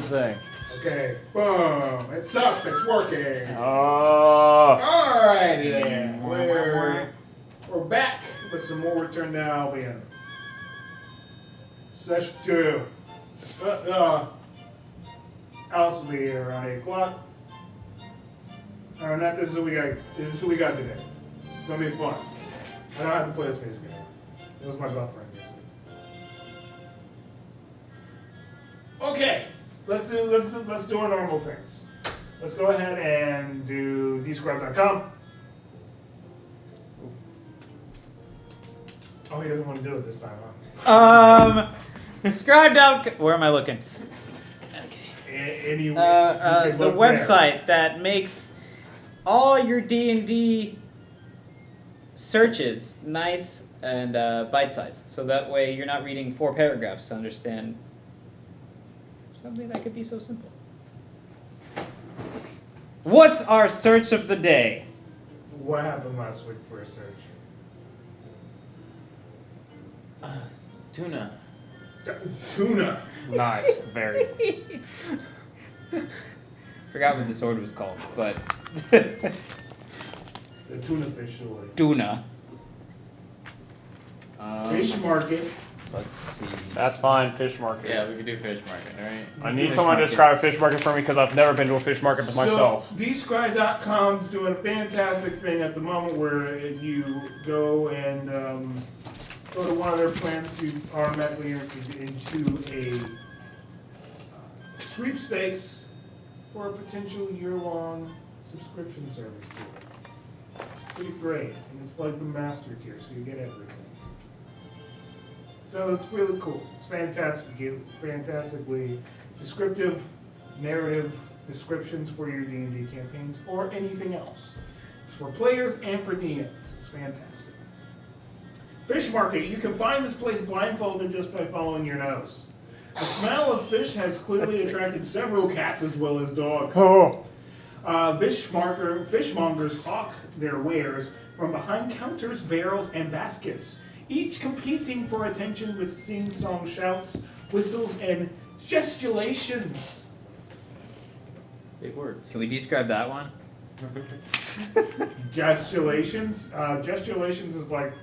smooth thing. Okay, boom. It's up. It's working. Oh. Alrighty then. We're back with some more Return to Albion. Session 2. Alice will be here around 8 o'clock. Alright, this is who we got. This is who we got today. It's gonna be fun. I don't have to play this music anymore. It was my buffering music. Okay, let's do our normal things. Let's go ahead and do describe.com. Oh, he doesn't want to do it this time, huh? Described out. Where am I looking? The website that makes all your D&D searches nice and bite-sized, so that way you're not reading 4 paragraphs to understand something that could be so simple. What's our search of the day? What happened last week for a search? Tuna. Tuna. Nice. Very. Forgot what the sword was called, but The tuna fish sword. tuna. Fish market. Let's see. That's fine. Fish market. Yeah, we could do fish market, alright? I need someone to describe a fish market for me because I've never been to a fish market myself. So, describe.com's doing a fantastic thing at the moment where you go and go to one of their plans to automatically enter into a sweepstakes for a potential year-long subscription service to it. It's pretty great, and it's like the master tier, so you get everything. So it's really cool. It's fantastic. You get fantastically descriptive, narrative descriptions for your D&D campaigns or anything else. It's for players and for DMs. It's fantastic. Fish market. You can find this place blindfolded just by following your nose. The smell of fish has clearly attracted several cats as well as dogs. Oh. Fishmongers hawk their wares from behind counters, barrels, and baskets, each competing for attention with sing-song shouts, whistles, and gesticulations. Big words. Can we describe that one? Gesticulations? Gesticulations is like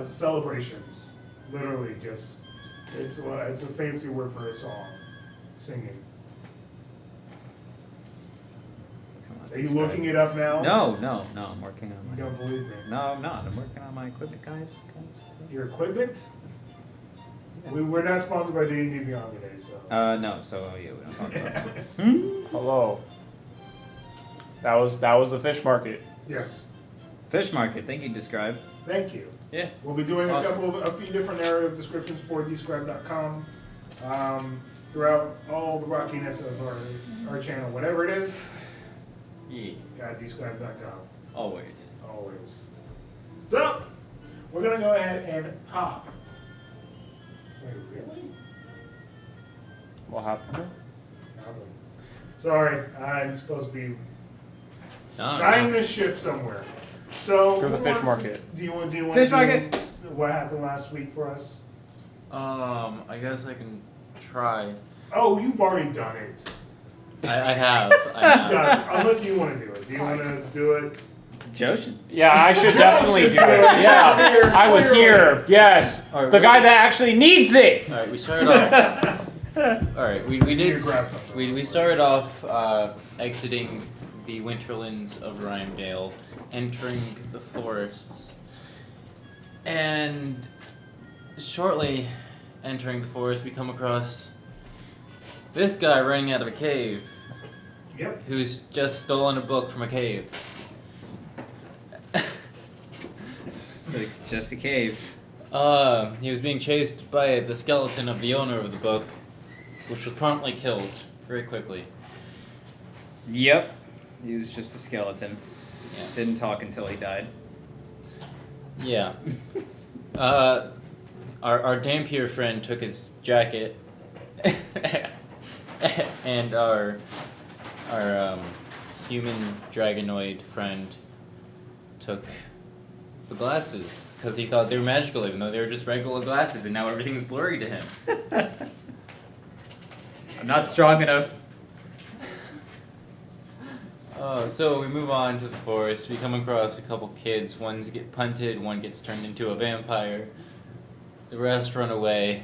celebrations. Literally just, it's a fancy word for a song. Singing. Are you looking it up now? No, I'm working on You my... don't believe me? No, I'm not. I'm working on my equipment, guys. Your equipment? We're not sponsored by D&D Beyond today, so. No, so yeah, we don't talk about it. Hello. That was the fish market. Yes. Fish market, thank you, Describe. Thank you. Yeah. We'll be doing Awesome. a few different narrative descriptions for describe.com throughout all the rockiness of our channel. Whatever it is, Yeah. got describe.com. Always. Always. So, we're going to go ahead and pop. Wait, really? What happened? Nothing. Sorry, I'm supposed to be No, guiding this ship somewhere. So, To the who fish wants market. Do you want Fish to do market. what happened last week for us? I guess I can try. Oh, you've already done it. I have. Yeah, unless you want to do it. Do you want to do it? Joshin. Yeah, I should definitely do it. Yeah, I was here. Yes, All right, the guy that actually needs it. Alright, we started off. Alright, we did. to grab something. We started off exiting the winterlands of Rhymedale, entering the forests, and shortly entering the forest, we come across this guy running out of a cave, Yep. who's just stolen a book from a cave. So just a cave. He was being chased by the skeleton of the owner of the book, which was promptly killed very quickly. Yep. He was just a skeleton. Yeah. Didn't talk until he died. Yeah. Our dhampir friend took his jacket, and our human dragonoid friend took the glasses because he thought they were magical, even though they were just regular glasses, and now everything's blurry to him. not strong enough. So we move on to the forest. We come across a couple kids. One get punted, one gets turned into a vampire. The rest run away.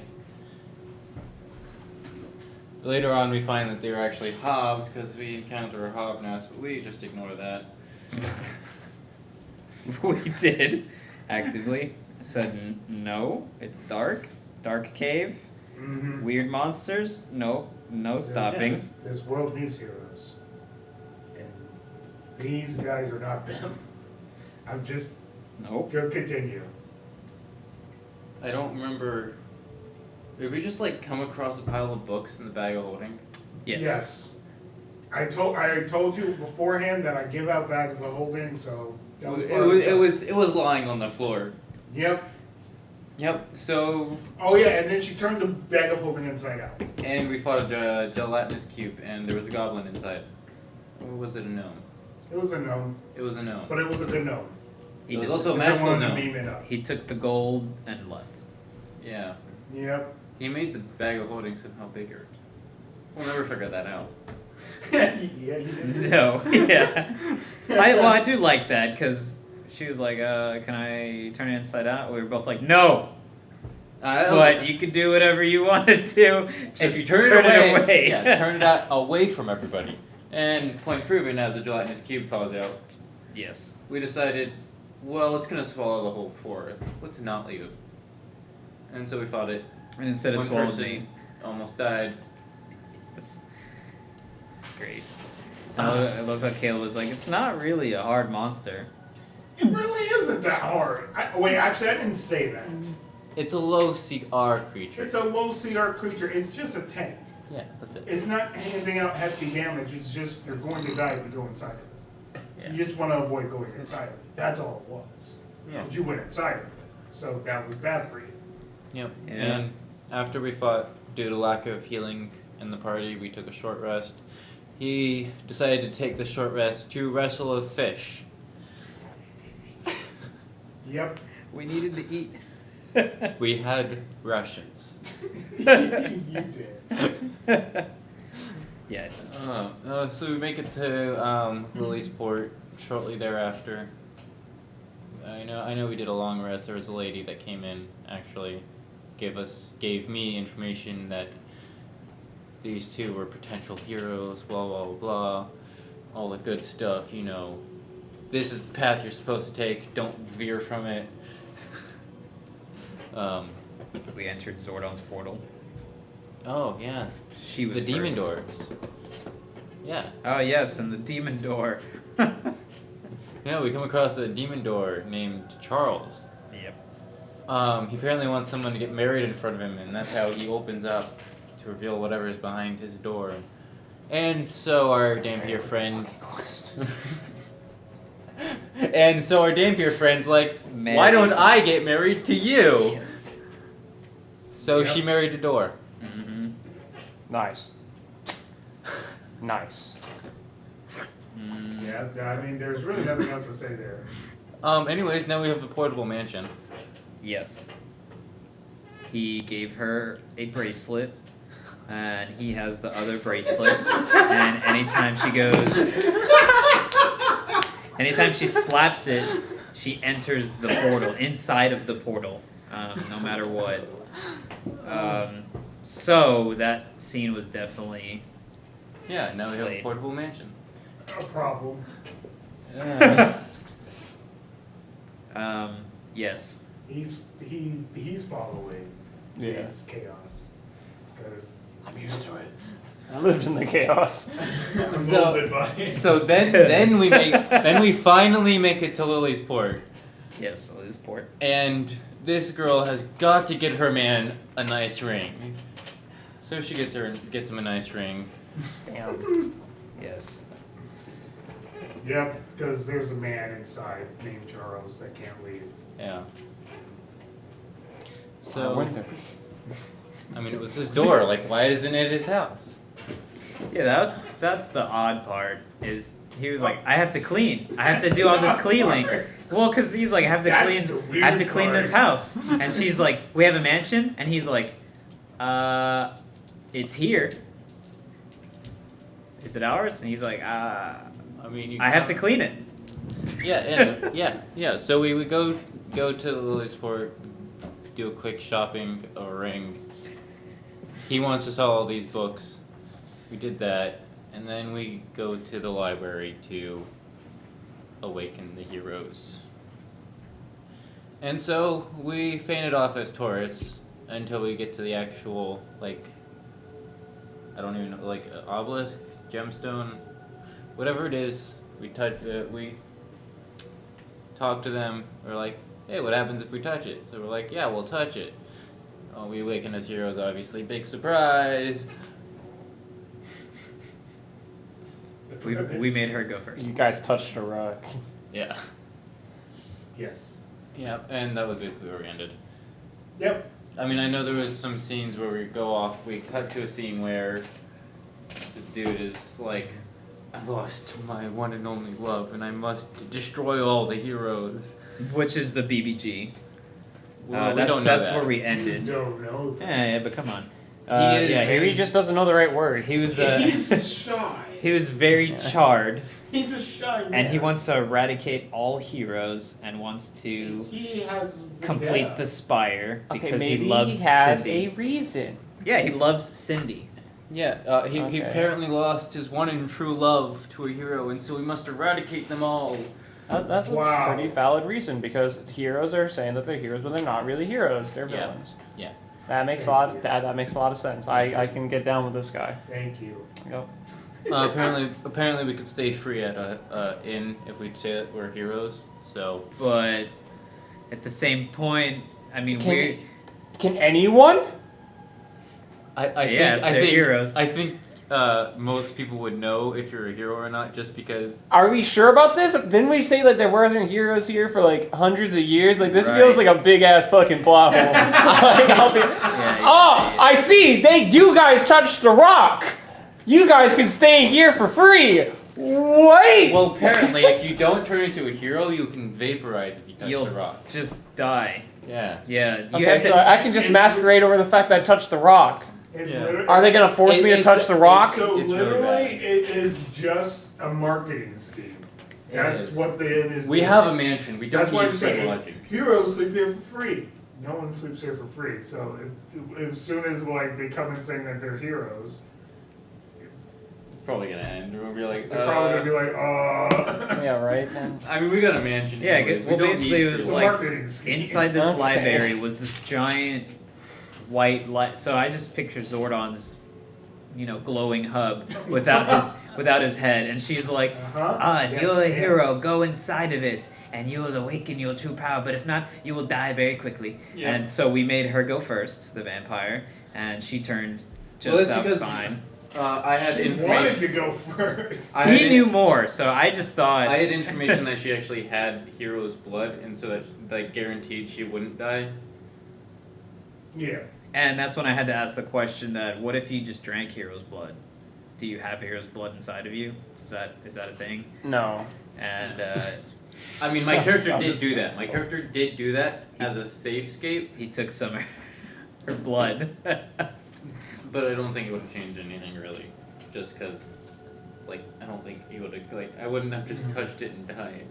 Later on, we find that they were actually hobs because we encounter a hob nest, but we just ignore that. We did actively. Said no. It's dark. Dark cave. Mm-hmm. Weird monsters. No. No stopping. This world needs heroes. And these guys are not them. I'm just Nope. gonna continue. I don't remember. Did we just like come across a pile of books in the bag of holding? Yes. I told you beforehand that I give out bags of holding, so that was It was lying on the floor. Yep. Yep. So Oh yeah, and then she turned the bag of holding inside out. and we fought a gelatinous cube, and there was a goblin inside. Or was it a gnome? It was a gnome, It was a gnome. but it was a good gnome. He It was just- also a Because I magical wanted to gnome. beam it up. He took the gold and left. Yeah. Yep. He made the bag of holding somehow bigger. We'll never figure that out. Yeah, you did. No. Yeah. I do like that because she was like, "Can I turn it inside out?" We were both like, "No." But you could do whatever you want to do. Just if you turn it away, yeah, yeah, turn it out away from everybody. And point proven, as the gelatinous cube falls out, yes. we decided, well, it's gonna swallow the whole forest. Let's not leave it. And so we fought it. And instead it One swallowed person me. almost died. It's great. I love how Kaleb was like, "It's not really a hard monster." It really isn't that hard. Wait, actually, I didn't say that. It's a low CR creature. It's a low CR creature. It's just a tank. Yeah, that's it. It's not handing out hefty damage. It's just you're going to die if you go inside of it. Yeah. You just want to avoid going inside of it. That's all it was. Yeah. But you went inside of it, so that was bad for you. Yep. Yeah. And after we fought, due to lack of healing in the party, we took a short rest. He decided to take the short rest to wrestle a fish. Yep. We needed to eat. We had rations. You did. Yeah. So we make it to Lily's port shortly thereafter. I know we did a long rest. There was a lady that came in, actually gave me information that these two were potential heroes, blah blah blah, all the good stuff, you know. This is the path you're supposed to take, don't veer from it. We entered Zordon's portal. Oh yeah. She was The demon first. doors. Yeah. Oh yes, and the demon door. Yeah, we come across a demon door named Charles. Yep. He apparently wants someone to get married in front of him, and that's how he opens up to reveal whatever is behind his door. And so our dhampir friend. And so our dhampir friend's like, why don't I get married to you? Yes. So Yep. she married the door. Mm-hmm. Nice. Nice. Yeah, I mean, there's really nothing else to say there. Anyways, now we have the portable mansion. Yes. He gave her a bracelet, and he has the other bracelet. And anytime she slaps it, she enters the portal, inside of the portal, no matter what. So that scene was definitely Yeah, now we have a Played. portable mansion. A problem. yes. He's following his chaos because I'm used to it. I lived in the chaos. I'm So- molded by it. So then we finally make it to Lily's port. Yes, so this port. And this girl has got to get her man a nice ring. So she gets him a nice ring. Damn. Yes. Yep, because there's a man inside named Charles that can't leave. Yeah. I So went there. I mean, it was his door. Like, why isn't it his house? Yeah, that's the odd part. Is he was like, I have to clean. I have to do all this cleaning. Well, because he's like, I have to That's the clean. I have to weird clean this part. house. And she's like, we have a mansion, and he's like, it's here. is it ours? And he's like, I mean, you I have to clean it. Yeah. So we would go to Lilysport, do a quick shopping, a ring. He wants to sell all these books. We did that, and then we go to the library to awaken the heroes. And so we fainted off as tourists until we get to the actual, like, I don't even know, like, obelisk, gemstone, whatever it is. We talk to them. We're like, hey, what happens if we touch it? So we're like, yeah, we'll touch it. Oh, we awaken as heroes, obviously. Big surprise. We made her go first. You guys touched a rock. Yeah. Yes. Yep, and that was basically where we ended. Yep. I mean, I know there was some scenes where we go off, we cut to a scene where the dude is like, I lost my one and only love, and I must destroy all the heroes. Which is the BBG. Well, we that's don't know that's that. where we ended. Don't know. Yeah, but come on. He is- yeah, Maybe he just doesn't know the right words. he was He's shy. he was very charred, He's a shy man. and he wants to eradicate all heroes and wants to He has complete vendetta. the spire Okay, because maybe he loves he has Cindy. a reason. Yeah, he loves Cindy. Yeah, he Okay. apparently lost his one and true love to a hero, and so we must eradicate them all. That's Wow. a pretty valid reason because heroes are saying that they're heroes, but they're not really heroes. They're Yeah. villains. Yeah. That makes a lot. That makes a lot of sense. I can get down with this guy. Thank you. Go. Apparently we could stay free at a inn if we say that we're heroes. So But at the same point, I mean, Can anyone? I Yeah, think if they're heroes. I think most people would know if you're a hero or not, just because. Are we sure about this? Didn't we say that there wasn't heroes here for like hundreds of years? Like this Right. feels like a big ass fucking plot hole. Like, I see. You guys touched the rock. You guys can stay here for free. Wait. Well, apparently, if you don't turn into a hero, you can vaporize if you touch You'll the rock. just die. Yeah. Yeah, you Okay, have to. so I can just masquerade over the fact that I touched the rock. It's Yeah. literally, Are they gonna force me to touch the rock? So It's really literally, bad. it is just a marketing scheme. It That's is. what the inn is. We doing. have a mansion. We don't That's why need I'm saying psychology. heroes sleep here for free. No one sleeps here for free. So as soon as like they come in saying that they're heroes, It's probably gonna end. We'll be like, they're probably gonna be like, Yeah, right. Then. I mean, we got a mansion. Yeah, anyways. well, we don't basically need it was it's a like- marketing scheme. Inside this Okay. library was this giant white light. So I just picture Zordon's, glowing hub without his head, and she's like, if Yes, you're a yes. hero, go inside of it, and you will awaken your true power. But if not, you will die very quickly. Yeah. And so we made her go first, the vampire, and she turned Well, just that's out because- fine. I had He wanted information. to go first. I had He knew more, so I just thought. I had information that she actually had hero's blood, and so that guaranteed she wouldn't die. Yeah. And that's when I had to ask the question that what if you just drank hero's blood? Do you have hero's blood inside of you? Is that a thing? No. And I mean, my character Sounds did do simple. that. My character did do that as a safe scape, he took some of her blood. but I don't think it would have changed anything really. Just because, I don't think he would have, I wouldn't have just touched it and died.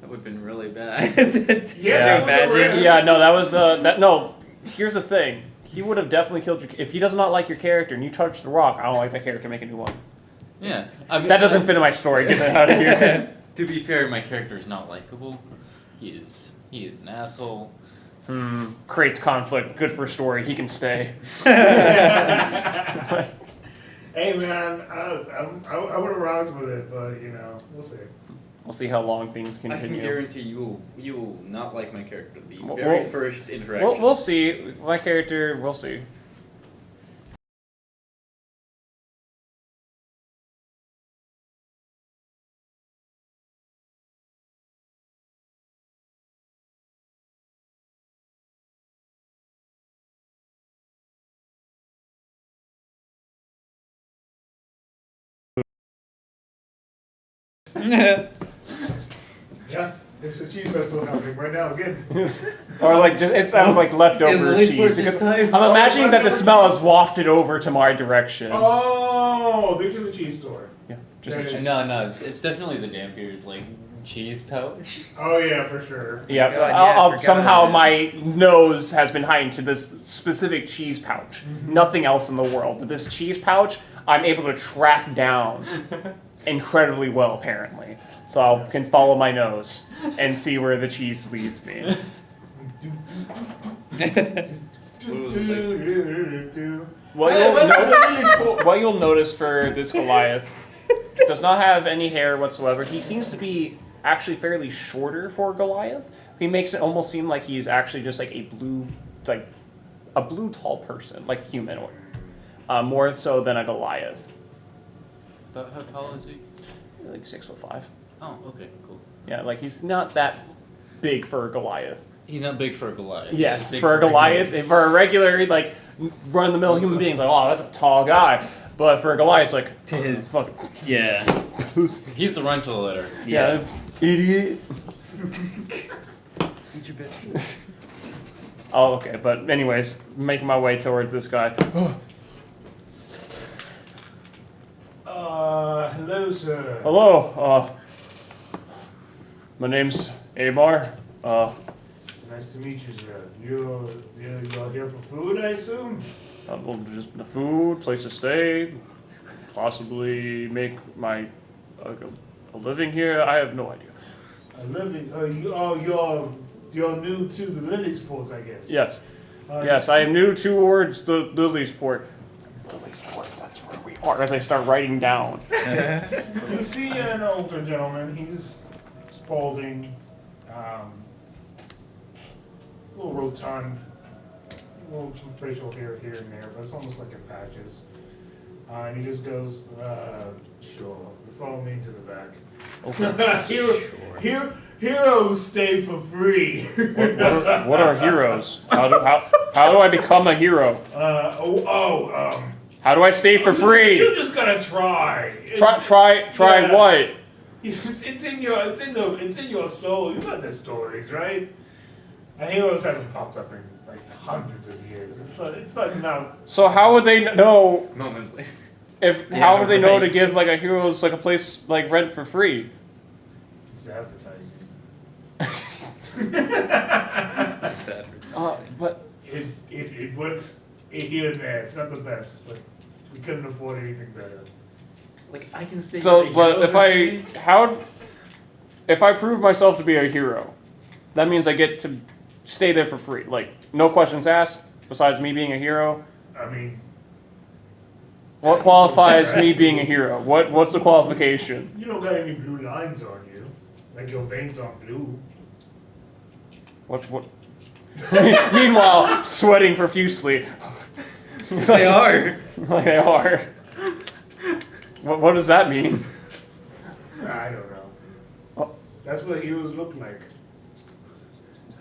That would have been really bad. Yeah, Can you that was imagine? a- Yeah, no, that was that. No, here's the thing. He would have definitely killed you if he does not like your character and you touch the rock. I don't like that character. Make a new one. Yeah. I mean, That doesn't fit in my story. Get that out of here. To be fair, my character is not likable. He is an asshole. Creates conflict. Good for story. He can stay. Hey man, I would have rocked with it, but we'll see. We'll see how long things I can continue. guarantee you will not like my character. The Well, very well, first interaction. We'll see. My character. We'll see. Yeah, there's a cheese festival happening right now again. Or it sounds like leftover cheese. Because I'm imagining that the smell is wafted over to my direction. Oh, Oh, there's just a cheese store. Yeah, just There a it cheese. is. No, it's definitely the dhampir's like cheese pouch. Oh yeah, for sure. Yeah, God, yeah, I forgot somehow about my nose has been heightened to this specific cheese pouch. Nothing else in the world. But this cheese pouch, I'm able to track down incredibly well, apparently. So I can follow my nose and see where the cheese leads me. What you'll notice for this Goliath does not have any hair whatsoever. He seems to be actually fairly shorter for a Goliath. He makes it almost seem like he's actually just like a blue tall person, like humanoid, more so than a Goliath. But how tall is he? Like 6'5". Oh, okay, cool. Yeah, like he's not that big for a Goliath. He's not big for a Goliath. Yes, He's big for a Goliath, human. for a regular like run-of-the-mill human being, it's like, oh, that's a tall guy. But for a Goliath, it's like, To his- fuck. Yeah. He's the rental letter. Yeah, idiot. Eat your bitch. Oh, okay. But anyways, making my way towards this guy. Hello, sir. Hello. My name's Amar. Nice to meet you, sir. You're here for food, I assume? Well, just the food, place to stay, possibly make my a living here. I have no idea. A living. You're new to the Lillysport, I guess. Yes. Yes, I am new towards the Lillysport. Lillysport, that's where we are. As I start writing down. You see an older gentleman. He's spalding, a little rotund, some facial hair here and there, but it's almost like in patches. And he just goes, sure. Follow me to the back. Okay. Heroes stay for free. What are heroes? How do I become a hero? How do I stay for free? You just gotta try. Try Yeah. what? It's in your soul. You know the stories, right? And heroes haven't popped up in like hundreds of years. It's like now. So how would they know? Moments later. How would they know right. to give like a heroes like a place like rent for free? It's advertising. That's advertising. But It works here and there. It's not the best, but we couldn't afford anything better. It's like I can stay. so, with the but heroes if I prove myself to be a hero, that means I get to stay there for free. Like no questions asked. Besides me being a hero, I mean, what qualifies me being a hero? What's the qualification? you don't got any blue lines on you, like your veins aren't blue. What? Meanwhile, sweating profusely. They are. Like they are. What does that mean? I don't know. Oh. That's what heroes look like.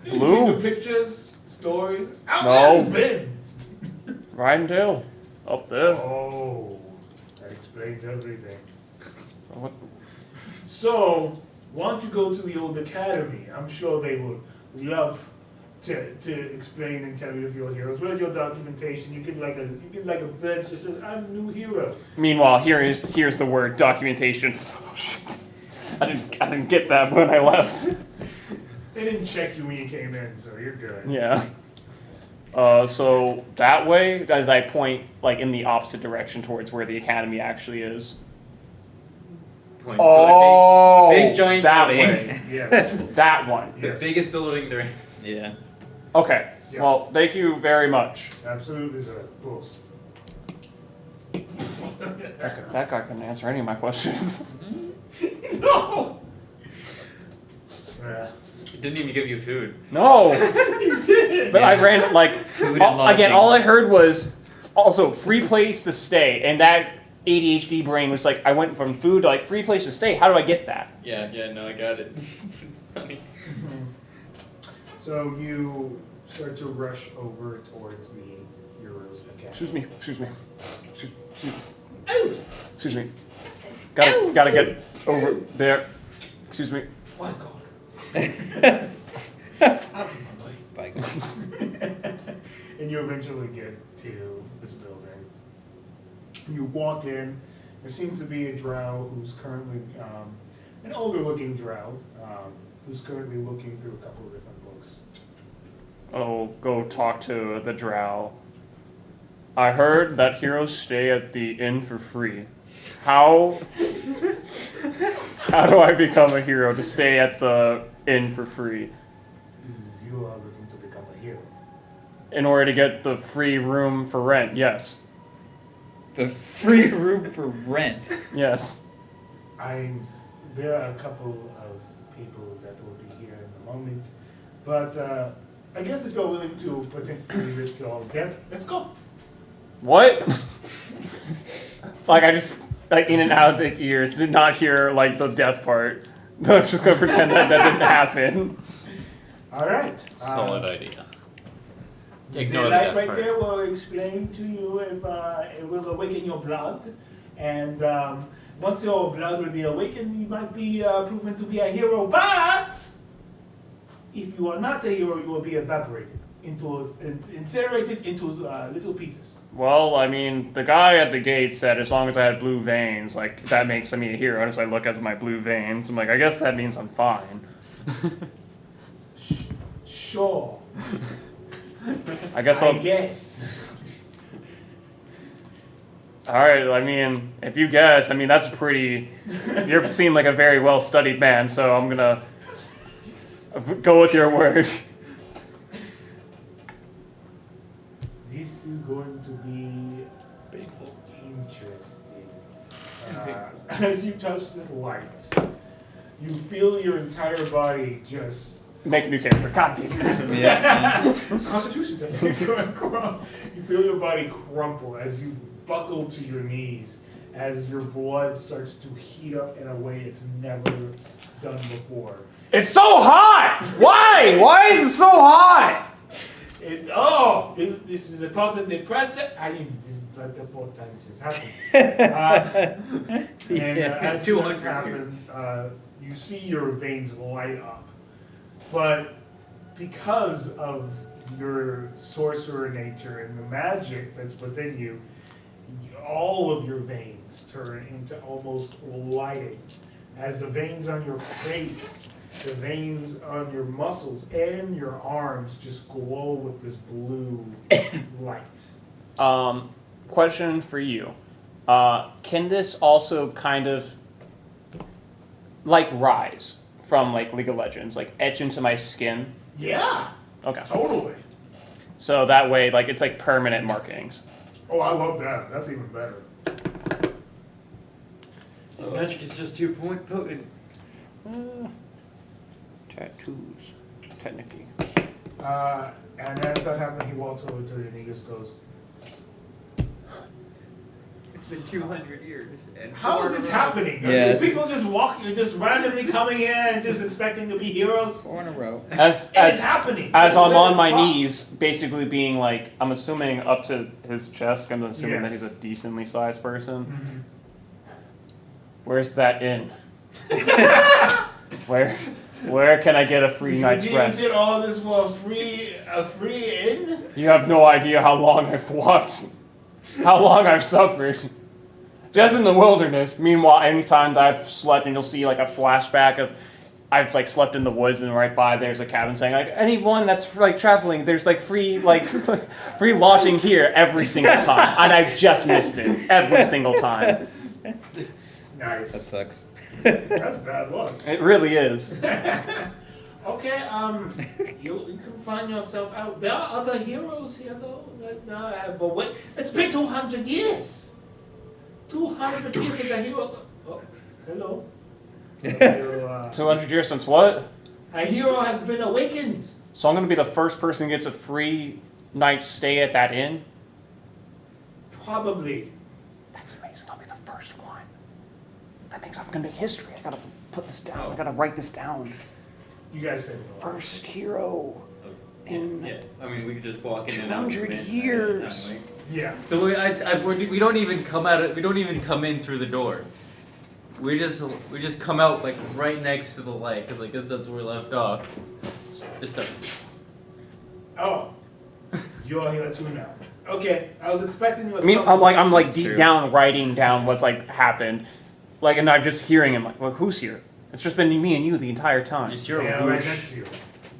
You Blue? see the pictures, stories? How No. have you been? Riding tail. Up there. Oh, that explains everything. What? So, why don't you go to the old academy? I'm sure they would love to explain and tell you if you're heroes. Where's your documentation? You get like a badge that says I'm a new hero. Meanwhile, here's the word documentation. Oh, shit. I didn't get that when I left. They didn't check you when you came in, so you're good. Yeah. So that way, as I point like in the opposite direction towards where the academy actually is. Points Oh, big, big giant that building. way. Yes. That one. the Yes. biggest building there is. Yeah. Okay. Yeah. Well, thank you very much. Absolutely, sir. Of course. That guy couldn't answer any of my questions. No. Yeah. It didn't even give you food. No. You did. But I ran like Food and again. lodging. All I heard was also free place to stay, and that ADHD brain was like, I went from food to like free place to stay. How do I get that? Yeah, no, I got it. It's funny. So you start to rush over towards the heroes academy. Excuse me. Excuse me. Gotta get over there. Excuse me. My God. Bygones. And you eventually get to this building. You walk in. There seems to be a drow who's currently an older-looking drow who's currently looking through a couple of different books. I'll go talk to the drow. I heard that heroes stay at the inn for free. How do I become a hero to stay at the inn for free? You are looking to become a hero. In order to get the free room for rent, yes. The free room for rent. Yes. There are a couple of people that will be here in a moment, but I guess if you're willing to potentially risk your own death, let's go. What? Like, I just, like, in and out of the ears, did not hear, like, the death part. So I'm just gonna pretend that didn't happen. All right. Solid idea. The Ignore the light death right part. there will explain to you if it will awaken your blood, and once your blood will be awakened, you might be proven to be a hero. But if you are not a hero, you will be evaporated incinerated into little pieces. Well, I mean, the guy at the gate said as long as I had blue veins, like, that makes me a hero. As I look at my blue veins, I'm like, I guess that means I'm fine. Sure. I guess I'll... guess. Alright, I mean, if you guess, I mean, that's pretty... You seem like a very well-studied man, so I'm gonna go with your word. This is going to be interesting. As you touch this light, you feel your entire body just... Make a new character. God damn it. Yeah. Constitution saving. You feel your body crumple as you buckle to your knees, as your blood starts to heat up in a way it's never done before. It's so hot! Why? Why is it so hot? This is a potent depressant. This is like the fourth time this has happened. As 200 this happens, you see your veins light up. But because of your sorcerer nature and the magic that's within you, all of your veins turn into almost lighting. As the veins on your face, the veins on your muscles, and your arms just glow with this blue light. Question for you. Can this also kind of, like, rise from, like, League of Legends, like, etch into my skin? Yeah, Okay. totally. So that way, like, it's like permanent markings. Oh, I love that. That's even better. This magic is just 2 point potent. Tattoos, technically. And as that happens, he walks over to you and he just goes, It's been 200 years. And how is this happening? Are Yeah. these people just walking, just randomly coming in and just expecting to be heroes? 4 in a row. As It is happening. as I'm on my Fuck. knees, basically being like, I'm assuming up to his chest. I'm assuming that Yes. he's a decently sized person. Mhm. Where's that inn? Where can I get a free night's You rest? did all this for a free inn? You have no idea how long I've walked, how long I've suffered. Just in the wilderness. Meanwhile, anytime that I've slept, and you'll see like a flashback of I've like slept in the woods, and right by there's a cabin saying like anyone that's like traveling, there's like free free lodging here every single time, and I've just missed it every single time. Nice. That sucks. That's bad luck. It really is. Okay, you can find yourself out. There are other heroes here though. But wait, it's been 200 years. 200 years as a hero. Oh, hello. 200 years since what? A hero has been awakened. So I'm gonna be the first person who gets a free night stay at that inn? Probably. That's amazing. I'll be the first one. That means I'm gonna make history. I gotta put this down. I gotta write this down. You guys say it. First hero in Yeah, I mean, we could just walk in 200 and out. years. Yeah. So we don't even come out. We don't even come in through the door. We just come out like right next to the light because I guess that's where we left off. Just a, Oh, you are here too now. Okay, I was expecting you. I mean, I'm like That's deep true. down writing down what's like happened, like, and I'm just hearing him like, well, who's here? It's just been me and you the entire time. Just your Yeah, right whoosh. next to you.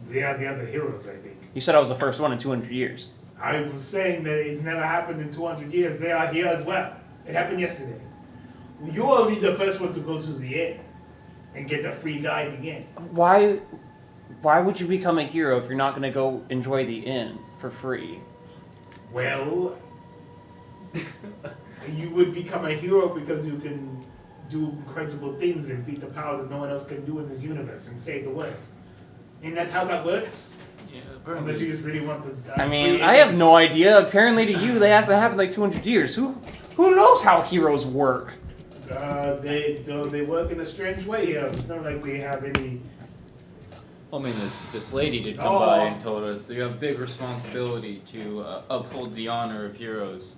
They are the other heroes, I think. You said I was the first one in 200 years. I was saying that it's never happened in 200 years. They are here as well. It happened yesterday. You will be the first one to go to the inn and get the free dining in. Why would you become a hero if you're not going to go enjoy the inn for free? Well, you would become a hero because you can do incredible things and beat the powers that no one else can do in this universe and save the world. Isn't that how that works? Yeah, Unless you just really want the. I mean, I have no idea. Apparently to you, they has to happen like 200 years. Who knows how heroes work? They work in a strange way here. It's not like we have any. Well, I mean, this lady did come by and told us that you have big responsibility to uphold the honor of heroes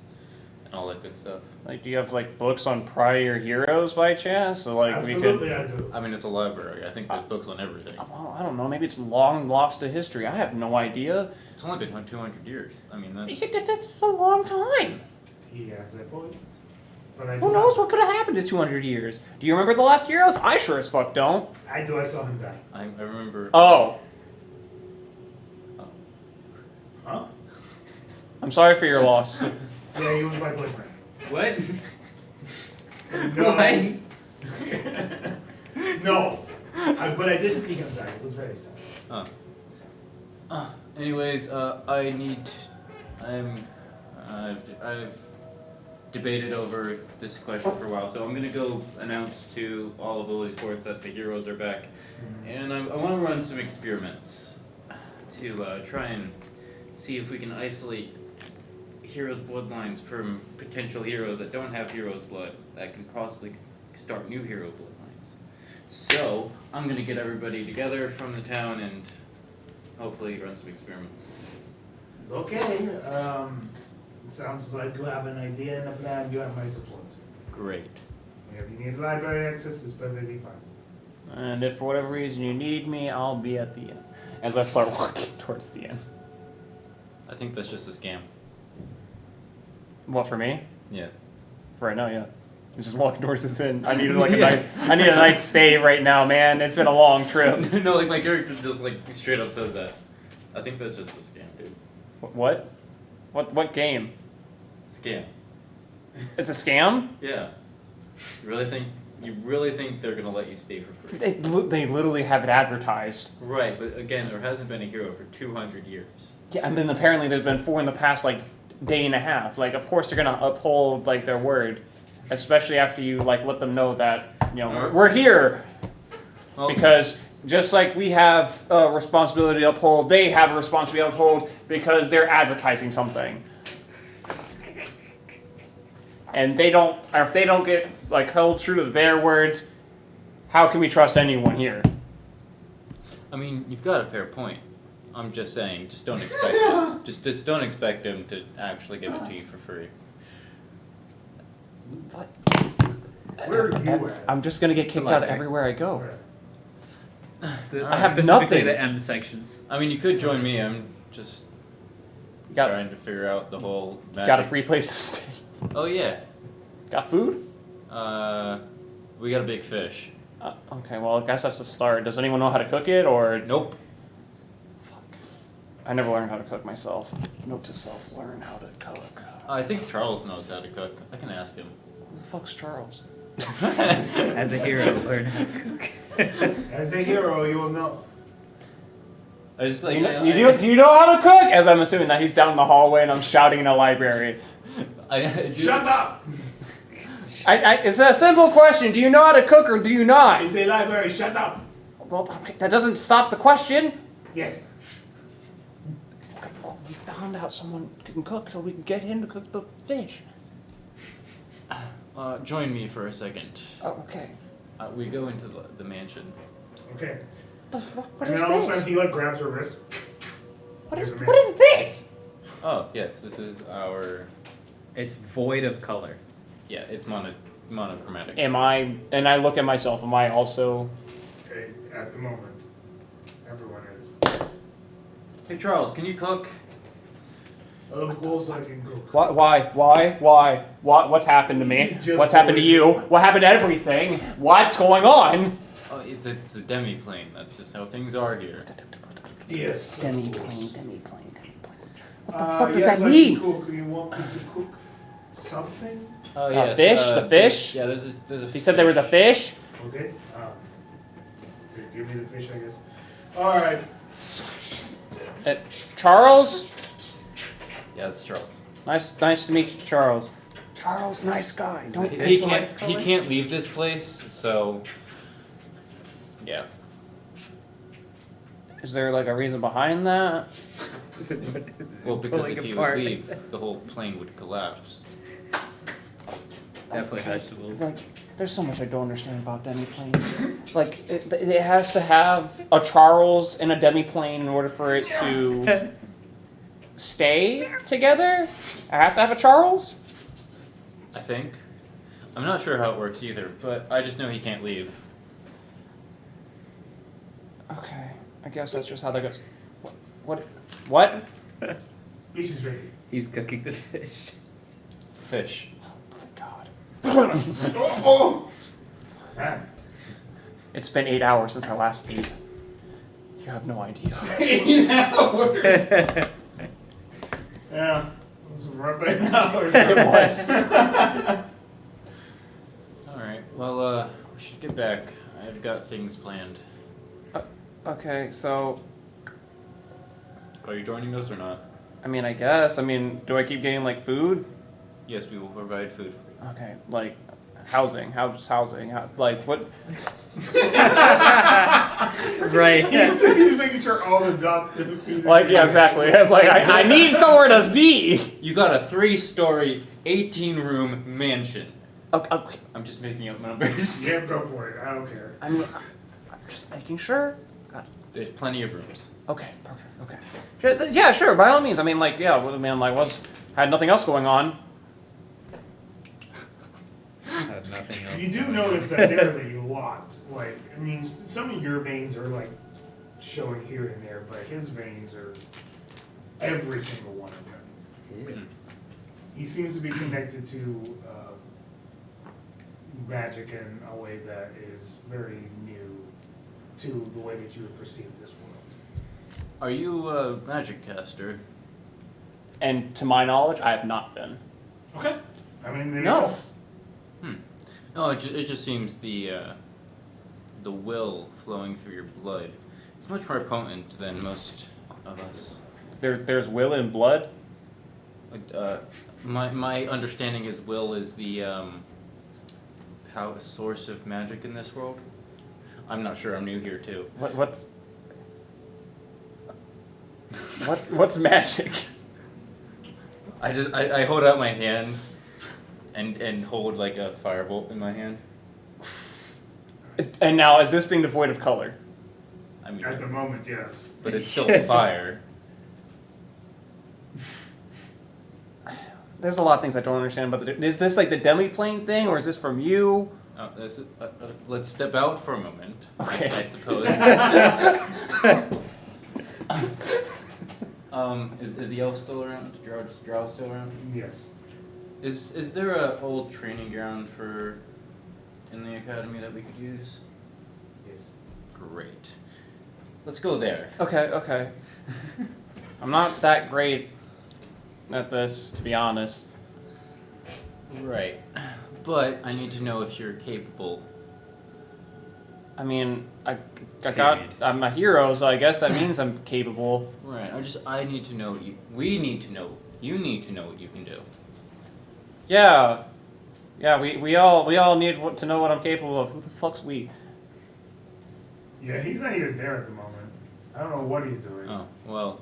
and all that good stuff. Like, do you have like books on prior heroes by chance? So like Absolutely, we could. I do. I mean, it's a library. I think there's books on everything. Well, I don't know. Maybe it's long lost to history. I have no idea. It's only been 200 years. I mean, that's... That's a long time. He has a point. But I Who do knows not- what could have happened in 200 years? Do you remember the last heroes? I sure as fuck don't. I do. I saw him die. I remember... Oh, Huh? I'm sorry for your loss. Yeah, he was my boyfriend. What? No. No. But I did see him die. It was very sad. Anyways, I've debated over this question for a while, so I'm gonna go announce to all of Lily Sports that the heroes are back, and I want to run some experiments to try and see if we can isolate heroes' bloodlines from potential heroes that don't have heroes' blood that can possibly start new hero bloodlines. So I'm gonna get everybody together from the town and hopefully run some experiments. Okay. Sounds like you have an idea and a plan. You have my support. Great. If you need library access, it's perfectly fine. And if for whatever reason you need me, I'll be at the end. As I start walking towards the end. I think that's just a scam. What, for me? Yeah. For right now, yeah. I'm just walking towards this end. I need like a night. I need a night's stay right now, man. It's been a long trip. No, like my character just like straight up says that. I think that's just a scam, dude. What? What game? Scam. It's a scam? Yeah. You really think they're gonna let you stay for free? They literally have it advertised. Right, but again, there hasn't been a hero for 200 years. Yeah, and then apparently there's been 4 in the past like day and a half. Like, of course they're gonna uphold like their word, especially after you like let them know that we're here. Well, Because just like we have a responsibility to uphold, they have a responsibility to uphold because they're advertising something. And if they don't get like held true to their words, how can we trust anyone here? I mean, you've got a fair point. I'm just saying, just don't expect just don't expect them to actually give it to you for free. What? Where are you at? I'm just gonna get kicked out everywhere I go. Where? I have Specifically nothing. the M sections. I mean, you could join me. I'm just Got trying to figure out the whole magic. got a free place to stay. Oh yeah. Got food? We got a big fish. Okay, well I guess that's the start. Does anyone know how to cook it or? Nope. Fuck. I never learned how to cook myself. Note to self: learn how to cook. I think Charles knows how to cook. I can ask him. Who the fuck's Charles? As a hero, learn how to cook. As a hero, you will know. I just Do like you know how to cook? As I'm assuming that he's down the hallway and I'm shouting in a library. I do. Shut up! It's a simple question. Do you know how to cook or do you not? It's a library. Shut up! Well, okay, that doesn't stop the question. Yes. Okay, well, we found out someone can cook, so we can get him to cook the fish. Join me for a second. Oh, okay. We go into the mansion. Okay. What the fuck? What And is then all of a this? sudden he like grabs her wrist. What is Here's a what is this? Oh yes, this is our. It's void of color. Yeah, it's monochromatic. Am I? And I look at myself. Am I also? Okay, at the moment, everyone is. Hey Charles, can you cook? Of course I can cook. Why? What's happened to me? He's just What's happened to bored. you? What happened to everything? What's going on? Oh, it's a demi-plane. That's just how things are here. Yes. Demi-plane. What the What fuck does yes, that I mean? Can cook. You want me to cook something? Oh yes. Fish? The fish? Yeah, there's a. He said there was a fish? Okay. So give me the fish, I guess. Alright. Charles? Yeah, it's Charles. Nice to meet you, Charles. Charles, nice guy. Don't He can't leave this place, so yeah. Is there like a reason behind that? Well, because Pulling if he apart. would leave, the whole plane would collapse. Definitely vegetables. Like, there's so much I don't understand about demi-planes. Like, it has to have a Charles and a demi-plane in order for it to stay together? It has to have a Charles? I think. I'm not sure how it works either, but I just know he can't leave. Okay, I guess that's just how that goes. What? Fish is ready. He's cooking the fish. Fish. Oh my god. Oh! Ah. It's been 8 hours since I last ate. You have no idea. 8 hours! Yeah. It was a rough 8 hours. It was. Alright, well, we should get back. I've got things planned. Okay, so, Are you joining us or not? I mean, I guess. I mean, do I keep getting, like, food? Yes, we will provide food for you. Okay, like, housing. How's housing? Like, what? Right. He's making sure all the things. Like, yeah, exactly. Like, I need somewhere to be. You got a 3-story, 18-room mansion. Okay. I'm just making up numbers. Yeah, go for it. I don't care. I mean, I'm just making sure. God. There's plenty of rooms. Okay, perfect. Okay. Yeah, sure. By all means. I mean, like, yeah. I mean, like, had nothing else going on. Had nothing else You do going notice on. that there's a lot. Like, I mean, some of your veins are like showing here and there, but his veins are every single one of them. He seems to be connected to magic in a way that is very new to the way that you would perceive this world. Are you a magic caster? And to my knowledge, I have not been. Okay. I mean, there you No. go. No, it just seems the will flowing through your blood. It's much more potent than most of us. There's will in blood. Like, my understanding is will is the source of magic in this world. I'm not sure. I'm new here too. What's magic? I hold out my hand and hold like a firebolt in my hand. And now, is this thing devoid of color? I mean, At the moment, yes. but it's still fire. There's a lot of things I don't understand about is this like the demi-plane thing, or is this from you? Let's step out for a moment. Okay. I suppose. Is the elf still around? Is Drow still around? Yes. Is there a old training ground in the academy that we could use? Yes. Great. Let's go there. Okay. I'm not that great at this, to be honest. Right. But I need to know if you're capable. I mean, I'm a hero, so I guess that means I'm capable. Right. I need to know we need to know. You need to know what you can do. Yeah, we all need to know what I'm capable of. Who the fuck's we? Yeah, he's not even there at the moment. I don't know what he's doing. Oh, well.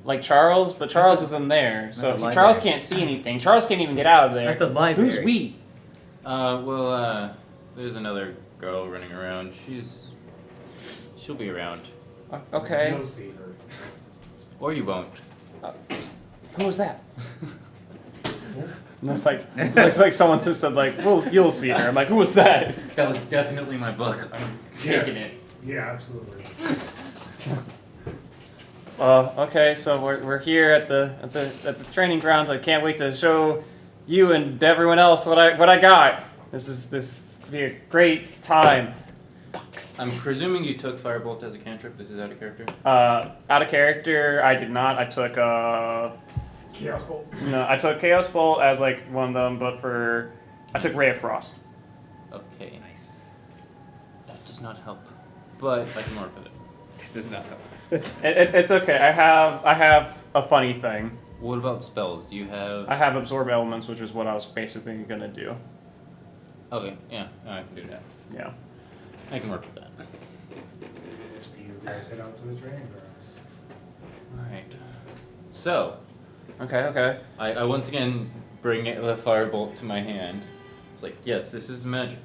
Like Charles, but Charles isn't there, so At the Charles library. can't see anything. Charles can't even get out of there. At the library. Who's we? There's another girl running around. She'll be around. Okay. You'll see her. Or you won't. Who was that? And it's like someone just said like, well, you'll see her. I'm like, who was that? That was definitely my book. I'm taking it. Yeah, absolutely. Okay, so we're here at the training grounds. I can't wait to show you and everyone else what I got. This could be a great time. I'm presuming you took Firebolt as a cantrip. This is out of character. Out of character, I did not. I took Chaos Bolt. no, I took Chaos Bolt as like one of them, but I took Ray of Frost. Okay, Nice. that does not help, but I can work with it. It does not help. It's okay. I have a funny thing. What about spells? Do you have? I have Absorb Elements, which is what I was basically gonna do. Okay, yeah, I can do that. Yeah. I can work with that. You guys head out to the training grounds. All right. So, Okay. I once again bring the firebolt to my hand. It's like, yes, this is magic.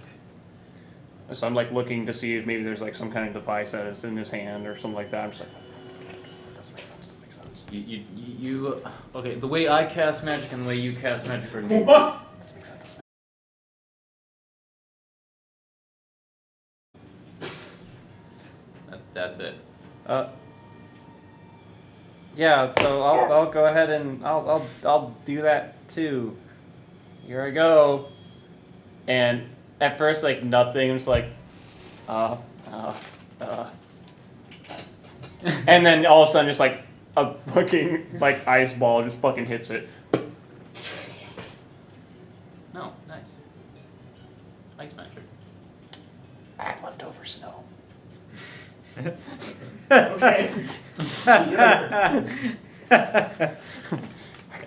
So I'm like looking to see if maybe there's like some kind of device that is in his hand or something like that. I'm just like, doesn't make sense. You okay, the way I cast magic and the way you cast magic are new. What? Doesn't make sense. That's it. Yeah. So I'll go ahead and I'll do that too. Here I go. And at first, like nothing. I'm just like, and then all of a sudden, just like a fucking like ice ball just fucking hits it. No, nice. Ice magic. I had leftover snow. Okay. I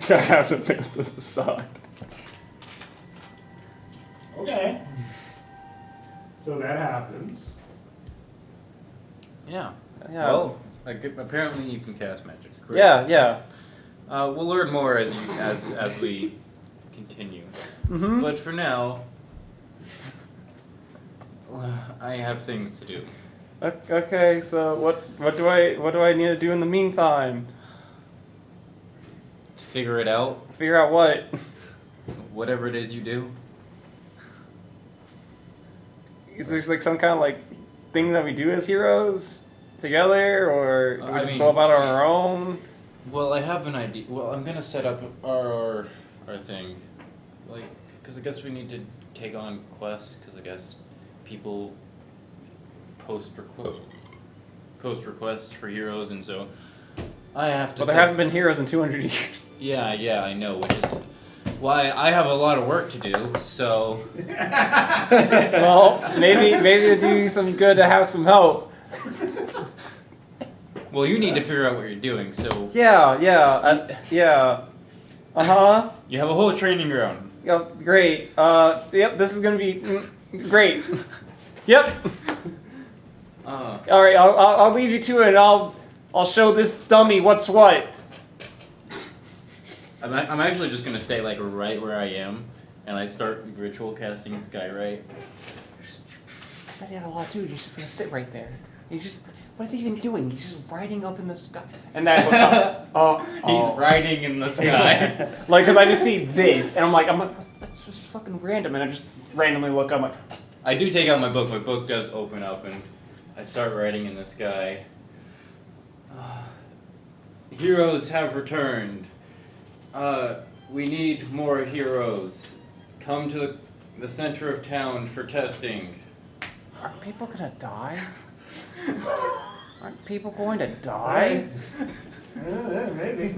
have to fix to the side. Okay. So that happens. Yeah. Yeah. Well, apparently you can cast magic. Great. Yeah. We'll learn more as we continue. Mm-hmm. But for now, I have things to do. Okay, so what do I need to do in the meantime? Figure it out. Figure out what? Whatever it is you do. Is there like some kind of like thing that we do as heroes together, or do we I just mean- go about it on our own? Well, I have an idea. Well, I'm gonna set up our thing, like, because I guess we need to take on quests. Because I guess people post requests for heroes, and so I have to. Well, there haven't been heroes in 200 years. Yeah, I know, which is why I have a lot of work to do. So Well, maybe it'd do you some good to have some help. well, you need to figure out what you're doing. So Yeah. you have a whole training ground. Yep. Great. Yep. This is gonna be great. Yep. All right. I'll leave you to it. And I'll show this dummy what's what. I'm actually just gonna stay like right where I am, and I start ritual casting Skyrite. Said he had a lot, dude. He's just gonna sit right there. What is he even doing? He's just riding up in the sky. And then He's riding in the sky. like, cause I just see this, and I'm like, that's just fucking random, and I just randomly look up, I'm like, I do take out my book. My book does open up, and I start writing in the sky. Heroes have returned. We need more heroes. Come to the center of town for testing. aren't people gonna die? Aren't people going to die? Maybe.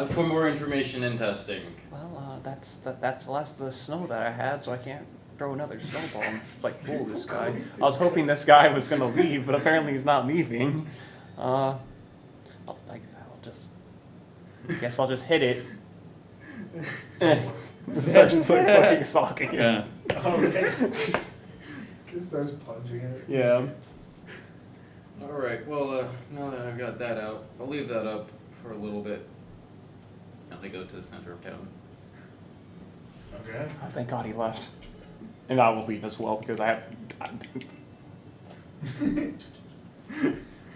For more information and testing. Well, that's less of the snow that I had, so I can't throw another snowball and like fool this guy. I was hoping this guy was gonna leave, but apparently he's not leaving. Guess I'll just hit it. This is just like fucking socking it. Yeah. Okay. Just starts punching it. Yeah. Alright, well, now that I've got that out, I'll leave that up for a little bit. Now they go to the center of town. Okay. Oh, thank God he left. And I will leave as well because I have.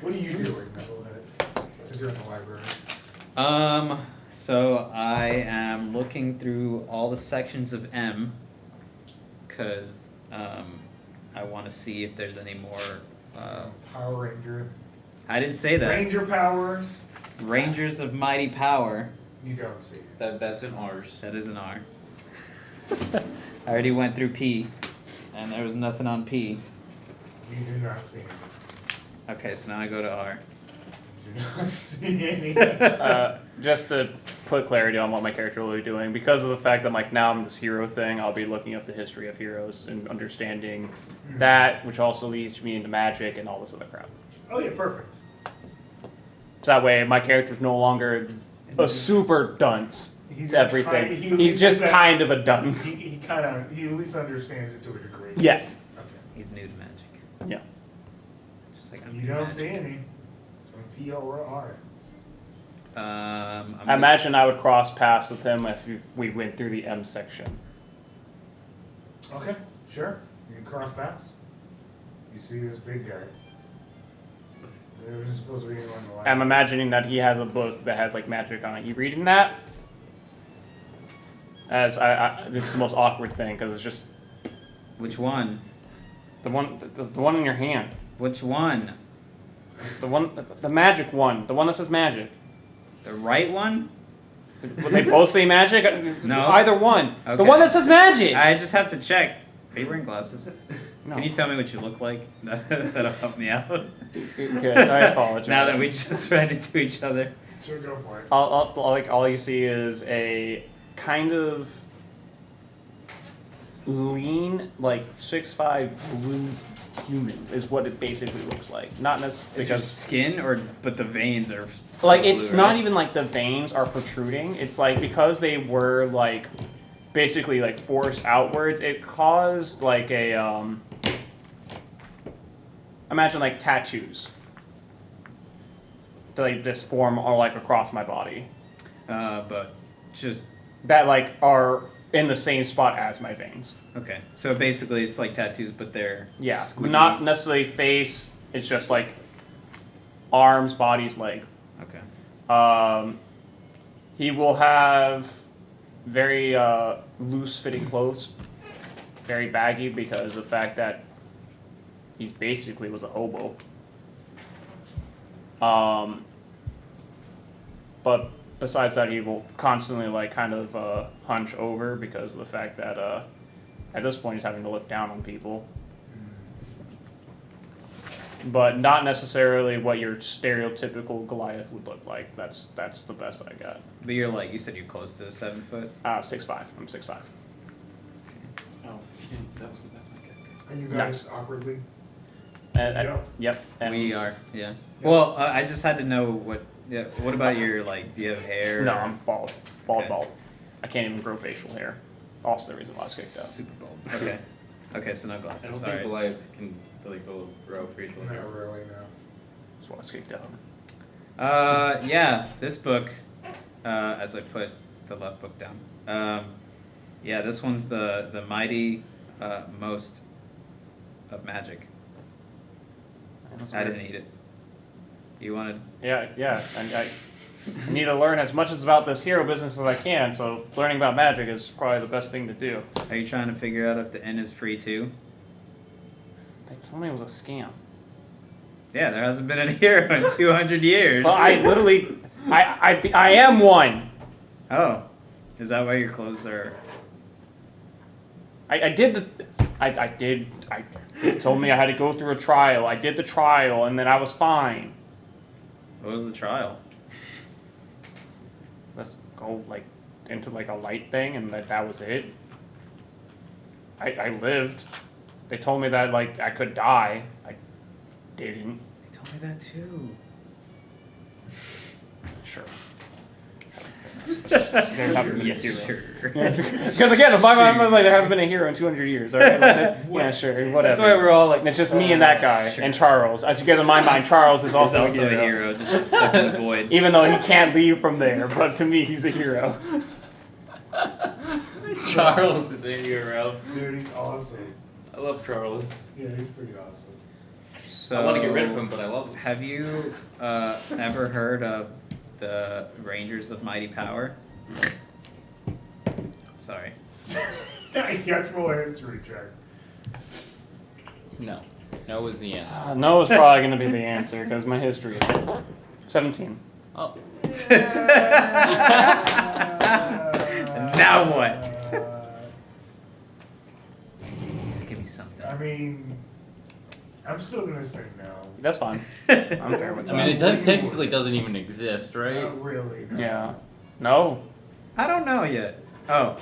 What are you doing, Metalhead? Since you're in the library. So I am looking through all the sections of M, cause I want to see if there's any more Power Ranger. I didn't say that. Ranger powers. Rangers of Mighty Power. You don't see it. That's an R's. That is an R. I already went through P, and there was nothing on P. You do not see it. Okay, so now I go to R. You do not see any. Just to put clarity on what my character will be doing, because of the fact that like now I'm this hero thing, I'll be looking up the history of heroes and understanding that, which also leads me into magic and all this other crap. Oh yeah, perfect. So that way, my character's no longer a super dunce. He's to everything. He's Just kind of a dunce. He at least understands it to a degree. Yes. Okay. He's new to magic. Yeah. Just like I'm You new to don't magic. see any. So P or R. I imagine I would cross paths with him if we went through the M section. Okay, sure. You can cross paths. You see this big guy. There's supposed to be anyone in the line. I'm imagining that he has a book that has like magic on it. You reading that? As this is the most awkward thing because it's just Which one? the one in your hand, Which one? the magic one, the one that says magic. The right one? Would they both say magic? No. Either one. Okay. The one that says magic. I just have to check. Are you wearing glasses? No. Can you tell me what you look like? That'll help me out. Good. I apologize. Now that we just ran into each other. Sure, go for it. all you see is a kind of lean, like 6'5" blue human is what it basically looks like. Not necessarily Is your because skin but the veins are like blue, it's not right? even like the veins are protruding. It's like because they were like basically like forced outwards, it caused like a imagine like tattoos to like just form or like across my body But just that like are in the same spot as my veins. okay. So basically, it's like tattoos, but they're Yeah, squigglies. not necessarily face. It's just like arms, bodies, leg. Okay. He will have very loose-fitting clothes, very baggy because of the fact that he basically was a hobo. But besides that, he will constantly like kind of hunch over because of the fact that at this point he's having to look down on people. But not necessarily what your stereotypical Goliath would look like. That's the best I got. But you're like you said, you're close to 7 foot. 6'5". I'm 6'5". Oh, that's my character. And you guys awkwardly. Yep. Yep. And We are, yeah. Well, I just had to know what. Yeah. What about your like? Do you have hair? No, or- I'm bald. Okay. I can't even grow facial hair. Also the reason why I was kicked out. Super bald. Okay. Okay, so no glasses. I don't All think right. Goliaths can really grow facial hair. Not really, no. That's why I was kicked out. Yeah, this book, as I put the left book down. Yeah, this one's the mighty most of magic. That's I weird. didn't eat it. You wanted? Yeah. And I need to learn as much about this hero business as I can. So learning about magic is probably the best thing to do. Are you trying to figure out if the N is free too? They told me it was a scam. Yeah, there hasn't been any hero in 200 years. But I literally, I am one. Oh, is that why your clothes are? I told me I had to go through a trial. I did the trial and then I was fine. What was the trial? Let's go like into like a light thing and that was it. I lived. They told me that like I could die. I didn't. They told me that too. Sure. There not be a hero. Sure. Because again, if my mind was like there hasn't been a hero in 200 years. All right? Like, yeah, sure, whatever. That's why we're all like. And it's just me and that guy Sure. and Charles. Together in my mind, Charles is He's also, also a hero. just stuck in the void. Even though he can't leave from there, but to me, he's a hero. Charles is a hero. Dude, he's awesome. I love Charles. Yeah, he's pretty awesome. So, I want to get rid of him, but I love him. Have you ever heard of the Rangers of Mighty Power? Sorry. Let's roll a history check. No. No is the answer. No is probably going to be the answer because my history is 17. Oh. Now what? Just give me something. I mean, I'm still gonna say no. That's fine. I'm fair with I that. mean, it technically doesn't even exist, right? Not really. No. Yeah. No. I don't know yet. Oh,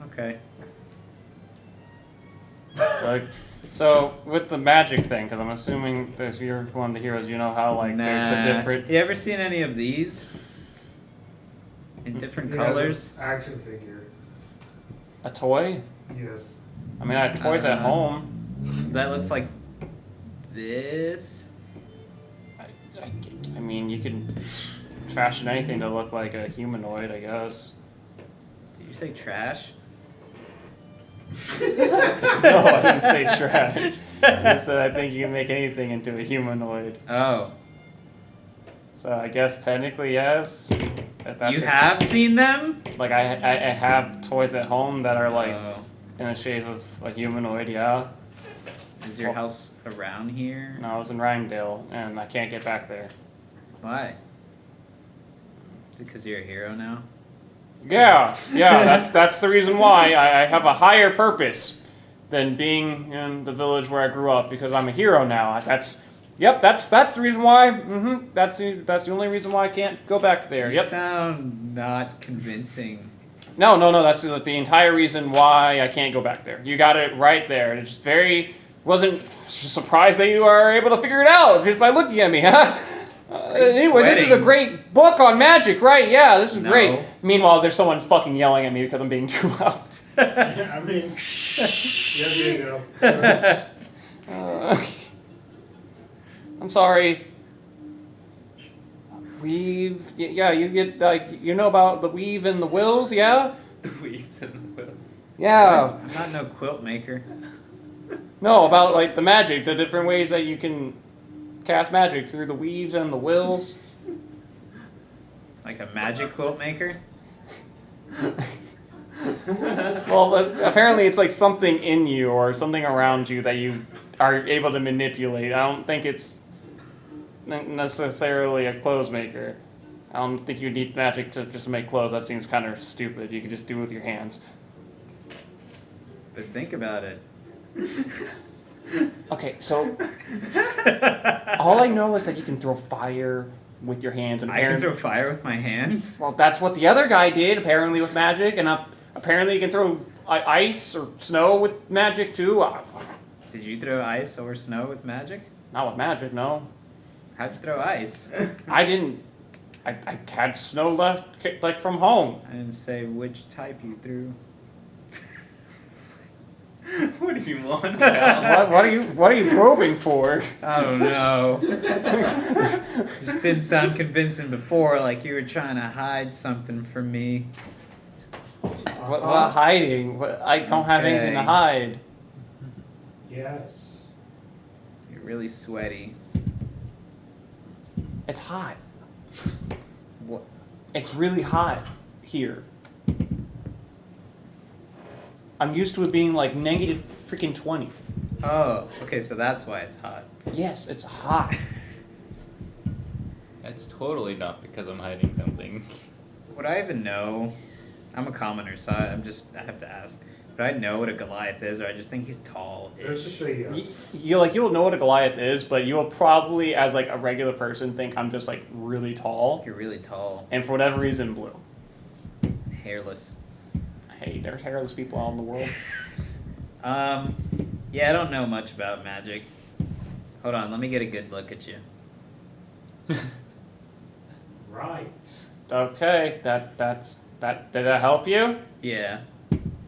okay. Like, so with the magic thing, because I'm assuming that if you're one of the heroes, you know how like there's the different. You ever seen any of these? In different He has colors? an action figure. A toy? Yes. I mean, I have toys at home. That looks like this. I mean, you can fashion anything to look like a humanoid, I guess. Did you say trash? No, I didn't say trash. I said I think you can make anything into a humanoid. Oh. So I guess technically yes. That's You have seen them? Like I have toys at home that are like Oh. in the shape of a humanoid. Yeah. Is your house around here? No, I was in Rhymedale and I can't get back there. Why? Is it because you're a hero now? Yeah. That's the reason why I have a higher purpose than being in the village where I grew up because I'm a hero now. That's the reason why. That's the only reason why I can't go back there. You Yep. sound not convincing. No. That's the entire reason why I can't go back there. You got it right there. It's just wasn't surprised that you are able to figure it out just by looking at me, huh? Anyway, this is a great book on magic, right? Yeah, this is great. Meanwhile, there's someone fucking yelling at me because I'm being too loud. Yeah, I mean, yeah, there you go. I'm sorry. Weave, yeah, you get like you know about the weave and the wills, yeah? The weaves and the wills. Yeah. I'm not no quilt maker. No, about like the magic, the different ways that you can cast magic through the weaves and the wills. Like a magic quilt maker? Well, apparently it's like something in you or something around you that you are able to manipulate. I don't think it's necessarily a clothes maker. I don't think you need magic to just make clothes. That seems kind of stupid. You can just do it with your hands. But think about it. Okay, so all I know is that you can throw fire with your hands. And I can throw fire with my hands? Well, that's what the other guy did, apparently, with magic. And apparently you can throw ice or snow with magic, too. Did you throw ice or snow with magic? Not with magic, no. How'd you throw ice? I didn't. I had snow left, like, from home. I didn't say which type you threw. What do you want? What are you probing for? I don't know. Just didn't sound convincing before, like you were trying to hide something from me. What hiding? I don't have anything to Okay. hide. Yes. You're really sweaty. It's hot. What? It's really hot here. I'm used to it being like negative freaking 20. Oh, okay, so that's why it's hot. Yes, it's hot. That's totally not because I'm hiding something. Would I even know? I'm a commoner, so I have to ask. Would I know what a Goliath is, or I just think he's tall? Let's just say yes. You'll know what a Goliath is, but you'll probably, as like a regular person, think I'm just like really tall. You're really tall. And for whatever reason, blue. Hairless. Hey, there's hairless people out in the world. Yeah, I don't know much about magic. Hold on, let me get a good look at you. Right. Okay, that did that help you? Yeah.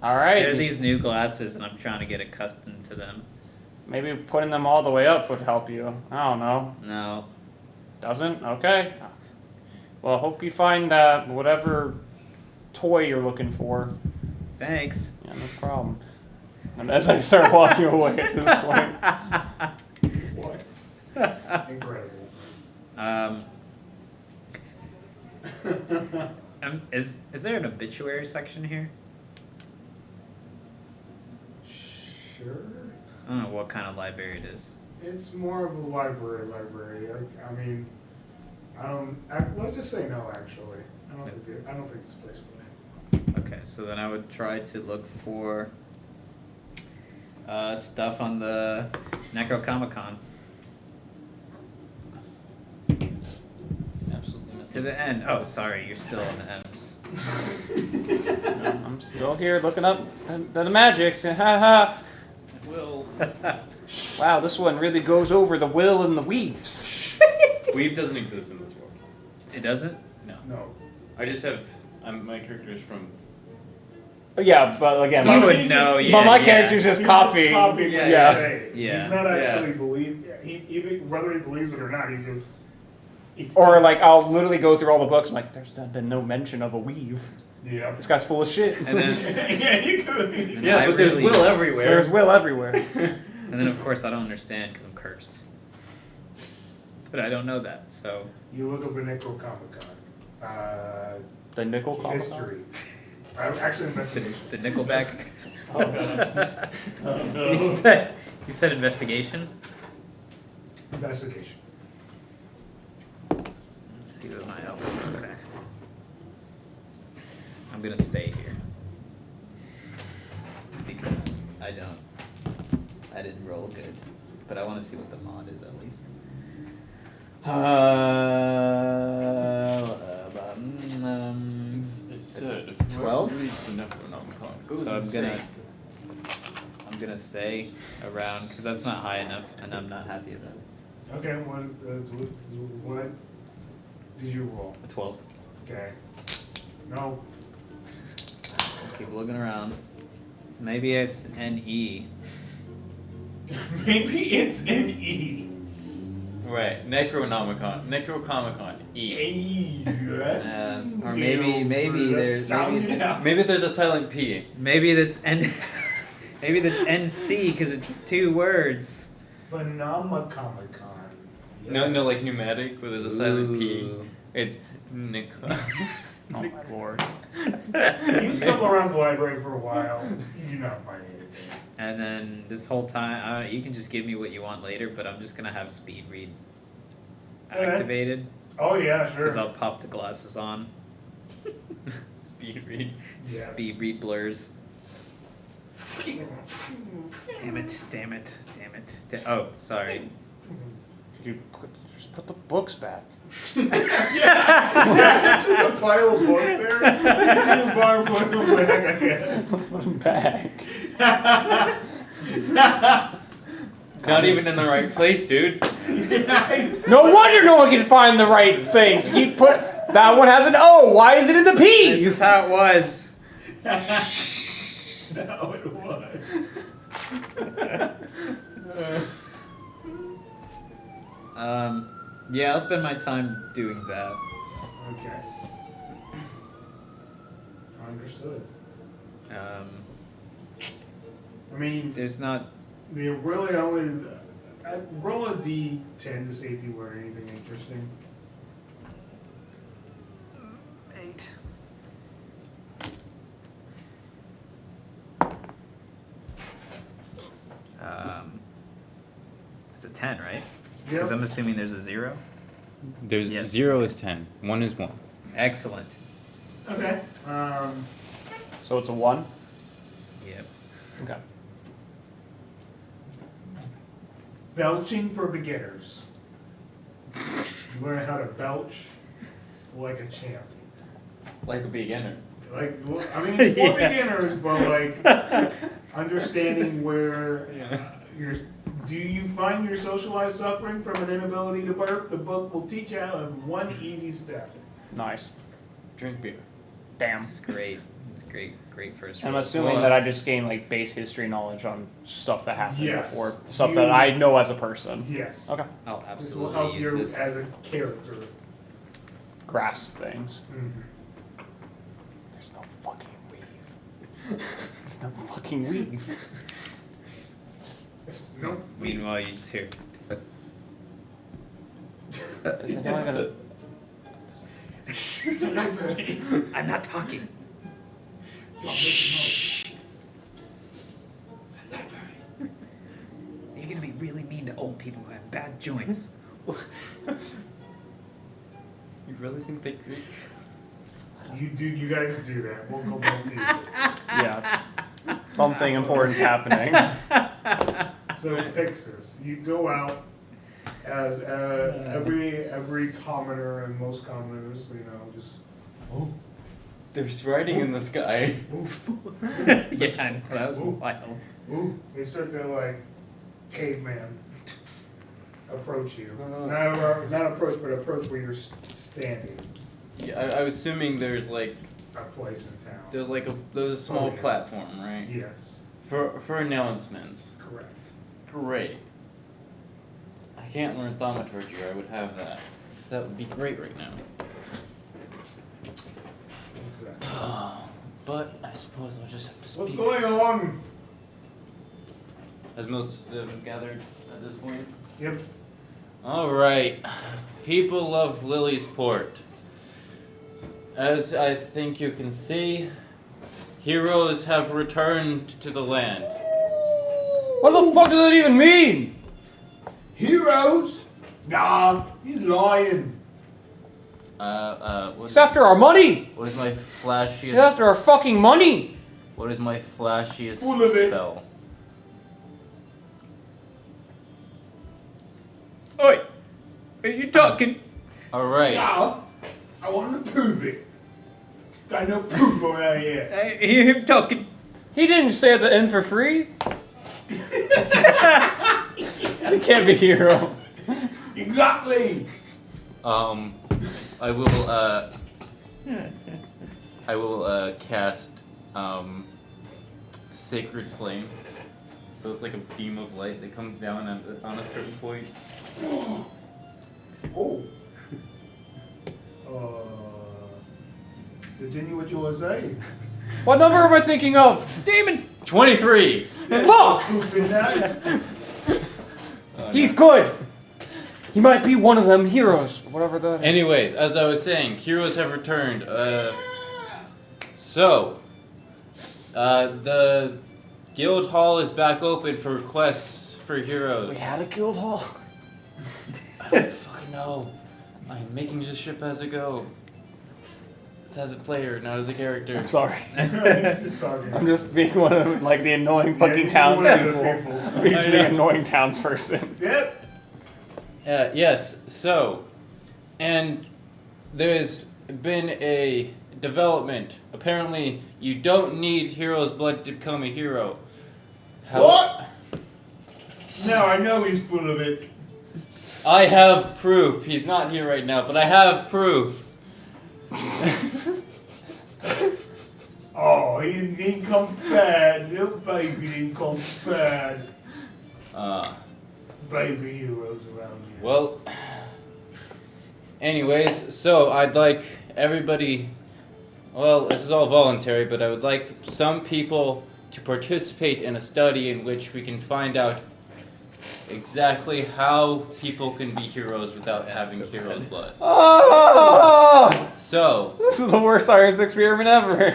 All right. There are these new glasses, and I'm trying to get accustomed to them. Maybe putting them all the way up would help you. I don't know. No. Doesn't? Okay. Well, I hope you find whatever toy you're looking for. Thanks. Yeah, no problem. And as I start walking away at this point. What? Incredible. Is there an obituary section here? Sure. I don't know what kind of library it is. It's more of a library. I mean, let's just say no. Actually, I don't think this place would have. Okay, so then I would try to look for stuff on the Necronomicon. Absolutely nothing. To the end. Oh, sorry, you're still on the M's. I'm still here looking up the magics. Ha ha. Will. Wow, this one really goes over the will and the weaves. Weave doesn't exist in this world. It doesn't? No. No. I just have. My character is from. Yeah, but again, You my, would he's know, just- yeah. but my character's just He's copying. Just copying what Yeah. you're saying. Yeah. He's not actually Yeah. believe. Even whether he believes it or not, he's just. Or like I'll literally go through all the books. I'm like, there's been no mention of a weave. Yeah. This guy's full of shit. And then, Yeah, you could. and Yeah, I but there's really- will everywhere. There's will everywhere. And then, of course, I don't understand because I'm cursed. But I don't know that, so. You look up a Necronomicon. The nickel comic. History. Actually, investigation. The Nickelback. Oh, God. Oh, no. You said investigation? Investigation. Let's see what my elf. Okay. I'm gonna stay here. Because I didn't roll good. But I want to see what the mod is at least. It said 12? reads the Necronomicon. Goes So insane. I'm gonna stay around because that's not high enough, and I'm not happy about it. Okay, what did you roll? A 12. Okay. No. Keep looking around. Maybe it's NE. Maybe it's an E. Right, Necronomicon. E. Or maybe there's Maybe there's a silent P. maybe that's N. Maybe that's NC because it's 2 words. Phenomenomicon. No, like pneumatic, where there's a silent P. Ooh. It's Necro. Oh my lord. You stumble around the library for a while, you do not find anything. And then this whole time, you can just give me what you want later, but I'm just gonna have speed read Okay. activated Oh yeah, because sure. I'll pop the glasses on. Speed read. Yes. Speed read blurs. Damn it! Oh, sorry. You just put the books back. Yeah, it's just a pile of books there. You bar put them back, I guess. Put them back. Not even in the right place, dude. No wonder no one can find the right things. You keep put that one has an O. Why is it in the This P's? is how it was. That's how it was. Yeah, I'll spend my time doing that. Okay. Understood. I mean, There's not. the really only roll a D10 to see if you learn anything interesting. 8. It's a 10, right? Because I'm assuming there's a 0. There's Yes. 0 is 10. 1 is 1. Excellent. Okay. So it's a 1? Yep. Okay. Belching for beginners. You learn how to belch like a champion. Like a beginner. Like, well, I mean, it's for Yeah. beginners, but like understanding where you're. Do you find your socialized suffering from an inability to burp? The book will teach you how in one easy step. Nice. Drink beer. Damn. This is great. It's great first. I'm roll. assuming Well, that I just gained like base history knowledge on stuff that happened Yes. before, stuff You- that I know as a person. Yes. Okay. I'll This will help absolutely use you this. as a character. Grass things. Mm-hmm. There's no fucking weave. There's no fucking weave. No. Meanwhile, you here. Is anyone gonna? It's a library. I'm not talking. Shh. It's a library. joints. You really think they creak? You guys do that. We'll go back to you. Yeah. Something important's happening. So Pyxis, you go out as every commoner and most commoners, just There's writing in the sky. Yeah, I know, that was wild. they start to like caveman approach you. No. Not approach, but approach where you're standing. Yeah, I was assuming there's like A place in town. there's a small Oh, yeah. platform, right? Yes, For announcements. correct. Great. I can't learn thaumaturgy, or I would have that. So that would be great right now. Exactly. But I suppose I'll just have to speak. What's going on? Has most of them gathered at this point? Yep. Alright. People of Lily's Port. As I think you can see, heroes have returned to the land. What the fuck does that even mean? Heroes? Nah, he's lying. He's after our money! What is my flashiest... He's after our fucking money! What is my flashiest Full of it. spell? Oi! Are you talking? Alright. Yeah, I want to prove it. Got no proof around here. I hear him talking. He didn't stay at the inn for free. He can't be a hero. Exactly. I will cast Sacred Flame. So it's like a beam of light that comes down on a certain point. Oh. Continue what you were saying. What number am I thinking of? Demon! 23! Fuck! Proof in that? He's good! He might be one of them heroes, or whatever that is. Anyways, as I was saying, heroes have returned. The guild hall is back open for requests for heroes. We had a guild hall? I don't fucking know. I'm making this ship as I go. As a player, not as a character. I'm sorry. He's just talking. I'm just being one of like the annoying fucking Yeah, townspeople. people. Being I the know. annoying townsperson. Yep. Yes, so, and there's been a development. Apparently, you don't need hero's blood to become a hero. What? Now I know he's full of it. I have proof. He's not here right now, but I have proof. Oh, he didn't come bad. Little baby didn't come bad. Baby heroes around here. Well, anyways, so I'd like everybody, well, this is all voluntary, but I would like some people to participate in a study in which we can find out exactly how people can be heroes without having hero's blood. Oh! So, This is the worst science experiment ever.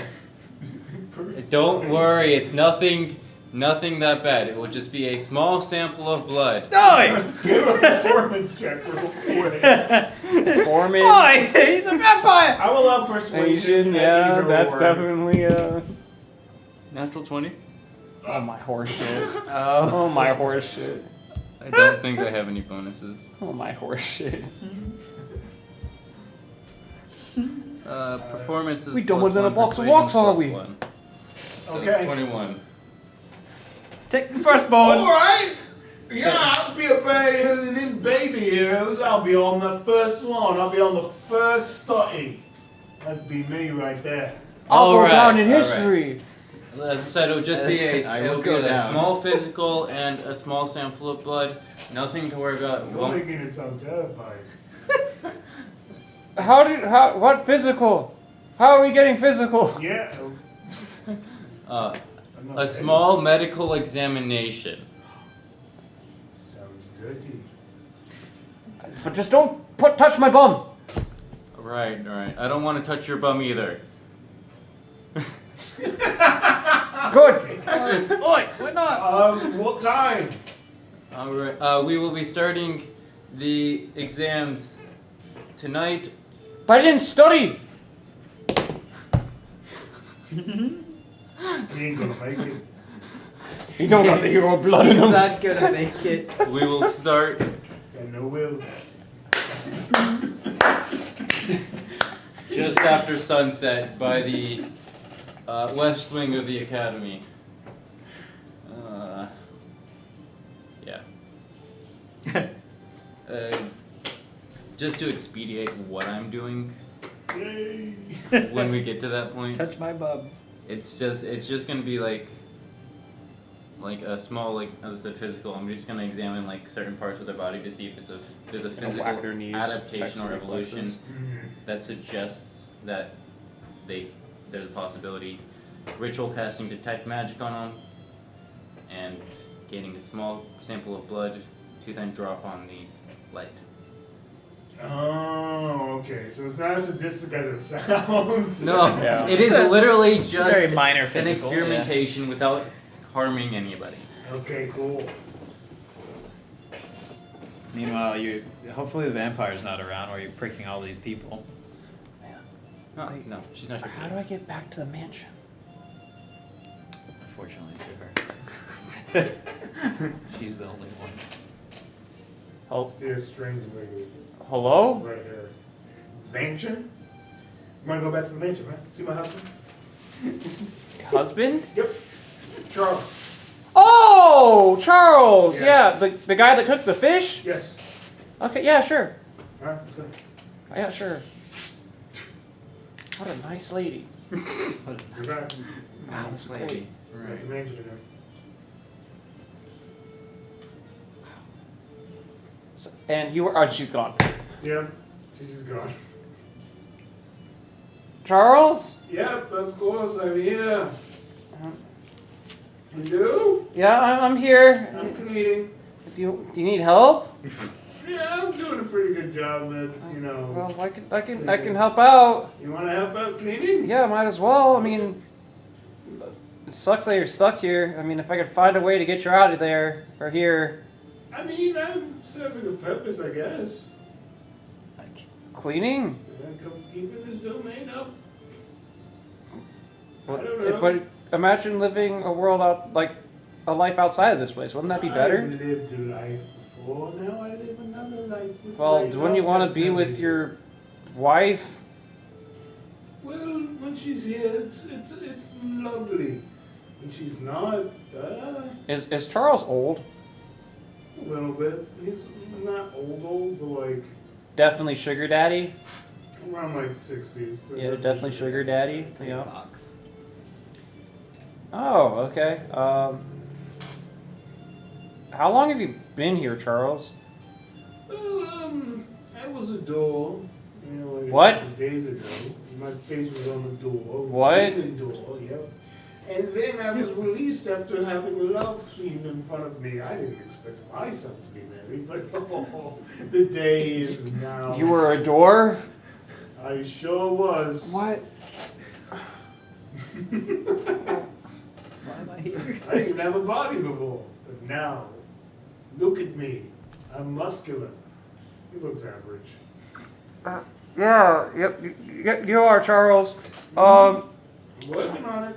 don't worry, it's nothing that bad. It will just be a small sample of blood. Oi! Let's give a performance check real quick. Performance. Oi! He's a vampire! I will allow persuasion. Persuasion, at yeah, either that's or. definitely Natural 20? oh my horse shit. Oh. Oh my horse shit. I don't think I have any bonuses. Oh my horse shit. Performance is We done plus within a one, box of persuasion rocks, are plus we? one. So Okay. it's 21. Take the firstborn! Alright! Yeah, I'll be a better hero than them baby heroes. I'll be on the first one. I'll be on the first study. That'd be me right there. I'll go Alright, down in alright. history. As I said, it would just be I will it'll be go a down. small physical and a small sample of blood. Nothing to worry about. You're making it sound terrifying. What physical? How are we getting physical? Yeah. A I'm not small medical examination. Sounds dirty. But just don't touch my bum. Right. I don't want to touch your bum either. Good. Oi! We're not! What time? Alright. We will be starting the exams tonight. But I didn't study. He ain't gonna make it. You don't have the hero blood in He's him. not gonna make it. We will start Got no will. just after sunset by the west wing of the academy. Yeah. Just to expedite what I'm doing Yay. when we get to that point. Touch my bub. It's just gonna be like a small, like, as I said, physical. I'm just gonna examine like certain parts of their body to see if there's a physical whack their knees, check adaptation some or evolution reflexes. that suggests that there's a possibility. Ritual casting detect magic on them, and gaining a small sample of blood to then drop on the light. Oh, okay. So it's not as sadistic as it sounds. No, Yeah. it is literally just very minor an physical. experimentation without harming anybody. Okay, cool. Meanwhile, hopefully the vampire's not around where you're pricking all these people. No, no, she's not. How do I get back to the mansion? Unfortunately for her. She's the only one. Oh, See a strange lady hello? right here. Mansion? You wanna go back to the mansion, man? See my husband? Husband? Yep. Charles. Oh, Charles. Yeah. Yeah, the guy that cooked the fish. Yes. Okay, yeah, sure. Alright, let's go. Yeah, sure. What a nice lady. You're back. Wow, that's great. We're at the mansion again. So, and you were. Oh, she's gone. Yep. She's just gone. Charles? Yep, of course, I'm here. You? Yeah, I'm here. I'm cleaning. Do you need help? Yeah, I'm doing a pretty good job at, you know. Well, I can help out. You wanna help out cleaning? Yeah, might as well. I mean, it sucks that you're stuck here. I mean, if I could find a way to get you out of there or here. I mean, I'm serving a purpose, I guess. Cleaning? I'm keeping this domain up. But, I don't know. but imagine living a world out, like a life outside of this place. Wouldn't that be better? I've lived a life before, now I live another life. With Well, my wouldn't you want to dog. be That's with not your wife? Well, when she's here, it's lovely. When she's not, Is Charles old? a little bit. He's not old, but like Definitely sugar daddy. around like 60s. So Yeah, definitely sugar daddy. Yeah. Fox. Oh, okay. How long have you been here, Charles? Well, I was a door. You know, like What? a couple days ago. My face was on the door. What? Demon door, yep. And then I was released after having a love scene in front of me. I didn't expect myself to be married, but the day is now. You were a door? I sure was. What? Why am I here? I didn't even have a body before, but now, look at me. I'm muscular. He looks average. Yeah, yep, you are, Charles. I'm working on it.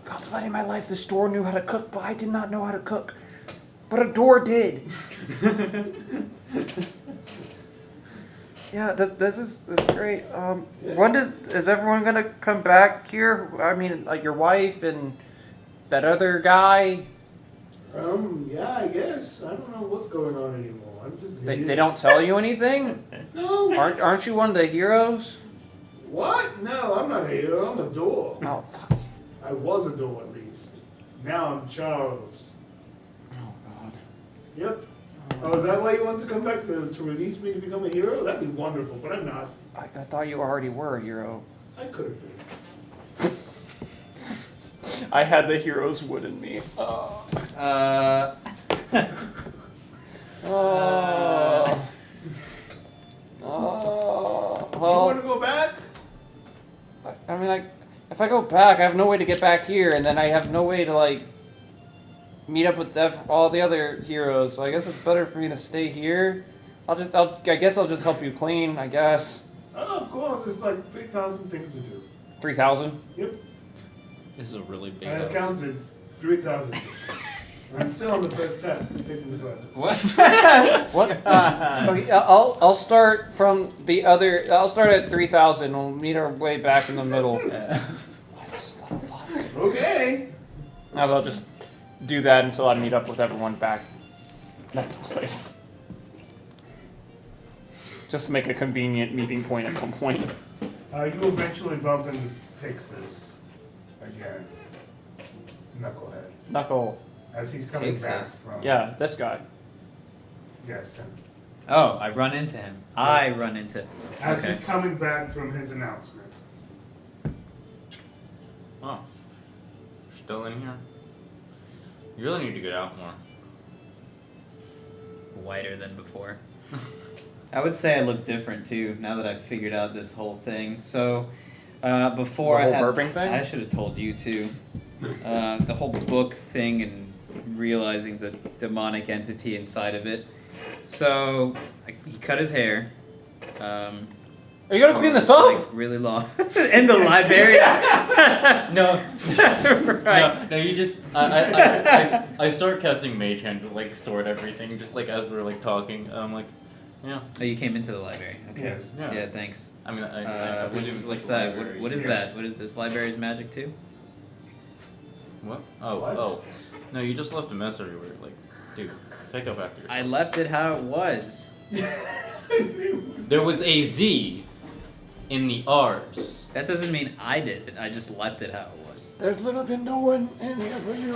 Contemplating my life, this door knew how to cook, but I did not know how to cook. But a door did. Yeah, this is great. When is everyone gonna come back here? I mean, like your wife and that other guy. Yeah, I guess. I don't know what's going on anymore. I'm just. They don't tell you anything. No. Aren't you one of the heroes? What? No, I'm not a hero. I'm a door. Oh, fuck. I was a door at least. Now I'm Charles. Oh God. Yep. Oh, is that why you want to come back to release me to become a hero? That'd be wonderful, but I'm not. I thought you already were a hero. I could have been. I had the hero's wood in me. Oh. Oh. You Well, want to go back? I mean, if I go back, I have no way to get back here, and then I have no way to, like, meet up with all the other heroes. So I guess it's better for me to stay here. I guess I'll just help you clean. I guess. Oh, of course, it's like 3,000 things to do. 3,000. Yep. This is a really big I have house. counted 3,000. I'm still on the first task. It's taking me forever. What? What? Okay, I'll start from the other. I'll start at 3,000. We'll meet our way back in the middle. What the fuck? Okay. Now they'll just do that until I meet up with everyone back at the place. Just to make a convenient meeting point at some point. You eventually bump into Pyxis again. Knucklehead. Knuckle. As he's coming back Pyxis? from. Yeah, this guy. Yes, him. Oh, I run into him. I run into. As Okay. he's coming back from his announcement. Oh. Still in here? You really need to get out more. Whiter than before. I would say I look different too now that I've figured out this whole thing. So before The whole I had, burping thing? I should have told you too. The whole book thing and realizing the demonic entity inside of it. So he cut his hair. Are you gonna clean this up? Like, really long. In the library. No. Right. No, you just I start casting Mage Hand to like sort everything, just like as we're like talking. I'm like, yeah. Oh, you came into the library. Okay. Yes. Yeah. Yeah, thanks. I mean, I presume it's What's like that? library. What is Yes. that? What is this? Library's magic too? What? Oh, What? oh. No, you just left a mess everywhere. Like, dude, pick up after yourself. I left it how it was. There was a Z in the R's. That doesn't mean I did it. I just left it how it was. There's literally been no one in here but you.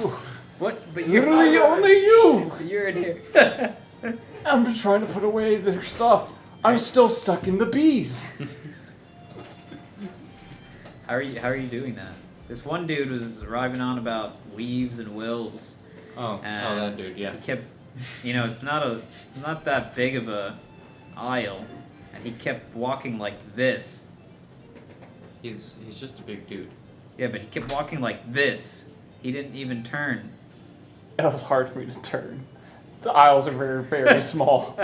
What? But Literally only you. You're in here. I'm just trying to put away their stuff. I'm still stuck in the bees. How are you doing that? This one dude was arriving on about weaves and wills. Oh, And that dude, yeah. He kept, it's not that big of a aisle, and he kept walking like this. He's just a big dude. Yeah, but he kept walking like this. He didn't even turn. It was hard for me to turn. The aisles are very, very small.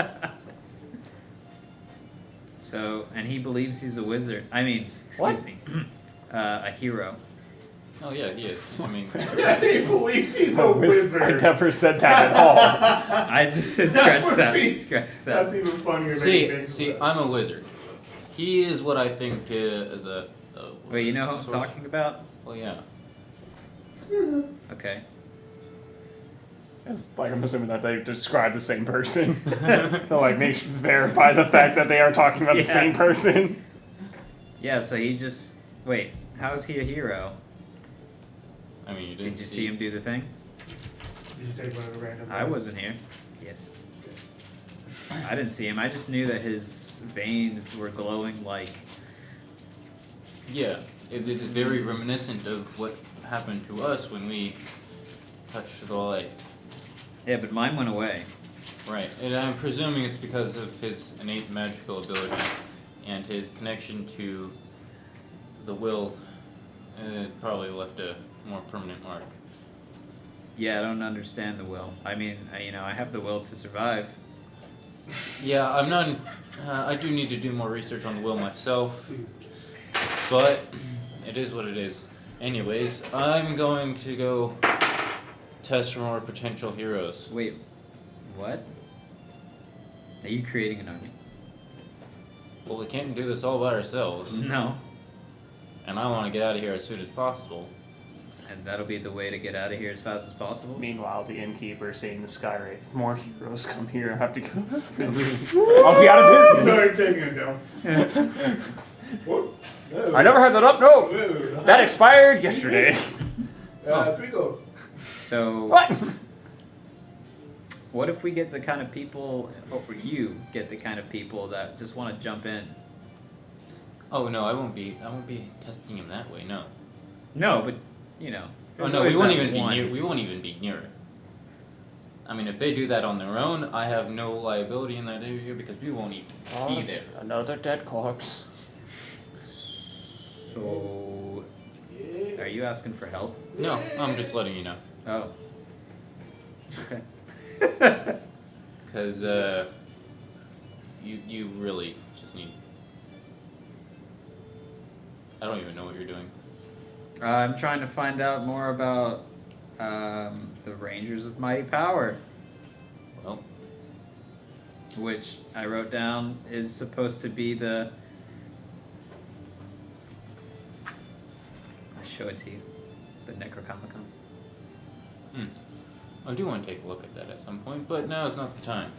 So, and he believes he's a wizard. I mean, excuse me, a hero. Oh yeah, he is. I mean, He believes he's a wizard. I never said that at all. I just scratched would that. be- Scratched That's that. even funnier than anything. see, I'm a wizard. He is what I think is a Wait, you know who I'm sorcerer. talking about? Well, yeah. Okay. It's like I'm assuming that they describe the same person. To like make sure verify the fact that they are talking about the Yeah. same person. Yeah. So he just wait. How is he a hero? I mean, you didn't Did you see him do the thing? Did you take one of the random I ones? wasn't here. Yes. I didn't see him. I just knew that his veins were glowing like. Yeah, it is very reminiscent of what happened to us when we touched the light. Yeah, but mine went away. Right, and I'm presuming it's because of his innate magical ability and his connection to the will. It probably left a more permanent mark. Yeah, I don't understand the will. I mean, I have the will to survive. Yeah, I'm not. I do need to do more research on the will myself, but it is what it is. Anyways, I'm going to go test for more potential heroes. Wait, what? Are you creating an army? Well, we can't do this all by ourselves, No. and I want to get out of here as soon as possible. And that'll be the way to get out of here as fast as possible? Meanwhile, the innkeeper saying the sky rate. If more heroes come here, I have to go. I'll be out of business. Sorry, taking it down. Whoop. No. I never had that up. No, Whoa. that expired yesterday. Trico. So, What? what if we get the kind of people, or you get the kind of people that just want to jump in? Oh no, I won't be testing him that way. No. No, but, Oh there's no, always we won't that even be one. near. We won't even be near it. I mean, if they do that on their own, I have no liability in that area because we won't even be there. Another dead corpse. So, are you asking for help? No, I'm just letting you know. Oh. Okay. Because you really just need. I don't even know what you're doing. I'm trying to find out more about the Rangers of Mighty Power, Well, which I wrote down is supposed to be the. I'll show it to you. The Necronomicon. I do want to take a look at that at some point, but now is not the time.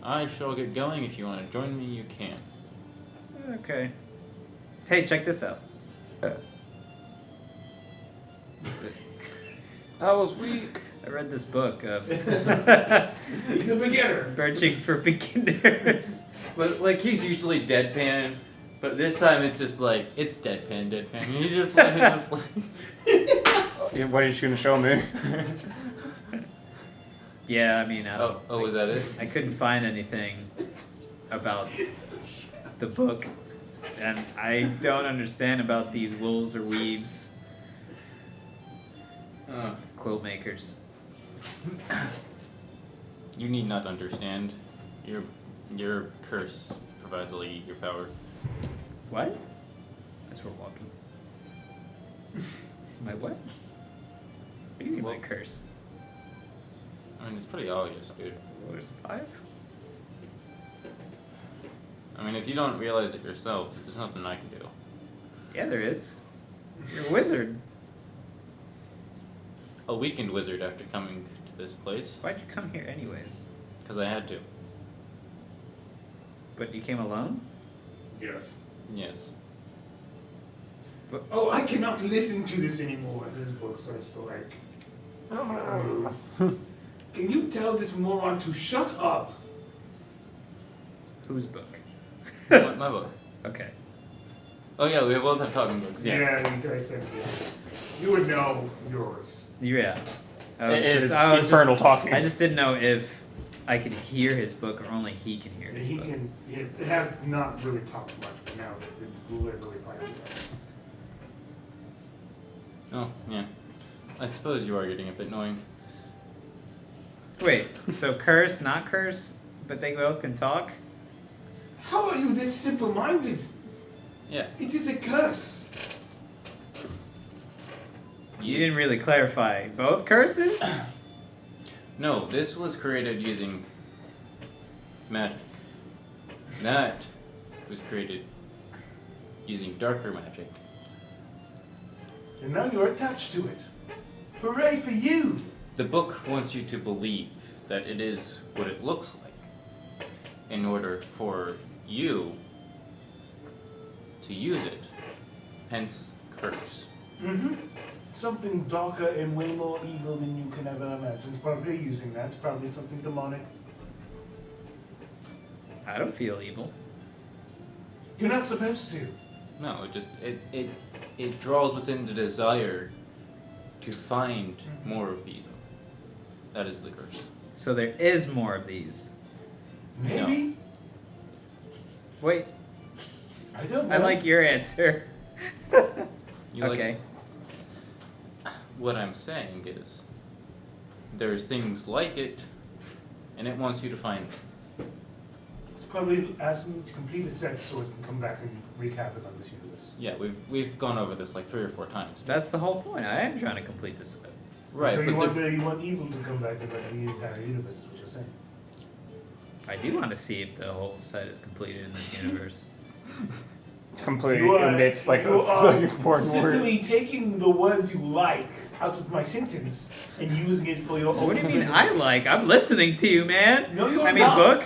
I shall get going. If you want to join me, you can. Okay. Hey, check this out. That was weak. I read this book. He's a beginner. Birching for Beginners. But like he's usually deadpan, but this time it's just like it's deadpan. He's just like. Yeah, what are you going to show me? Yeah, I mean, I don't. Oh, was that it? I couldn't find anything about the book, and I don't understand about these wools or weaves. Quilt makers. You need not understand. Your curse provides all your power. What? As we're walking. My what? What do you mean by curse? I mean, it's pretty obvious, dude. Well, there's 5? I mean, if you don't realize it yourself, there's nothing I can do. Yeah, there is. You're a wizard. A weakened wizard after coming to this place, Why'd you come here anyways? because I had to. But you came alone? Yes. Yes. Oh, I cannot listen to this anymore. This book starts to like. Can you tell this moron to shut up? Whose book? My book. Okay. Oh yeah, we both have talking books. Yeah. You guys said you would know yours. Yeah. It's infernal talking. I just didn't know if I could hear his book or only he can hear his He book. can. It has not really talked much, but now it's literally part of it. Oh yeah. I suppose you are getting a bit annoying. Wait, so curse, not curse, but they both can talk? How are you this simple-minded? Yeah. It is a curse. You didn't really clarify. Both curses? No, this was created using magic. That was created using darker magic. And now you're attached to it. Hooray for you! The book wants you to believe that it is what it looks like in order for you to use it. Hence, curse. Mm-hmm. Something darker and way more evil than you can ever imagine. It's probably using that. Probably something demonic. I don't feel evil. You're not supposed to. No, it draws within the desire to find more of these. That is the curse. So there is more of these. Maybe? Wait, I don't know. I like your answer. You like- Okay. What I'm saying is, there's things like it, and it wants you to find them. It's probably asking you to complete a set so it can come back and wreak havoc on this universe. Yeah, we've gone over this like 3 or 4 times. That's the whole point. I am trying to complete this. Right, So you but want evil to come back and wreck the entire universe is what you're saying. I do want to see if the whole set is completed in this universe. Completely You are- omits like you are important simply words. taking the words you like out of my sentence and using it for your own. What do you mean I like? I'm listening to you, man. No, you're I mean, not. book.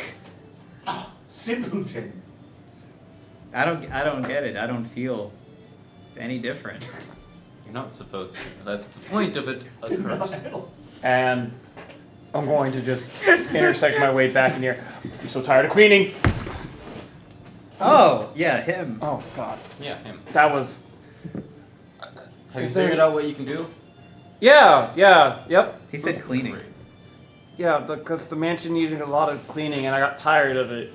Simpleton. I don't get it. I don't feel any different. you're not supposed to. That's the point of it. A curse. Denial. And I'm going to just intersect my way back in here. I'm so tired of cleaning. Oh, yeah, him. Oh god, Yeah, him. that was. Have you Is there- figured out what you can do? Yep. He said cleaning. Great. Yeah, because the mansion needed a lot of cleaning, and I got tired of it.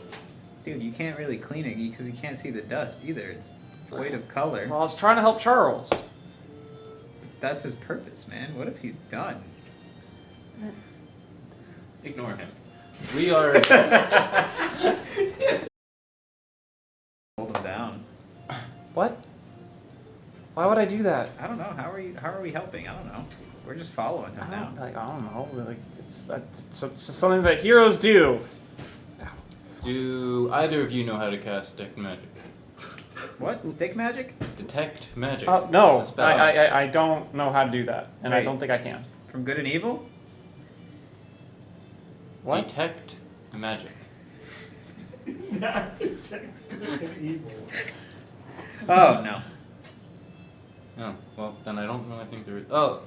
Dude, you can't really clean it because you can't see the dust either. It's void of color. Well, I was trying to help Charles. that's his purpose, man? What if he's done? Ignore him. We are. Hold him down. What? Why would I do that? I don't know. How are we helping? I don't know. We're just following him now. I don't know. Like it's something that heroes do. Do either of you know how to cast detect magic? What? Stick magic? Detect magic. No, It's a spell. I don't know how to do that, and I Wait. don't think I can. From good and evil? What? Detect magic. Not detect good and evil. Oh, no. Oh, well, then I don't really think there is. Oh.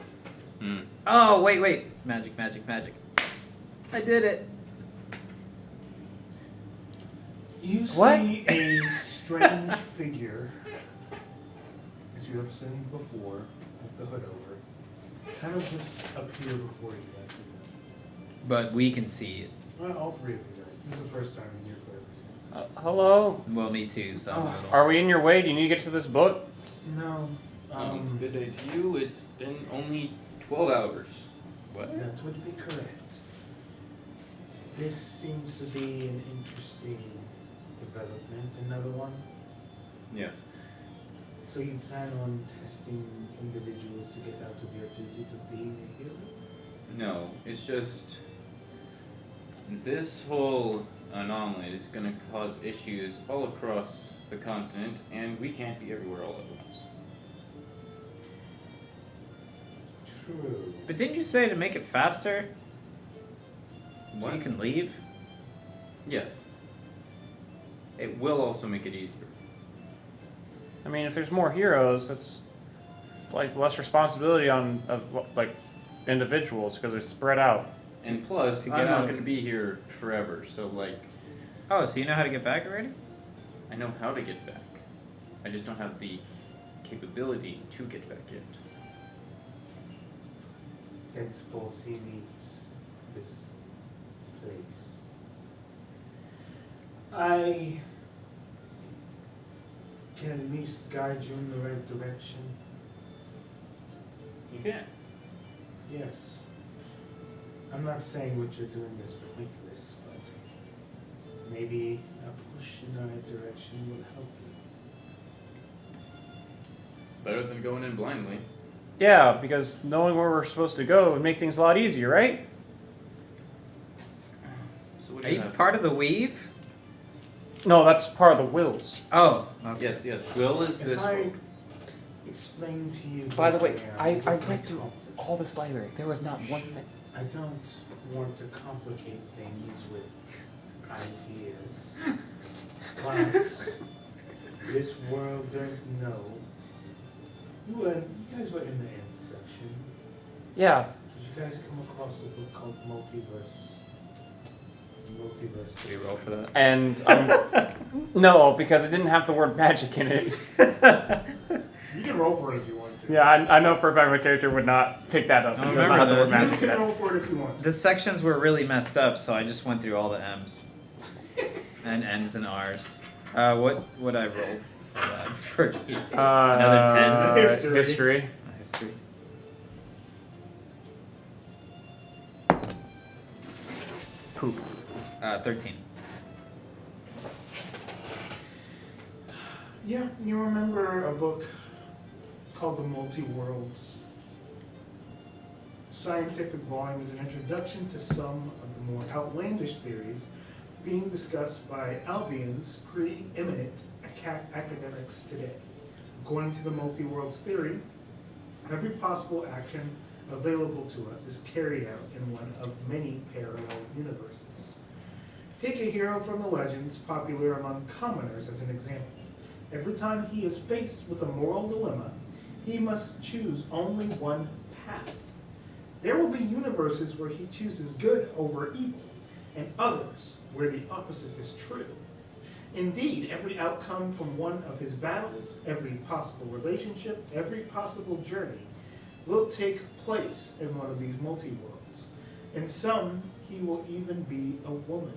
Oh, wait. Magic. I did it. You What? see a strange figure, as you have seen before, with the hood over, kind of just appear before you. But we can see it. Well, all three of you guys. This is the first time you're clearly seeing. Hello. Well, me too, so I'm a little... Are we in your way? Do you need to get to this book? No. Good day to you. It's been only 12 hours. What? That would be correct. This seems to be an interesting development. Another one. Yes. So you plan on testing individuals to get out of your duties of being a hero? No, it's just this whole anomaly is going to cause issues all across the continent, and we can't be everywhere all at once. True. But didn't you say to make it faster? So What? you can leave? Yes. It will also make it easier. I mean, if there's more heroes, it's like less responsibility on like individuals because they're spread out. And plus, To I'm get not out. going to be here forever, so like, Oh, so you know how to get back already? I know how to get back. I just don't have the capability to get back yet. Henceforth he meets this place. I can at least guide you in the right direction. You can. Yes. I'm not saying what you're doing is pointless, but maybe a push in the right direction will help you. It's better than going in blindly. Yeah, because knowing where we're supposed to go would make things a lot easier, right? So what Are do you you have? part of the weave? No, that's part of the wills. Oh, okay. Yes. Will is If this. I explain to you. By the who way, I am, I it read might through complicate- all this library. There was not one thing. I don't want to complicate things with ideas. But this world does know. You guys were in the end section. Yeah. Did you guys come across a book called Multiverse? Multiverse. Did you roll for that? And no, because it didn't have the word magic in it. You can roll for it if you want to. Yeah, I know for a fact my character would not pick that up. I It does remember not have the that. word You magic in can it. roll for it if you want to. The sections were really messed up, so I just went through all the M's. And N's and R's. What would I roll for that? For you? Another 10? History. History. History. Poop. 13. Yeah, you remember a book called The Multi-Worlds. Scientific volume is an introduction to some of the more outlandish theories being discussed by Albian's preeminent academics today. According to the multi-worlds theory, every possible action available to us is carried out in one of many parallel universes. Take a hero from the legends popular among commoners as an example. Every time he is faced with a moral dilemma, he must choose only one path. There will be universes where he chooses good over evil, and others where the opposite is true. Indeed, every outcome from one of his battles, every possible relationship, every possible journey will take place in one of these multi-worlds. In some, he will even be a woman.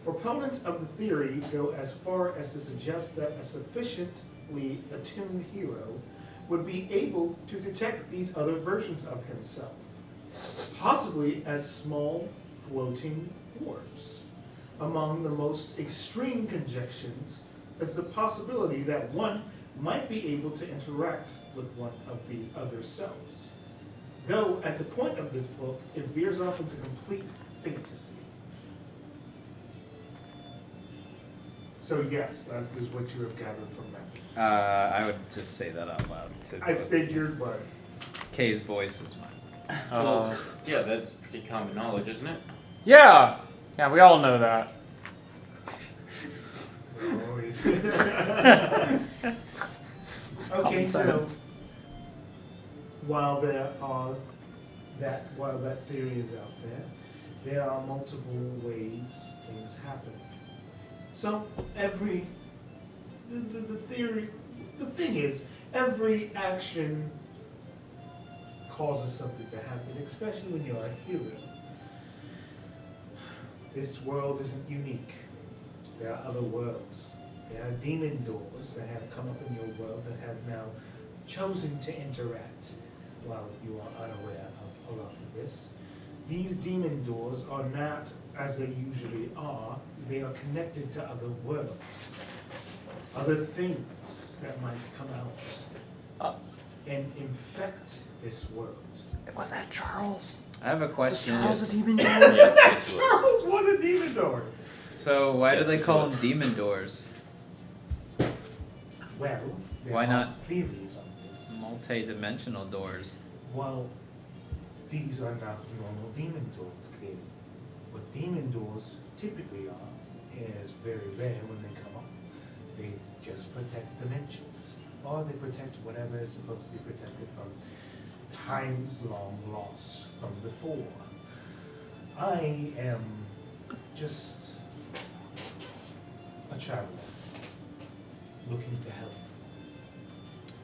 Proponents of the theory go as far as to suggest that a sufficiently attuned hero would be able to detect these other versions of himself, possibly as small floating orbs. Among the most extreme conjectures is the possibility that one might be able to interact with one of these other selves. Though at the point of this book, it veers off into complete fantasy. So yes, that is what you have gathered from that. I would just say that out loud to I figured, but Kay's voice is mine. Well, yeah, that's pretty common knowledge, isn't it? Yeah, we all know that. Okay, so while that theory is out there are multiple ways things happen. So the thing is, every action causes something to happen, especially when you're a hero. This world isn't unique. There are other worlds. There are demon doors that have come up in your world that have now chosen to interact while you are unaware of a lot of this. These demon doors are not as they usually are. They are connected to other worlds, other things that might come out and infect this world. Was that Charles? I have a Was question. Charles a demon door? Yes, it was. Charles was a demon door. So why Yes, do they it call was. them demon doors? Well, there Why are not theories on this. Multi-dimensional doors. Well, these are not normal demon doors, clearly. What demon doors typically are is very rare when they come up. They just protect dimensions, or they protect whatever is supposed to be protected from times-long loss from before. I am just a traveler looking to help.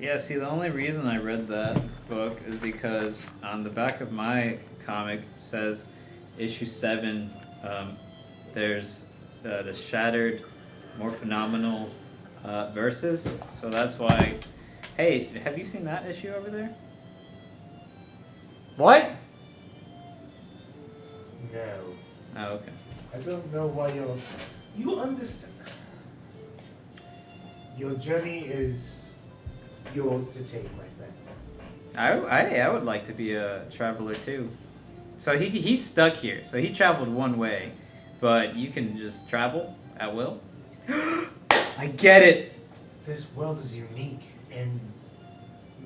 Yeah, see, the only reason I read that book is because on the back of my comic it says issue 7, there's the shattered, more phenomenal verses. So that's why. Hey, have you seen that issue over there? What? No. Oh, okay. I don't know why you understand. Your journey is yours to take, my friend. I would like to be a traveler too. So he's stuck here. So he traveled one way, but you can just travel at will. I get it. This world is unique in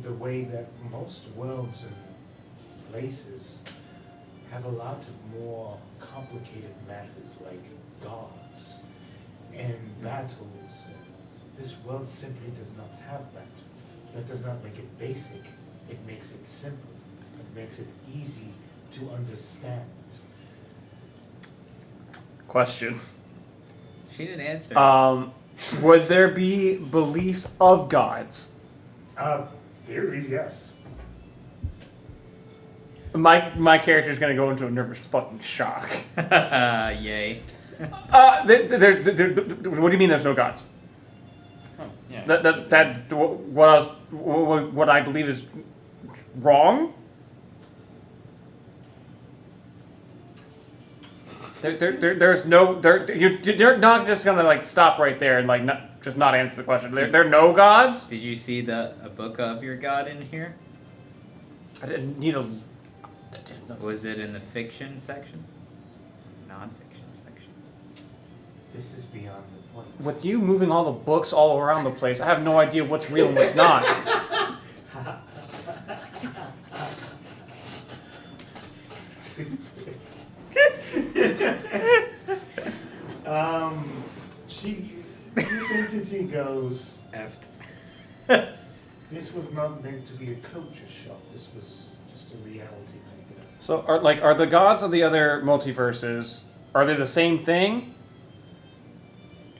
the way that most worlds and places have a lot of more complicated matters like gods and battles. This world simply does not have that. That does not make it basic. It makes it simple. It makes it easy to understand. Question. She didn't answer. Would there be beliefs of gods? Theories, yes. My character's gonna go into a nervous fucking shock. Yay. What do you mean there's no gods? Oh, yeah. What I believe is wrong? There's no you're not just gonna like stop right there and like not answer the question. There are no gods. Did you see a book of your god in here? I didn't need a. Was it in the fiction section? Non-fiction section. This is beyond the point. With you moving all the books all around the place, I have no idea what's real and what's not. This entity goes, Effed. this was not meant to be a culture shock. This was just a reality idea. So are the gods of the other multiverses, are they the same thing?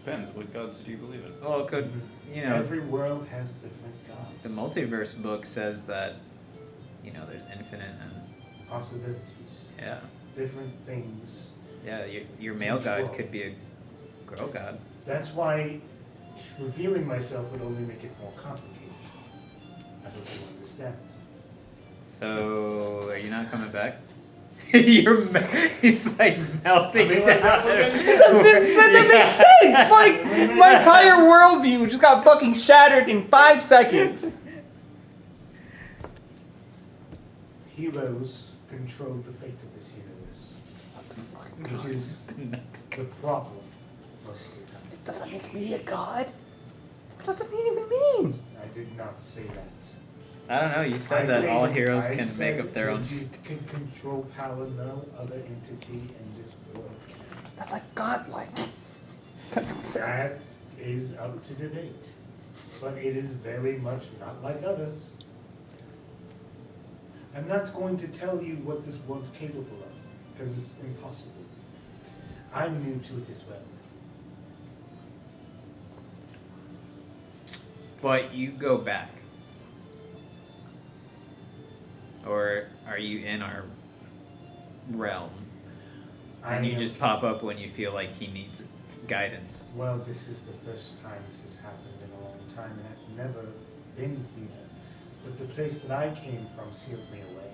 Depends. What gods do you believe in? Well, it could, you know, Every world has different gods. the multiverse book says that, you know, there's infinite and Possibilities. yeah, Different things. yeah. Your male god could be a girl god. That's why revealing myself would only make it more complicated. I hope you understand. So, are you not coming back? He's like melting down. That makes sense! Like, my entire worldview just got fucking shattered in 5 seconds. Heroes control the fate of this universe, which is the problem most of the time. It doesn't make me a god. What does it even mean? I did not say that. I don't know, you said that all heroes can make up their own stuff. Can control power no other entity in this world can. That's like godlike. That's insane. That is up to debate. But it is very much not like others. I'm not going to tell you what this world's capable of, because it's impossible. I'm new to it as well. But you go back. Or are you in our realm? And you just pop up when you feel like he needs guidance. Well, this is the first time this has happened in a long time, and I've never been here. But the place that I came from sealed me away.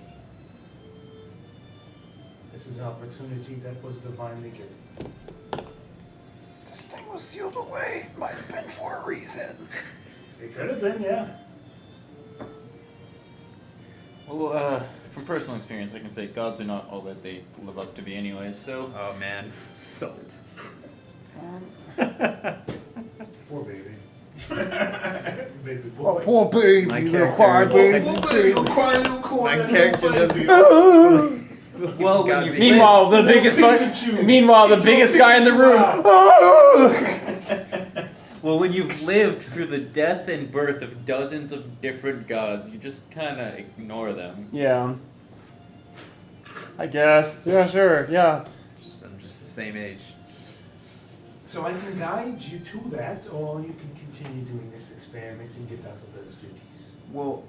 This is an opportunity that was divinely given. This thing was sealed away. Might have been for a reason. It could have been, yeah. Well, from personal experience, I can say gods are not all that they live up to be anyways, so... Oh man, salt. Poor baby. Baby boy. Oh, poor baby. My little character- crybaby. My character doesn't... Well, when you Meanwhile, the biggest guy in the room. Well, when you've lived through the death and birth of dozens of different gods, you just kind of ignore them. Yeah. I guess. Yeah, sure. Yeah. I'm just the same age. So I can guide you to that, or you can continue doing this experiment and get out of those duties. Well,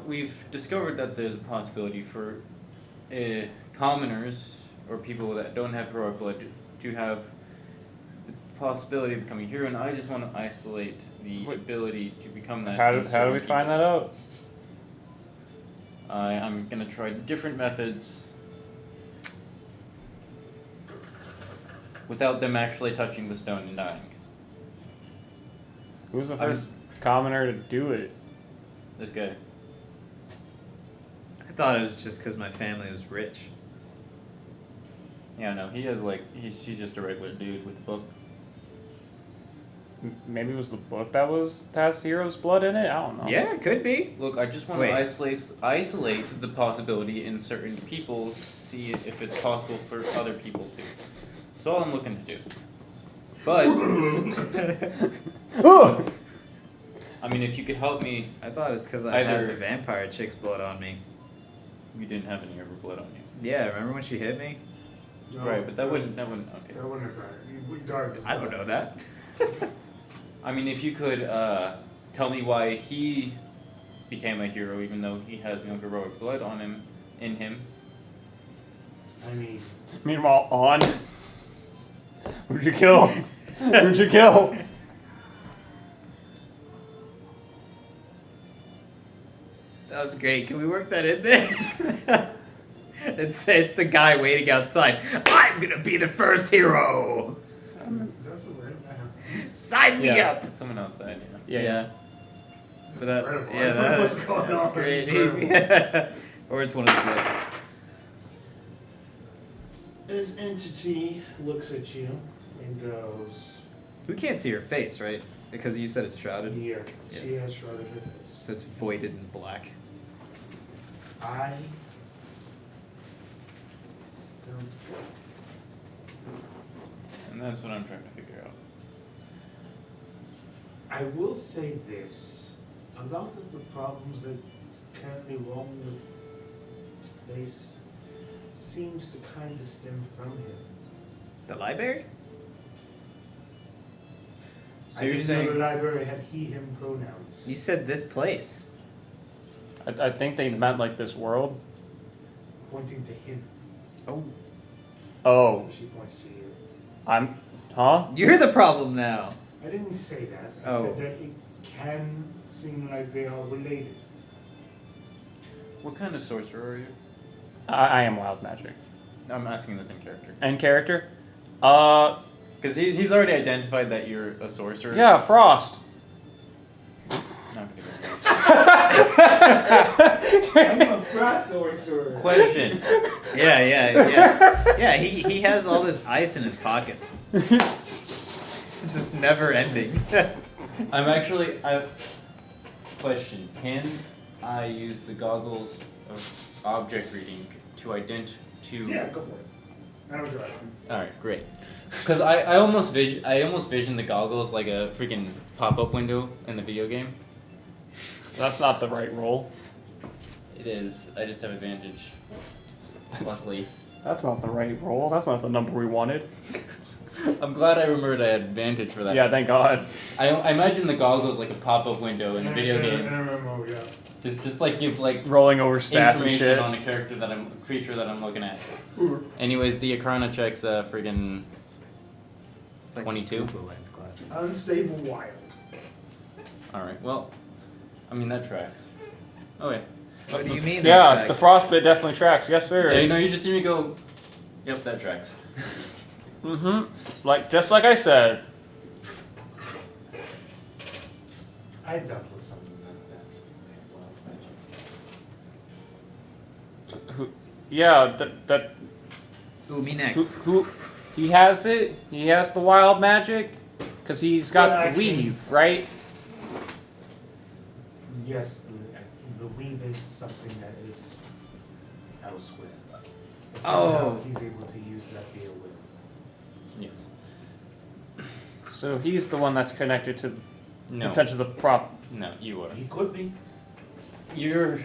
we've discovered that there's a possibility for commoners or people that don't have heroic blood to have the possibility of becoming a hero, and I just want to isolate the ability to become that. How do we find that out? I'm gonna try different methods without them actually touching the stone and dying. Who's the first commoner to do it? This guy. I thought it was just because my family was rich. Yeah, no, he has he's just a regular dude with a book. Maybe it was the book that has hero's blood in it? I don't know. Yeah, it could be. Look, I just want Wait. to isolate the possibility in certain people to see if it's possible for other people too. That's all I'm looking to do. But I mean, if you could help me, I thought it's because I had Either- the vampire chick's blood on me. you didn't have any of her blood on you. Yeah, remember when she hit me? Right, but that wouldn't. Okay. That wouldn't have done it. We guard I don't know that. I mean, if you could tell me why he became a hero, even though he has no heroic blood in him. I mean, Meanwhile, on. Who'd you kill? Who'd you kill? That was great. Can we work that in there? It's the guy waiting outside. I'm gonna be the first hero. that's a weird. Sign me Yeah. up. Someone outside, Yeah. But that, Incredible. yeah, that What's was, going that was on? great. It's incredible. Yeah. Or it's one of the books. This entity looks at you and goes, We can't see her face, right? Because you said it's shrouded. "Yeah." Yeah. She has shrouded her face. So it's voided in black. I don't. and that's what I'm trying to figure out. I will say this: a lot of the problems that's currently wrong with space seems to kind of stem from him. The library? So I you're didn't know the saying library had he/him pronouns. You said this place. I think they meant like this world. Pointing to him. Oh. Oh, She points to you. huh? You're the problem now. I didn't say that. I Oh. said that can seem like they are related. What kind of sorcerer are you? I am wild magic. I'm asking this in character. And character? Because he's already identified that you're a sorcerer. Yeah, Frost. Not gonna go I'm a frost sorcerer. Question. Yeah, he has all this ice in his pockets. It's just never ending. Question. Can I use the goggles of object reading to Yeah, go for it. I know what you're asking. Alright, great. Because I almost vision the goggles like a freaking pop-up window in the video game. That's not the right roll. It is. I just have advantage. Luckily. That's not the right roll. That's not the number we wanted. I'm glad I remembered I had advantage for that. Yeah, thank God. I imagine the goggles like a pop-up window in a video game. MMO, yeah. Just like give like Rolling over stats and information shit. on a creature that I'm looking at. Ooh. Anyways, the Akrana checks friggin' It's like 22. Google Lens glasses. Unstable wild. Alright, well, I mean that tracks. Oh yeah. What do you mean? that Yeah, tracks? the frostbite definitely tracks. Yes, sir. Yeah, you know, you just see me go, yep, that tracks. Mm-hmm. Just like I said. I dealt with something like that. Yeah, that Ooh, me next. who he has it. He has the wild magic because he's got Yeah, I the weave, right? Yes, the weave is something that is elsewhere. But somehow he's able to use that via will. Yes. So he's the one that's connected to No. the touch of the prop. No, you are. He could be. Your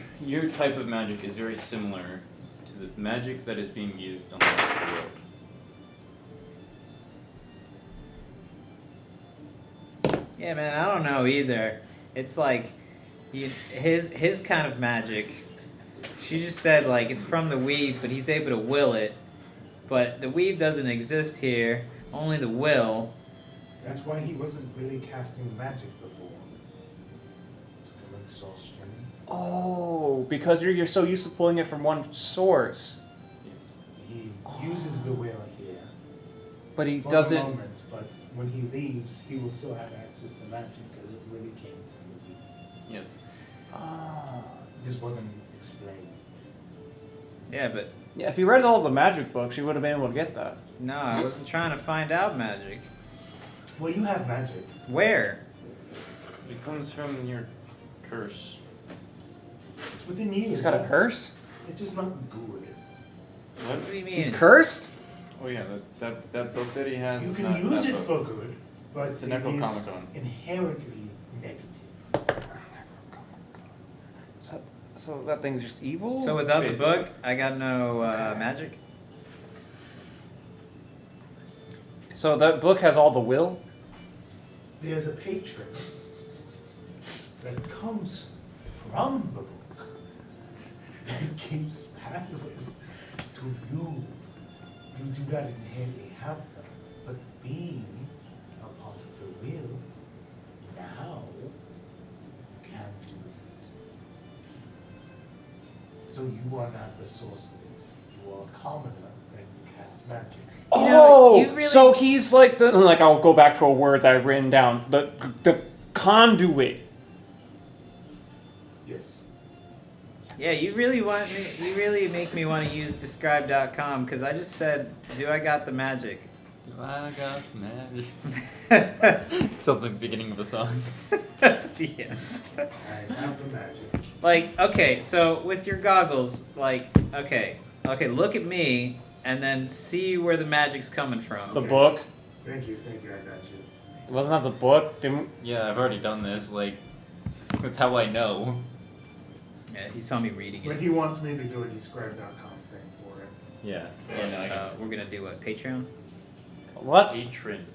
type of magic is very similar to the magic that is being used on the rest of the world. Yeah, man, I don't know either. It's like his kind of magic. She just said like it's from the weave, but he's able to will it. But the weave doesn't exist here. Only the will. That's why he wasn't really casting magic before. Took him exhaustion. Oh, because you're so used to pulling it from one source, Yes. He uses the will here but he for doesn't. the moment, but when he leaves, he will still have access to magic because it really came from the weave. Yes. Oh. It just wasn't explained. Yeah, but Yeah, if he read all the magic books, you would have been able to get that. no, I wasn't trying to find out magic. Well, you have magic. Where? It comes from your curse. It's within you. He's got a curse. It's just not good. What do you mean? He's cursed. Oh yeah, that book that he has. You is can not use that it book. for good, but It's a it is Necronomicon. inherently negative. So that thing's just evil. So without Basically. the book, I got no magic. So that book has all the will. There's a patron that comes from the book that gives powers to you. You do not inherently have them, but being a part of the will, now you can do it. So you are not the source of it. You are a commoner that casts magic. You know, you really- So he's like I'll go back to a word that I've written down. The conduit. Yes. Yeah, you really make me want to use describe.com because I just said, do I got the magic? I got magic. Something at the beginning of the song. Yeah. I have the magic. Like, okay, so with your goggles, like, okay, look at me and then see where the magic's coming from. The Okay. book. Thank you, I got you. Wasn't that the book? Didn't Yeah, I've already done this. Like, that's how I know. Yeah, he saw me reading But it. he wants me to do a describe.com thing for it. Yeah. Yeah, no, I got We're gonna do what? Patreon? what? Patron.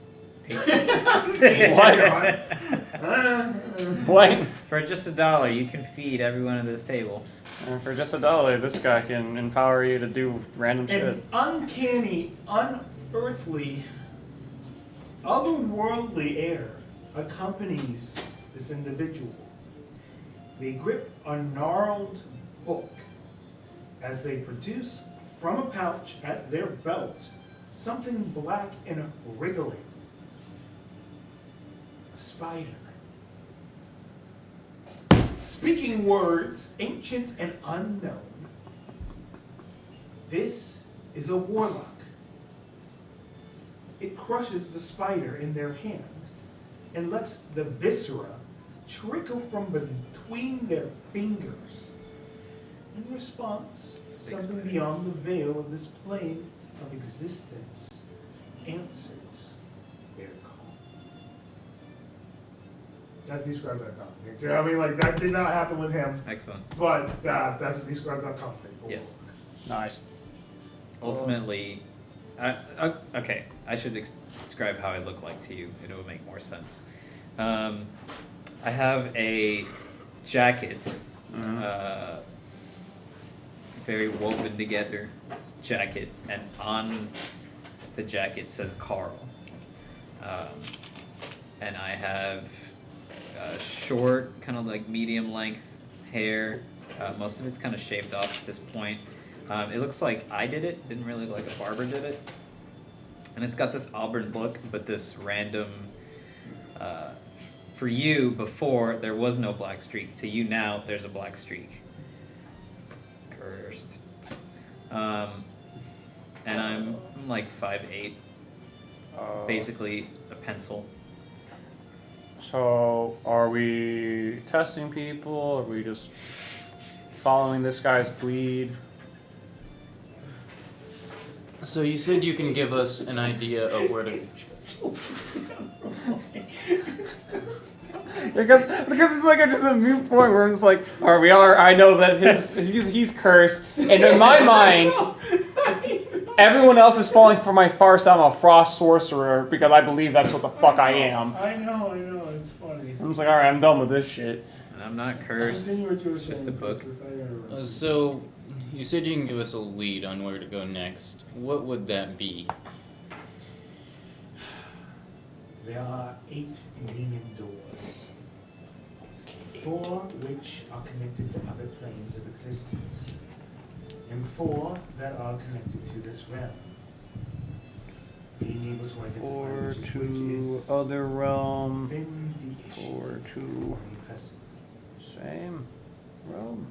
What? For just $1, you can feed everyone at this table. And for just $1, this guy can empower you to do random shit. An uncanny, unearthly, otherworldly air accompanies this individual. They grip a gnarled book as they produce from a pouch at their belt something black and wriggling. A spider. Speaking words ancient and unknown. This is a warlock. It crushes the spider in their hand and lets the viscera trickle from between their fingers. In response, something beyond the veil of this plane of existence answers their call. That's Describe.com. I mean, like, that did not happen with him, Excellent. but that's a Describe.com thing. Yes. Nice. Ultimately, okay, I should describe how I look like to you. It will make more sense. I have a jacket, very woven together jacket, and on the jacket says Carl. And I have short, kind of like medium length hair. Most of it's kind of shaved off at this point. It looks like I did it. Didn't really look like a barber did it. And it's got this auburn look, but this random. For you, before there was no black streak. To you now, there's a black streak. Cursed. And I'm like 5'8". Basically a pencil. So, are we testing people? Are we just following this guy's lead? So you said you can give us an idea of where to. Because it's like just a moot point where it's like, I know that he's cursed, and in my mind, everyone else is falling for my farce. I'm a frost sorcerer because I believe that's what the fuck I am. I know, it's funny. I'm just like, alright, I'm done with this shit. And I'm not cursed. It's just a book. So you said you can give us a lead on where to go next. What would that be? There are 8 demon doors, 4 which are connected to other planes of existence, and 4 that are connected to this realm. Being able to identify which is other realm. been the issue 4 to for any person. same realm.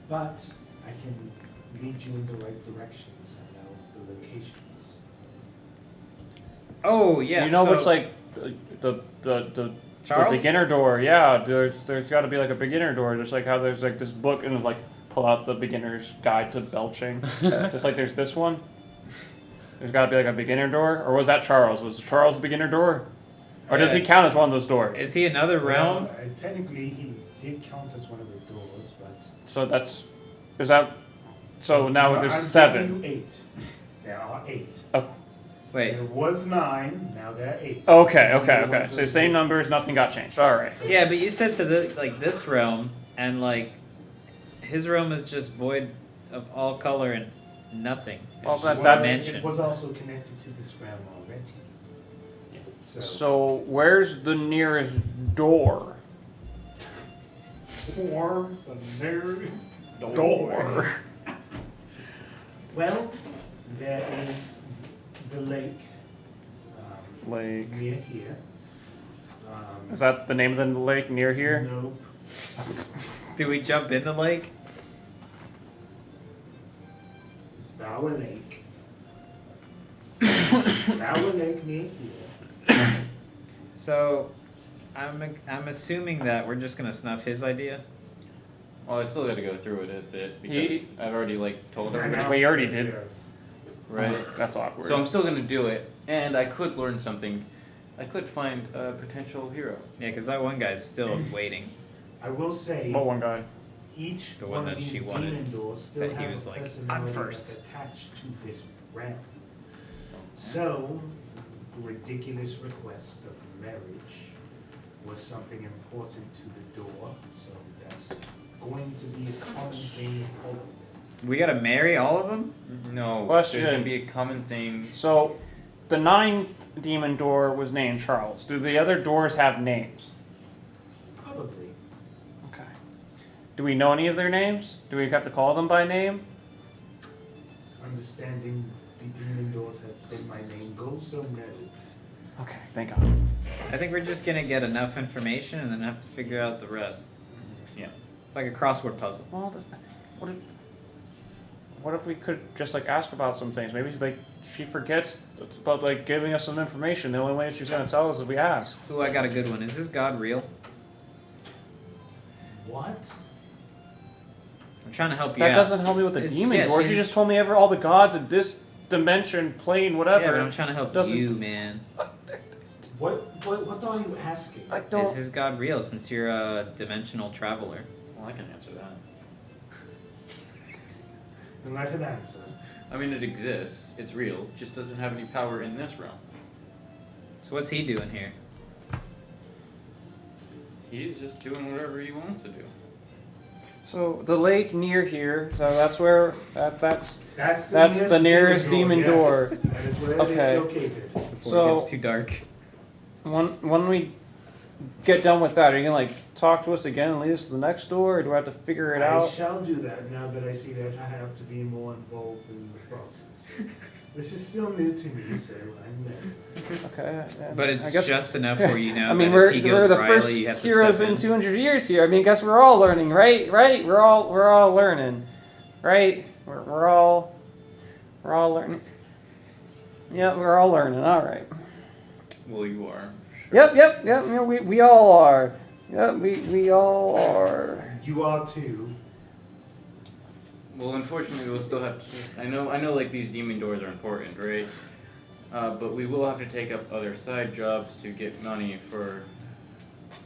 But I can lead you in the right directions. I know the locations. Oh yeah. Do you know so which like the Charles? beginner door? Yeah, there's got to be like a beginner door, just like how there's like this book and like pull out the beginner's guide to belching. Just like there's this one. There's got to be like a beginner door, or was that Charles? Was Charles the beginner door, or does he count as one of those doors? Is he another realm? Well, technically, he did count as one of the doors, but So so now I'm there's giving 7. you 8. There are 8. Wait. There was 9. Now there are 8. Okay. So same numbers, nothing got changed. All right. Yeah, but you said to this realm, and like his realm is just void of all color and nothing. Well, It's that's- just that's- dimension. It was also connected to this realm already. So where's the nearest door? Or the nearest door. Well, there is the lake Lake. near here. Is that the name of the lake near here? Nope. Do we jump in the lake? It's Bower Lake. Bower Lake near here. So, I'm assuming that we're just gonna snuff his idea. Well, I still got to go through it. That's it because I've already told everybody. We already did. Yes. Right. That's awkward. So I'm still gonna do it, and I could learn something. I could find a potential hero. Yeah, because that one guy's still waiting. I will say, But one guy. each The one one of that she these wanted, demon doors still that he have was a like, "I'm personality first." that's attached to this realm. So, the ridiculous request of marriage was something important to the door, so that's going to be a common thing for all of them. We gotta marry all of them? No, Question. there's gonna be a common thing. So the 9th demon door was named Charles. Do the other doors have names? Do we know any of their names? Do we have to call them by name? Understanding the demon doors has been my main goal, so no. Okay, thank God. I think we're just gonna get enough information and then have to figure out the rest. Yeah. It's like a crossword puzzle. Well, what if we could just like ask about some things? Maybe like she forgets about like giving us some information. The only way she's gonna tell us is if we ask. Ooh, I got a good one. Is this god real? What? I'm trying to help you That out. doesn't help me with the It's- demon yeah, doors. You she's- just told me all the gods in this dimension, plane, whatever. Yeah, but I'm trying to help Doesn't- you, man. What are you asking? I Is don't. his god real since you're a dimensional traveler? Well, I can answer that. And I can answer. I mean, it exists. It's real. Just doesn't have any power in this realm. So what's he doing here? He's just doing whatever he wants to do. So the lake near here. So that's where that's That's the nearest demon door. Yes. That is where Okay. it is located. Before So- it gets too dark. when we get done with that. Are you gonna like talk to us again and lead us to the next door, or do I have to figure it I out? shall do that now that I see that I have to be more involved in the process. This is still new to me, so I'm new. Okay. But I it's guess, just enough for you now. I mean, that we're if he goes we're the Riley, first you have to heroes step in 200 years here. I mean, I guess we're all learning, right? Right? We're all learning, right? We're all learning. Yeah, we're all learning. All right. Well, you are. For sure. Yep. Yeah, we all are. Yep, we all are. You are too. Well, unfortunately, we'll still have to. I know. Like these demon doors are important, right? But we will have to take up other side jobs to get money for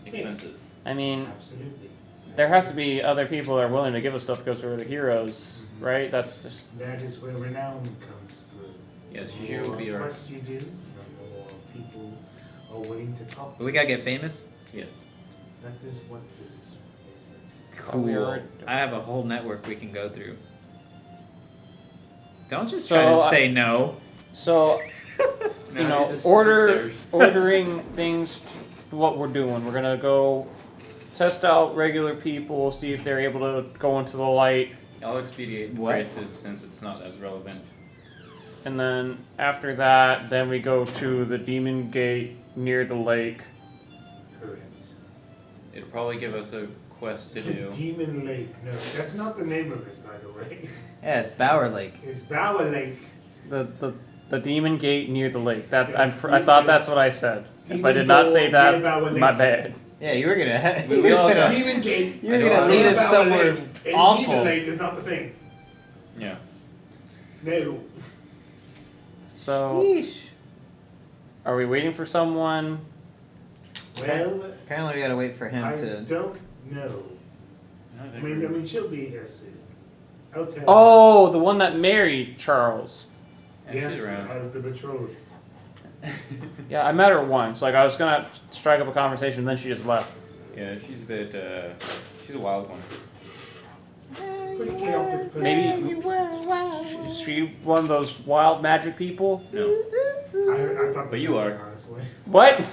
expenses. I mean, Absolutely. there has to be other people that are willing to give us stuff because we're the heroes, right? That's just. That is where renown comes through. Yes, The you will more be our. quest you do, the more people are willing to talk to We gotta get famous. Yes. That is what this is. Cool. I have a whole network we can go through. Don't just So, try to say no. So, you No, know, it's just stairs. ordering things. What we're doing, we're gonna go test out regular people, see if they're able to go into the light, I'll expedite What? prices since it's not as relevant. and then after that, then we go to the demon gate near the lake. Correct. It'll probably give us a quest to do. Demon Lake. No, that's not the name of it, by the way. Yeah, it's Bower Lake. It's Bower Lake. The demon gate near the lake. I thought that's what I said. If I Demon did not door say near that, Bower my Lake. bad. Yeah, you were gonna. We all got- Demon Gate. You were gonna lead near us Bower somewhere Lake, and awful. Demon Lake is not the thing. Yeah. No. So, are we waiting for someone? Well, Apparently, we gotta wait for him I to. don't know. I mean, she'll be here soon. I'll tell you. Oh, the one that married Charles. Yeah, Yes, she's around. the betrothed. Yeah, I met her once. Like I was gonna strike up a conversation, then she just left. Yeah, she's a bit. She's a wild one. Pretty chaotic person. Maybe is she one of those wild magic people? No. I thought But the you same are. thing, honestly. What?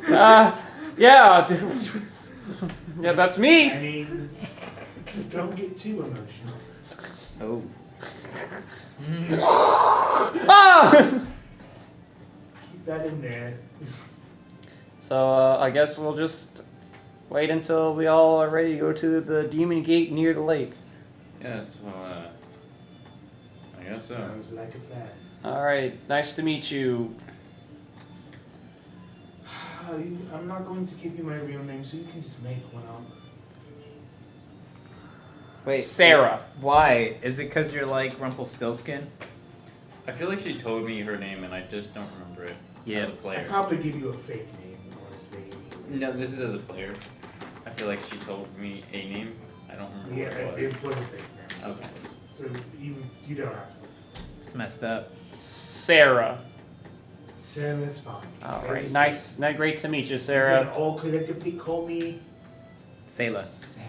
Yeah. Yeah, that's I me. mean, don't get too emotional. Oh. Ah! Keep that in there. So I guess we'll just wait until we all are ready to go to the demon gate near the lake. Yes. Well. I guess so. Sounds like a plan. All right. Nice to meet you. I'm not going to give you my real name, so you can just make one up. Wait. Sarah. Why? Is it because you're like Rumpelstiltskin? I feel like she told me her name and I just don't remember it as a I'd player. probably give you a fake name, honestly. No, this is as a player. I feel like she told me a name. I don't remember Yeah, what it was. it was a fake name. Okay. So you don't have to. It's messed up. Sarah. Sarah's fine. All Very right. simple. Nice. Great to meet you, You Sarah. can all collectively call me Sayla. Sarah.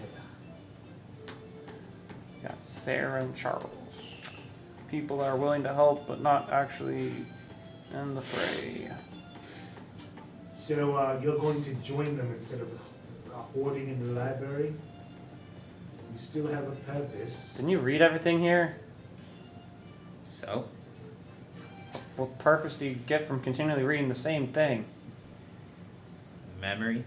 Got Sarah and Charles. People that are willing to help, but not actually in the fray. So you're going to join them instead of hoarding in the library? You still have a purpose. Didn't you read everything here? So? What purpose do you get from continually reading the same thing? Memory?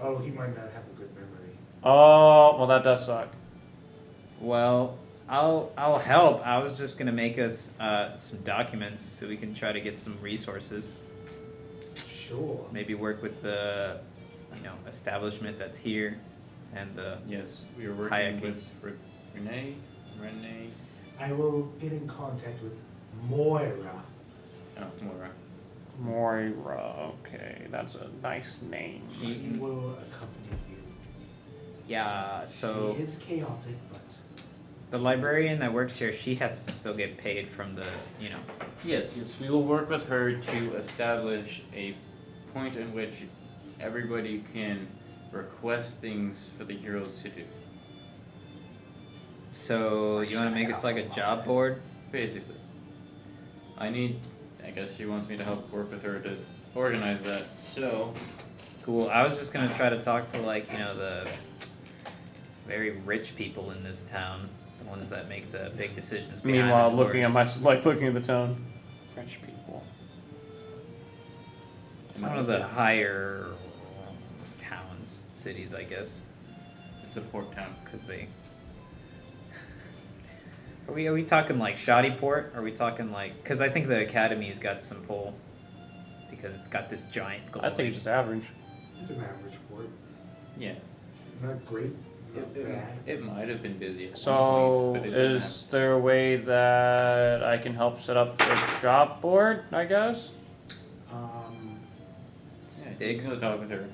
Oh, he might not have a good memory. Oh, well, that does suck. Well, I'll help. I was just gonna make us some documents so we can try to get some resources. Sure. Maybe work with the, establishment that's here, and the. Yes, we were working Hayek. with Renee. I will get in contact with Moira. Oh, Moira. Moira. Okay, that's a nice name. She will accompany you. Yeah. So She is chaotic, but the librarian that works here, she has to still get paid from the, Yes, we will work with her to establish a point in which everybody can request things for the heroes to do. So you want to make us like a job board? Basically. I guess she wants me to help work with her to organize that. So, Cool. I was just gonna try to talk to the very rich people in this town, the ones that make the big decisions. behind Meanwhile, the looking at doors. looking at the tone. French people. It's one of the higher towns, cities, I guess, it's a port town. because they. Are we talking like shoddy port? Are we talking like? Because I think the academy's got some pull, because it's got this giant. I think it's just average. it's an average port. Yeah. Not great, not bad. It might have been busy at So, one point, but it didn't is there a way that I can help set up a job board, I guess? Sticks. You'll talk with her.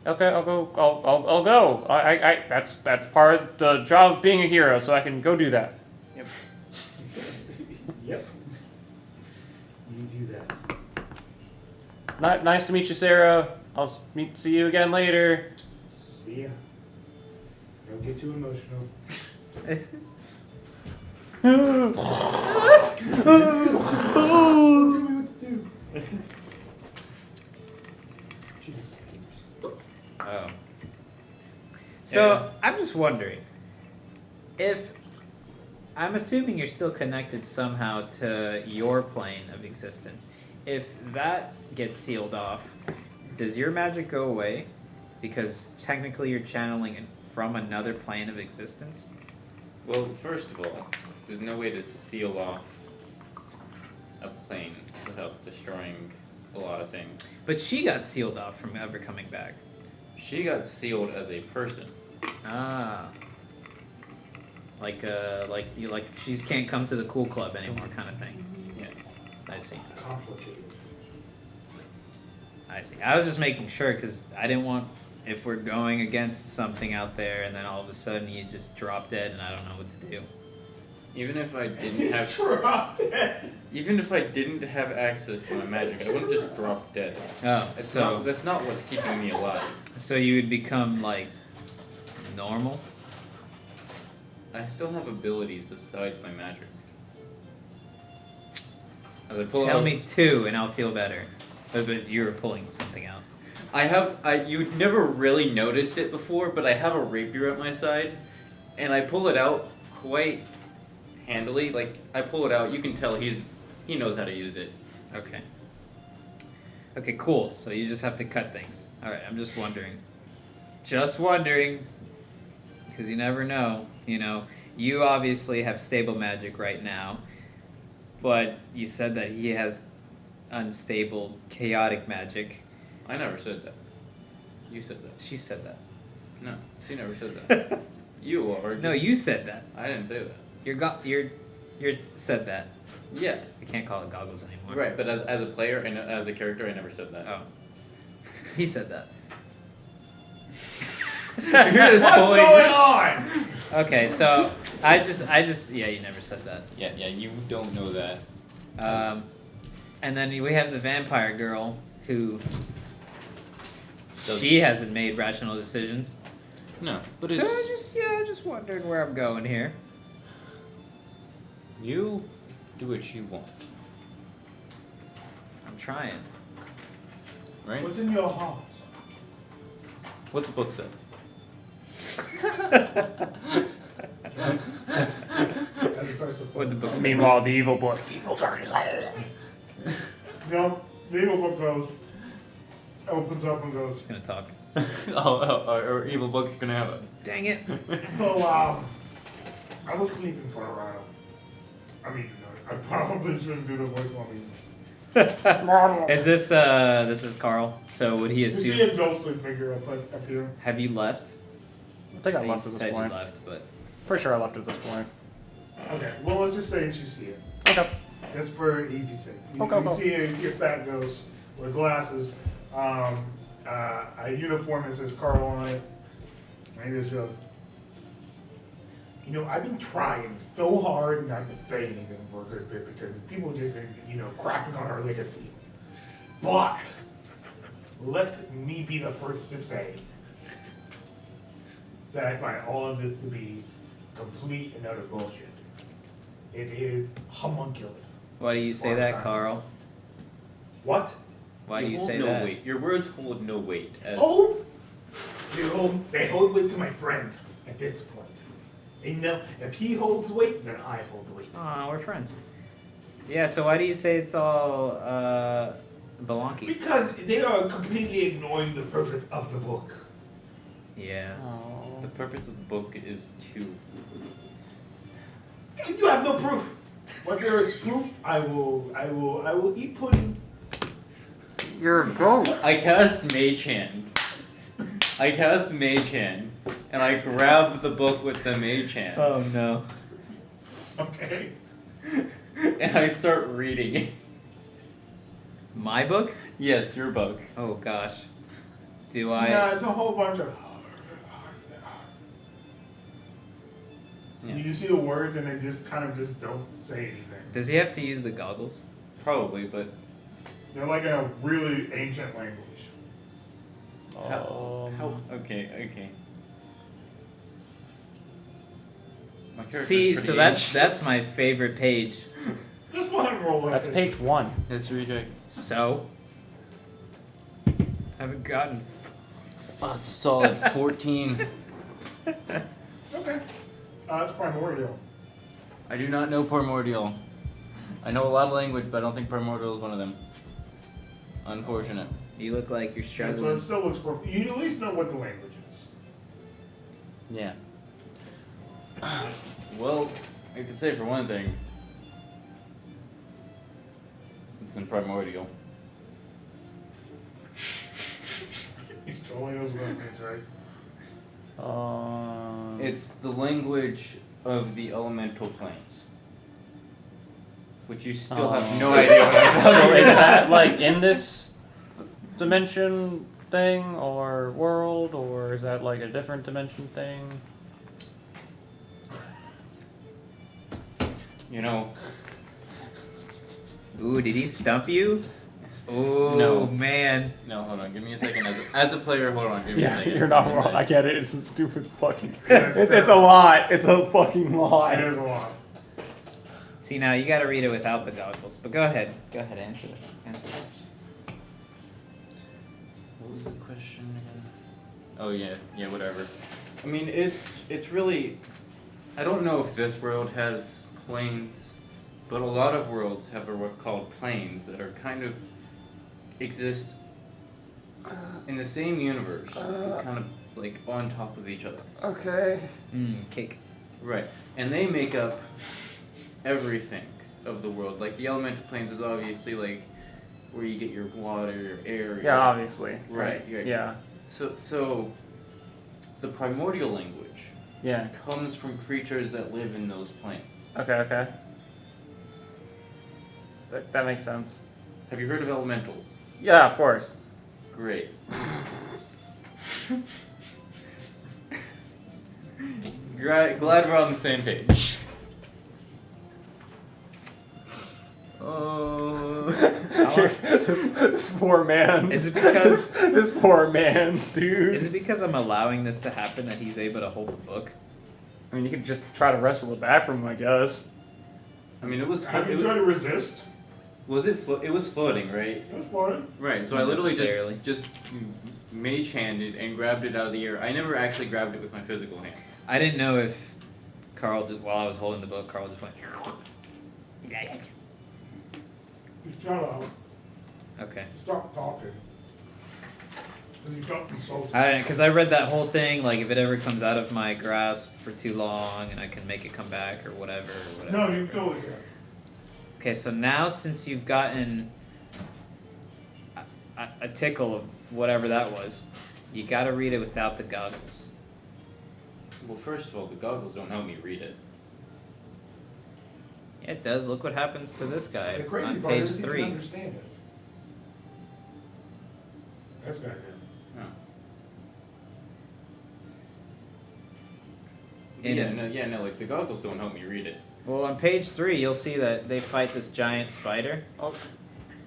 Okay, I'll go. I'll go. That's part of the job of being a hero, so I can go do that. Yep. Yep. You do that. Nice to meet you, Sarah. I'll see you again later. See ya. Don't get too emotional. Jesus. Oh. So I'm just wondering if I'm assuming you're still connected somehow to your plane of existence. If that gets sealed off, does your magic go away? Because technically you're channeling it from another plane of existence. Well, first of all, there's no way to seal off a plane without destroying a lot of things. But she got sealed off from ever coming back. She got sealed as a person. Ah. Like she can't come to the cool club anymore, kind of thing. Yes. I see. Complicated. I see. I was just making sure because I didn't want, if we're going against something out there and then all of a sudden you just drop dead and I don't know what to do. Even if I didn't have Drop dead. even if I didn't have access to my magic, I wouldn't just drop dead. Oh, That's not what's keeping me alive. so you would become like normal? I still have abilities besides my magic. As I pull Tell out, me two and I'll feel better. But you were pulling something out. you never really noticed it before, but I have a rapier at my side, and I pull it out quite handily. Like, I pull it out, you can tell he knows how to use it. Okay. Okay, cool. So you just have to cut things. Alright, I'm just wondering. Just wondering. Because you never know. You obviously have stable magic right now. But you said that he has unstable, chaotic magic. I never said that. You said that. She said that. No, she never said that. You are. No, just- you said that. I didn't say that. You're said that. Yeah. I can't call it goggles anymore. Right, but as a player and as a character, I never said that. Oh. He said that. You're just What's pulling. going on? Okay, so I just yeah, you never said that. Yeah, you don't know that. And then we have the vampire girl who Does- she hasn't made rational decisions. No, but So it's just wondering where I'm going here. you do what you want, I'm trying. right? What's in your heart? What the book said. As it starts to What the book say? Meanwhile, the evil book. Evil darkness. No, the evil book goes, opens up and It's goes. gonna talk. Our evil book's gonna have a. Dang it. So, I was sleeping for a while. I mean, I probably shouldn't do the voice while we. Is this is Carl? So would he You see assume? a ghostly figure up here. Have you left? I think I You left at this said point. you left, but Pretty sure I left at this point. Okay, well, let's just say that you see it. Okay. Just for easy sake. You, Okay, you, okay. see a fat ghost with glasses, a uniform that says Carl on it, and he just goes, you know, I've been trying so hard not to say anything for a good bit because people have just been, you know, crapping on our legacy. But, let me be the first to say that I find all of this to be complete and utter bullshit. It is homunculus. why do you say that, Carl? What? Why do you hold say no that? weight. Your words hold no weight. As Hold? They hold weight to my friend at this point. And no, if he holds weight, then I hold weight. Aw, we're friends. Yeah. So why do you say it's all balonky? Because they are completely ignoring the purpose of the book. Yeah. Oh. the purpose of the book is to. You have no proof. Once there is proof, I will eat pudding. You're a ghost. I cast Mage Hand. And I grab the book with the Mage Hand. Oh no. Okay. And I start reading it. My book? Yes, your book. Oh gosh. Do I? Yeah, it's a whole bunch of. Yeah. You see the words and they just kind of just don't say anything. Does he have to use the goggles? Probably, but They're like in a really ancient language. how okay. My character's See, pretty so that's my favorite page. Just go ahead and roll that. That's page 1. history check. So haven't gotten. Oh, it's solid 14. Okay. It's primordial. I do not know Primordial. I know a lot of language, but I don't think Primordial is one of them. Unfortunate. You look like you're So struggling. it still looks. You at least know what the language is. Yeah. Well, I could say for one thing, it's in Primordial. He totally knows what that means, right? It's the language of the elemental planes. Which you still have no idea what I'm So talking is about. that like in this dimension thing or world, or is that like a different dimension thing? You know, Ooh, did he stump you? Oh No. man. no, hold on, give me a second. As a player, hold on, give me a Yeah, second. you're not Give me a wrong. I second. get it. It's a stupid fucking. Yes, It's a lot. It's a fucking It lot. is a lot. See, now you gotta read it without the goggles. But go ahead. Go ahead, answer that. What was the question again? Oh yeah, whatever. I mean, it's really. I don't know if this world has planes, but a lot of worlds have what called planes that are kind of exist in the same universe, but kind of like on top of each other. Okay. Cake. Right, and they make up everything of the world. Like the elemental planes is obviously like where you get your water, your air. Yeah, obviously. Right. Yeah. So the primordial language Yeah. comes from creatures that live in those planes. Okay. That makes sense. Have you heard of elementals? Yeah, of course. Great. Glad we're on the same page. Oh. this poor man. Is it because this poor man's dude? is it because I'm allowing this to happen that he's able to hold the book? I mean, you could just try to wrestle it back from him, I guess. I mean, it was. Have you It tried to resist? was it? It was floating, right? It was floating. Right. So I Not literally necessarily. just mage-handed and grabbed it out of the air. I never actually grabbed it with my physical hands. I didn't know if Carl, just, while I was holding the book, Carl just went. Shut up. Okay. Stop talking. Because you felt insulted. Because I read that whole thing, like if it ever comes out of my grasp for too long and I can make it come back or whatever. No, you totally can. Okay, so now since you've gotten a tickle of whatever that was, you gotta read it without the goggles. Well, first of all, the goggles don't help me read it. Yeah, it does. Look what happens to this guy The crazy on part page is he 3. can understand it. That's not good. No, like the goggles don't help me read it. Well, on page 3, you'll see that they fight this giant spider Oh,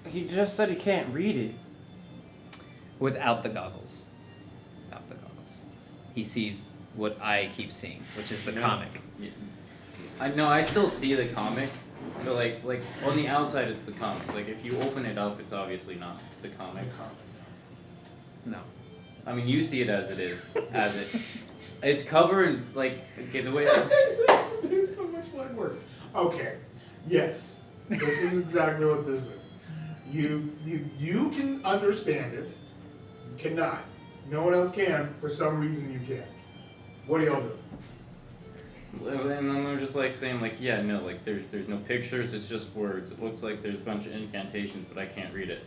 he just said he can't read it. without the goggles. Without the goggles. He sees what I keep seeing, which is the No. comic. Yeah. I still see the comic, but like on the outside it's the comic. Like if you open it up, it's obviously not the comic. No. I mean, you see it as it is, as it. It's covered like okay, the way. There's so much legwork. Okay. Yes. This is exactly what this is. You can understand it. You cannot. No one else can. For some reason you can. What do y'all do? And then I'm just like saying like yeah no like there's no pictures, it's just words. It looks like there's a bunch of incantations, but I can't read it.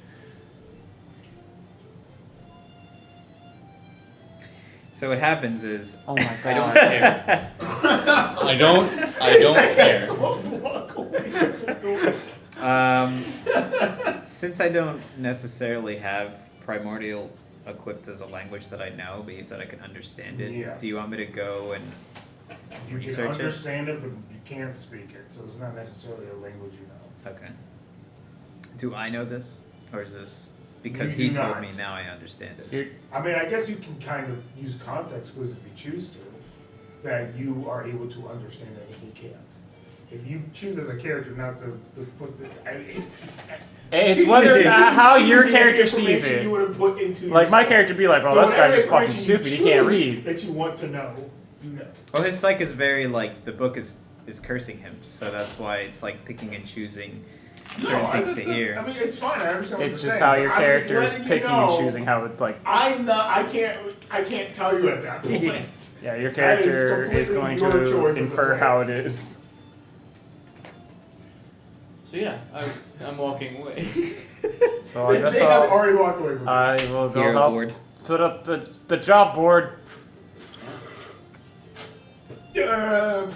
So what happens is... Oh my god. I don't care. I don't care. Walk away. Since I don't necessarily have Primordial equipped as a language that I know, but that I can understand it, Yes. do you want me to go and You can research it? understand it, but you can't speak it, so it's not necessarily a language you know. Okay. Do I know this? Or is this... Because You he do told not. me, now I understand it. You're, I mean, I guess you can kind of use context clues if you choose to, that you are able to understand it and he can't. If you choose as a character not to put the... it's whether how your choosing character information sees it. You would have put into Like my yourself. character be like, oh, So this guy's whatever just fucking information you stupid. He can't choose read. That you want to know, you know. Well, his psyche is very, like, the book is cursing him, so that's why it's, like, picking and choosing certain I things to hear. I mean, it's fine. I understand what It's you're just saying. how your I'm just character is letting you picking and know choosing how it like. I can't tell you at that point. Yeah, your That is character is completely going your choice to as a infer player. how it is. So yeah, I'm walking away. So I guess they have I'll, already walked away from I will go Hero help board. put up the job board. you.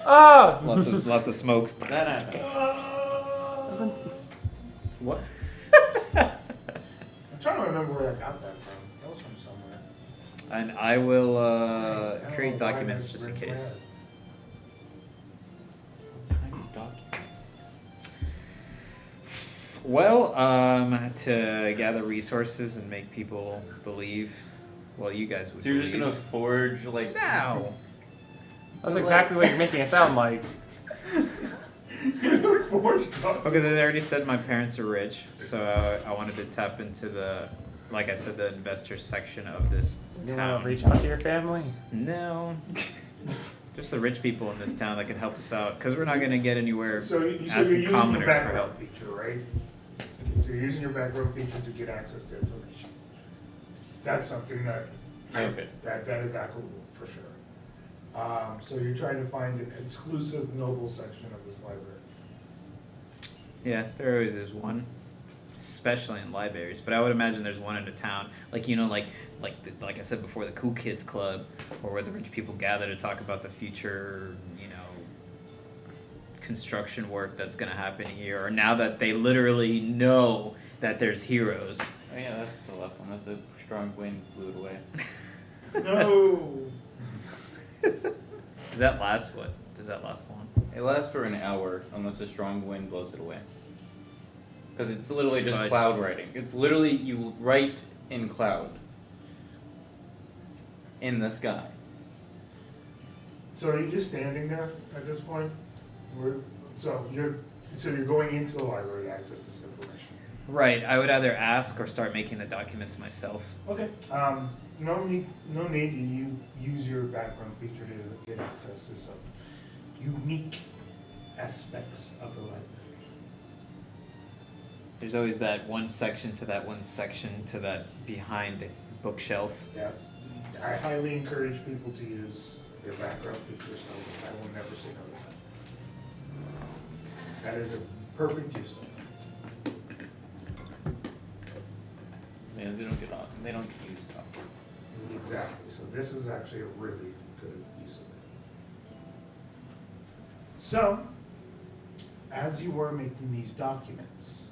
Oh! Lots of smoke. That happens. What? I'm trying to remember where I got that from. That was from somewhere. And I will I don't create know why documents that just in rings my case. head. What kind of documents? Well, to gather resources and make people believe. Well, you guys would. So you're just believe. gonna forge like No. That's exactly what you're making it sound like. Because I already said my parents are rich, so I wanted to tap into the, like I said, the investor section of this You town. want to reach out to your family? No. Just the rich people in this town that can help us out, because we're not going to get anywhere So you're asking using your commoners for background help. feature, right? Okay, so you're using your background feature to get access to information. That's something that Okay. that is applicable for sure. So you're trying to find an exclusive noble section of this library. Yeah, there always is one, especially in libraries. But I would imagine there's one in a town, like like I said before, the cool kids club, or where the rich people gather to talk about the future, construction work that's gonna happen here. Or now that they literally know that there's heroes. Oh yeah, that's still up unless a strong wind blew it away. No. Does that last what? Does that last long? It lasts for an hour unless a strong wind blows it away. Because it's literally just Fudge. cloud writing. It's literally you write in cloud. In the sky. So are you just standing there at this point? So you're going into the library to access this information. Right. I would either ask or start making the documents myself. Okay. No need. You use your background feature to get access to some unique aspects of the library. There's always that one section to that behind bookshelf. Yes. I highly encourage people to use their background features, so I will never say no to that. That is a perfect use of it. Yeah, they don't get off. They don't get used up. Exactly. So this is actually a really good use of it. So, as you were making these documents,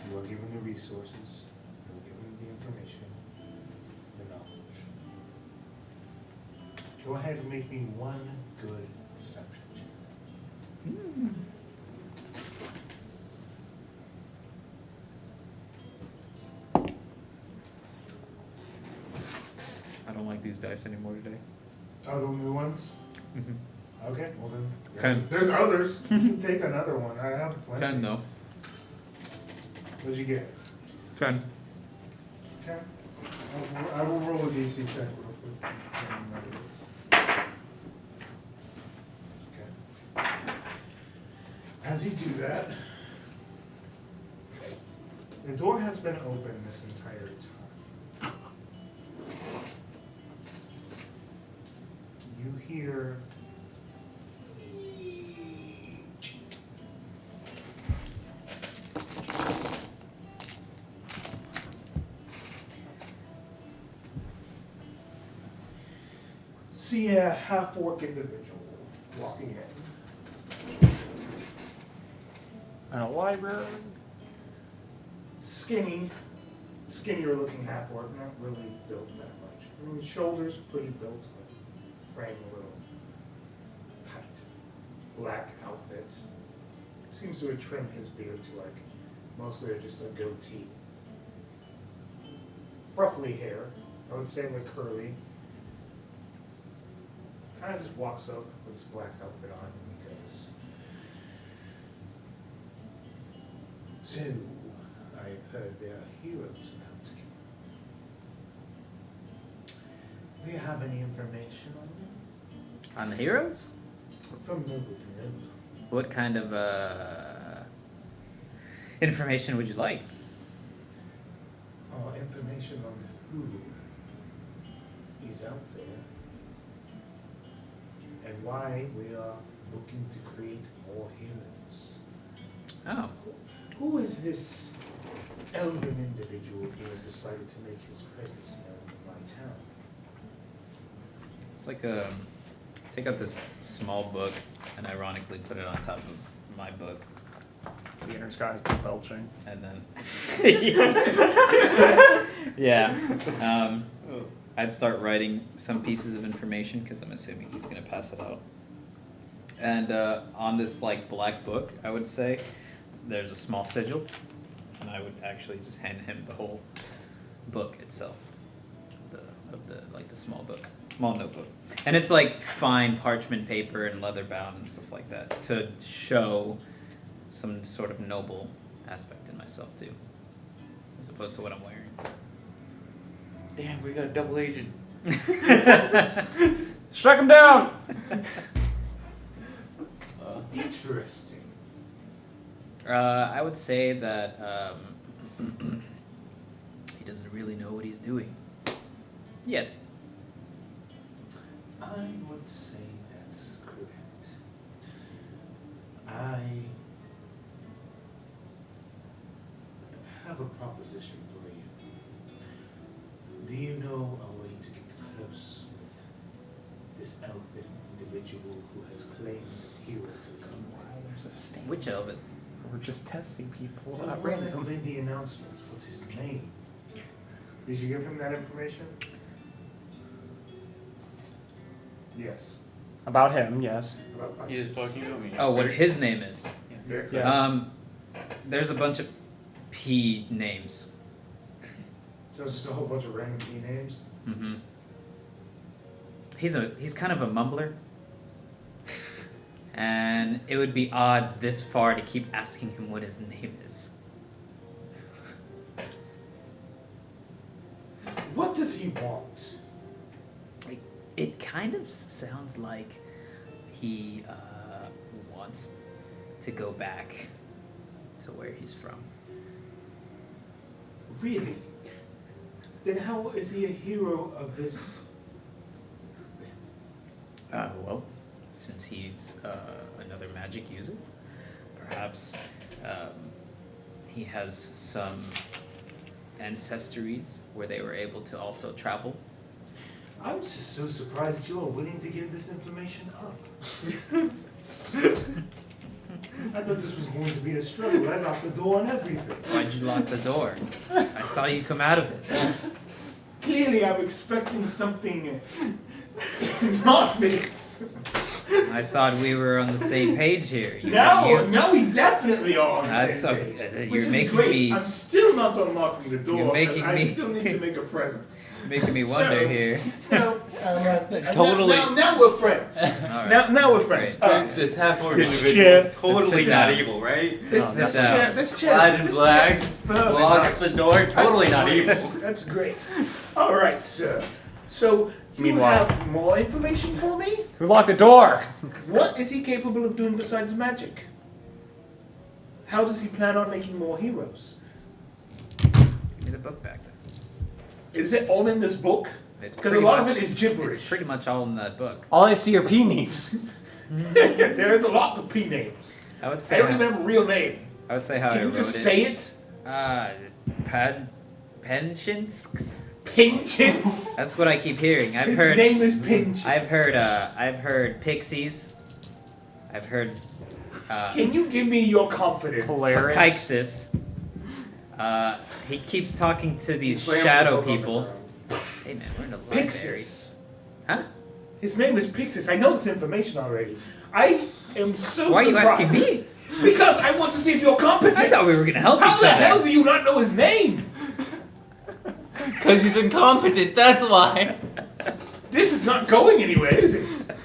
you are given the resources, you are given the information, the knowledge. Go ahead and make me one good perception check. I don't like these dice anymore today. Oh, the new ones? Mm-hmm. Okay, well then, 10. there's others. You can take another one. I have plenty. 10 though. What'd you get? 10. Okay. I will roll a DC check real quick. Okay. As you do that, the door has been open this entire time. You hear see a half-orc individual walking in. And a library. Skinnier looking half-orc, not really built that much. I mean, shoulders pretty built, but frame a little tight. Black outfit. Seems to have trimmed his beard to like mostly just a goatee. Ruffly hair, I would say like curly. Kind of just walks up with his black outfit on and he goes, "So, I've heard there are heroes about to come. Do you have any information on them?" On the heroes? From noble to noble. What kind of information would you like? Oh, information on who is out there and why we are looking to create more heroes. Oh. Who is this elven individual who has decided to make his presence known in my town? It's like take out this small book and ironically put it on top of my book. The inner sky is belching. And then yeah. I'd start writing some pieces of information because I'm assuming he's gonna pass it out. And on this like black book, I would say there's a small sigil, and I would actually just hand him the whole book itself, the small book, small notebook, and it's like fine parchment paper and leather bound and stuff like that to show some sort of noble aspect in myself too, as opposed to what I'm wearing. Damn, we got a double agent. Strike him down! Interesting. I would say that he doesn't really know what he's doing yet. I would say that's correct. I have a proposition for you. Do you know a way to get close with this elfin individual who has claimed that heroes have come? Wow, there's a stand. Which elven? We're just testing people. The Not one that random. made the announcements. What's his name? Did you give him that information? Yes. About him, yes. About He is talking about me. Oh, what his name is? Yes. Yes. There's a bunch of P names. So it's just a whole bunch of random key names? Mm-hmm. He's kind of a mumbler. And it would be odd this far to keep asking him what his name is. What does he want? It kind of sounds like he wants to go back to where he's from. Really? Then how is he a hero of this? Well, since he's another magic user, perhaps he has some ancestries where they were able to also travel. I'm just so surprised that you are willing to give this information up. I thought this was going to be a struggle. I locked the door and everything. Why'd you lock the door? I saw you come out of it. Clearly, I'm expecting something not this. I thought we were on the same page here. No, we definitely are on the That's same okay. page. You're Which is making great. me- I'm still not unlocking the door. You're making I me- still need to make a presence. Making me wonder So- here. Totally. Now we're friends. All right. Now we're friends. Great. This half-orc This individual is chair- totally Sit not down. evil, right? This No, chair, Clad in this black, chair is firm locks and the nice. door, totally not That's evil. great. That's great. All right, sir. So you Meanwhile- have more information for me? Who locked the door? What is he capable of doing besides magic? How does he plan on making more heroes? Give me the book back then. Is it all in this book? It's Because a pretty lot of much- it is gibberish. It's pretty much all in that book. All I see are P names. There's a lot of P names. I would I say. don't remember real name. I would say how I Can you wrote just it. say it? Pensions. Pinchins. That's what I keep hearing. I've His heard. name is Pinchins. I've heard Pyxis. I've heard. Can you give me your confidence? Hilarious. Pyxis. He keeps talking to these Slams shadow the book on the people. ground. Hey man, we're in a library. Pyxis. Huh? His name is Pyxis. I know this information already. I am so Why are you surprised. asking me? Because I want to see if you're competent. I thought we were gonna help How each the other. hell do you not know his name? Because he's incompetent, that's why. This is not going anywhere, is it?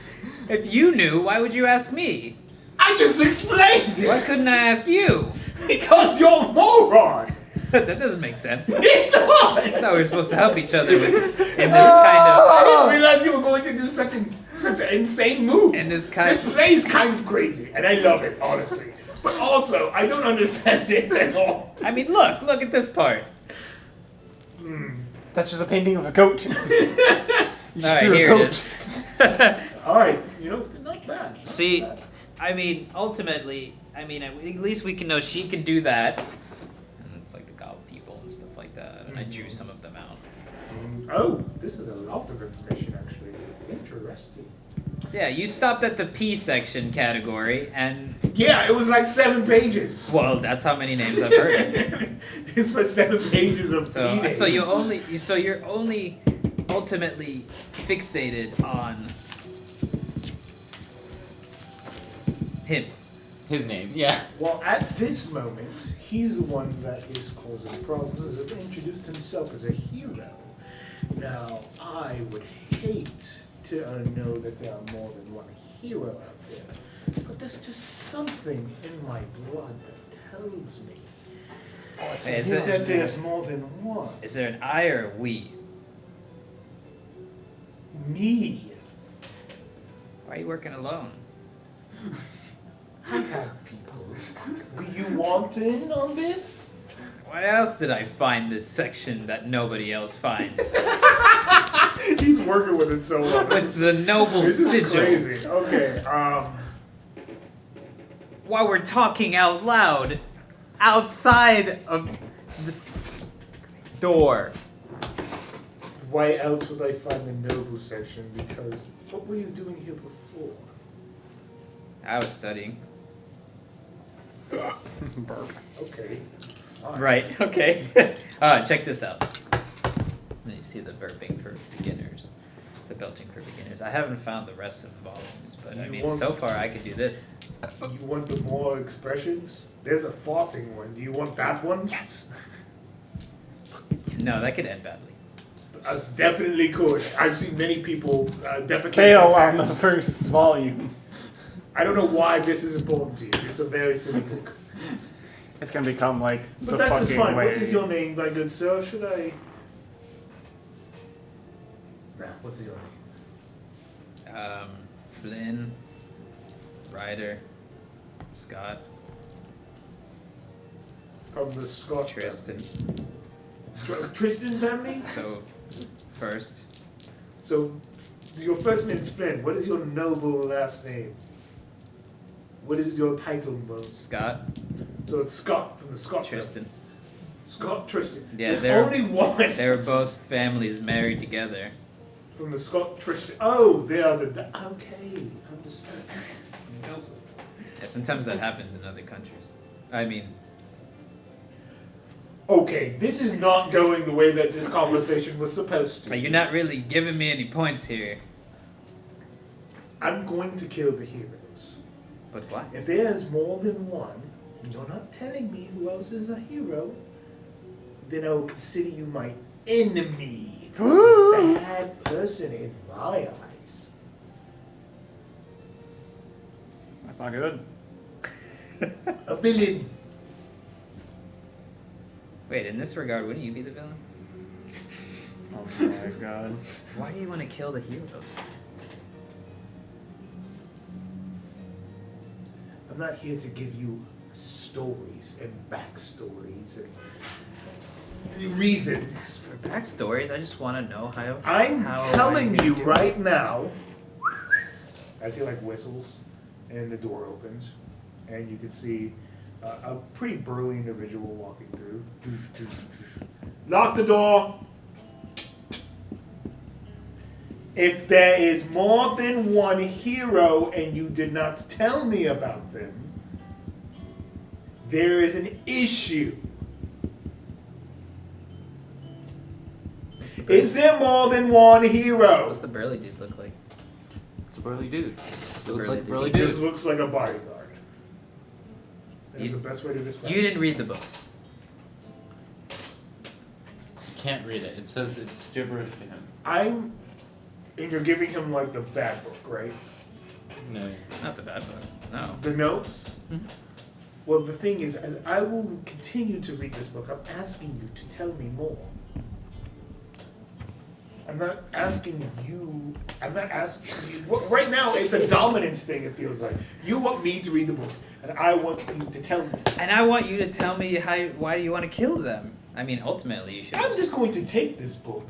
If you knew, why would you ask me? I just explained it. Why couldn't I ask you? Because you're a moron. That doesn't make sense. I It does. thought we were supposed to help each other with, in this I didn't realize you were going to do such an insane move. this This kind play is kind of crazy, and I love it, honestly. But also, I don't understand it at all. I mean, look at this part. That's just a painting of a goat. You just All right, drew a here goat. it is. All right, not bad. See, I mean, ultimately, at least we can know she can do that. And it's like the goblin people and stuff like that. And I drew some of them out. Oh, this is a lot of information, actually. Interesting. Yeah, you stopped at the P section category, and Yeah, it was like 7 pages. well, that's how many names I've heard. This was 7 pages of So, P-names. so you're only ultimately fixated on him. His name, yeah. Well, at this moment, he's the one that is causing problems, as he introduced himself as a hero. Now, I would hate to know that there are more than one hero out there, but there's just something in my blood that tells me Is that there's more than one. there an I or a we? Me. Why are you working alone? I have people. Do you want in on this? Why else did I find this section that nobody else finds? He's working with it so well. With the noble This is sigil. crazy. Okay, While we're talking out loud, outside of this door. why else would I find the noble section? Because what were you doing here before? I was studying. Okay. fine. Right, okay. Check this out. Then you see the burping for beginners. The belching for beginners. I haven't found the rest of the volumes, but I You mean, want- so far I could do this. You want the more expressions? There's a farting one. Do you want that one? Yes! No, that could end badly. Definitely could. I've seen many people defecate. Fail their on the pants. first volume. I don't know why this is important to you. It's a very silly book. It's gonna become like But the that's just fucking fine. way. What is your name, my good sir? Should I? Nah, what's your name? Flynn, Ryder, Scott, From the Scott Tristan. Tristan family? So, first, So, your first name is Flynn. What is your noble last name? What is your title, bro? Scott, So it's Scott from the Scott Tristan. family. Scott Tristan. Yeah, There's they're- only one They were both families married together. from the Scott Tristan. Oh, they are the. Okay, understand. Yeah, sometimes that happens in other countries. I mean, Okay, this is not going the way that this conversation was supposed to. you're not really giving me any points here. I'm going to kill the heroes. But why? If there's more than one, and you're not telling me who else is a hero, then I will consider you my enemy. A bad person in my eyes. That's not good. A villain. Wait, in this regard, wouldn't you be the villain? Oh my god. Why do you want to kill the heroes? I'm not here to give you stories and backstories and reasons. For backstories, I just want to know how. I'm how telling I'm gonna you do right now. As he like whistles, and the door opens, and you can see a pretty burly individual walking through. Lock the door. If there is more than one hero and you did not tell me about them, there is an issue. Is there more than one hero? What's the burly dude look like? It's a burly dude. It's It looks burly like dude. burly He just dude. looks like a bodyguard. That's You- the best way to describe You it. didn't read the book. Can't read it. It says it's gibberish to him. And you're giving him like the bad book, right? No. Not the bad book. No. The notes? Mhm. Well, the thing is, as I will continue to read this book, I'm asking you to tell me more. I'm not asking you. I'm not asking you. Well, right now, it's a dominance thing, it feels like. You want me to read the book, and I want you to tell me. And I want you to tell me why do you want to kill them? I mean, ultimately, you should. I'm just going to take this book.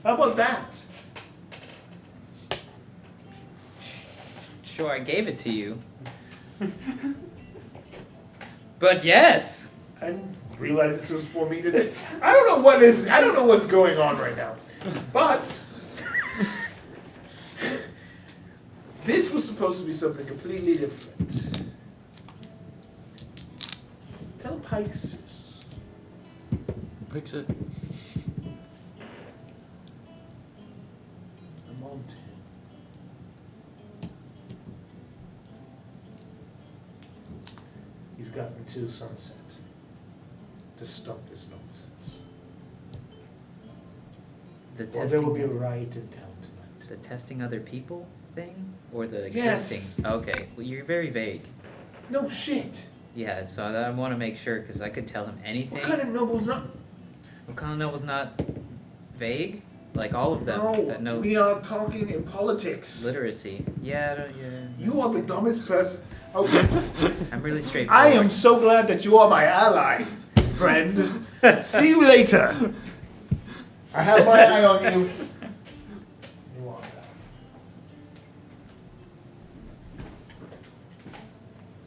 How about that? Sure, I gave it to you. But yes. I realized this was for me to take. I don't know what's going on right now. But this was supposed to be something completely different. Tell Pyxis. Fix it. I'm on to him. He's gotten to sunset to stop this nonsense. The Or there will be a testing, riot in town tonight. the testing other people thing, or the Yes. existing. Okay, well, you're very vague. No shit. Yeah, so I want to make sure because I could tell him anything. What kind of noble's not? Wakanda was not vague, like all of them No, that know we are talking in politics. literacy. Yeah, yeah. You are the dumbest person. Okay. I'm really straightforward. I am so glad that you are my ally, friend. See you later. I have my eye on you. You are that.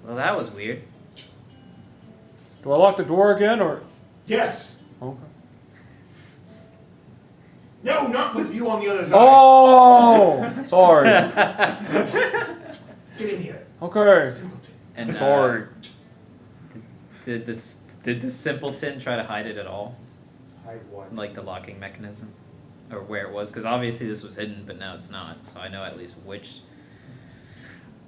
Well, that was weird. Do I lock the door again or? Yes. Okay. No, not with you on the other side. Oh, sorry. Get in here. Okay. Simpleton. And Sorry. did the simpleton try to hide it at all, Hide what? like the locking mechanism, or where it was? Because obviously this was hidden, but now it's not. So I know at least which.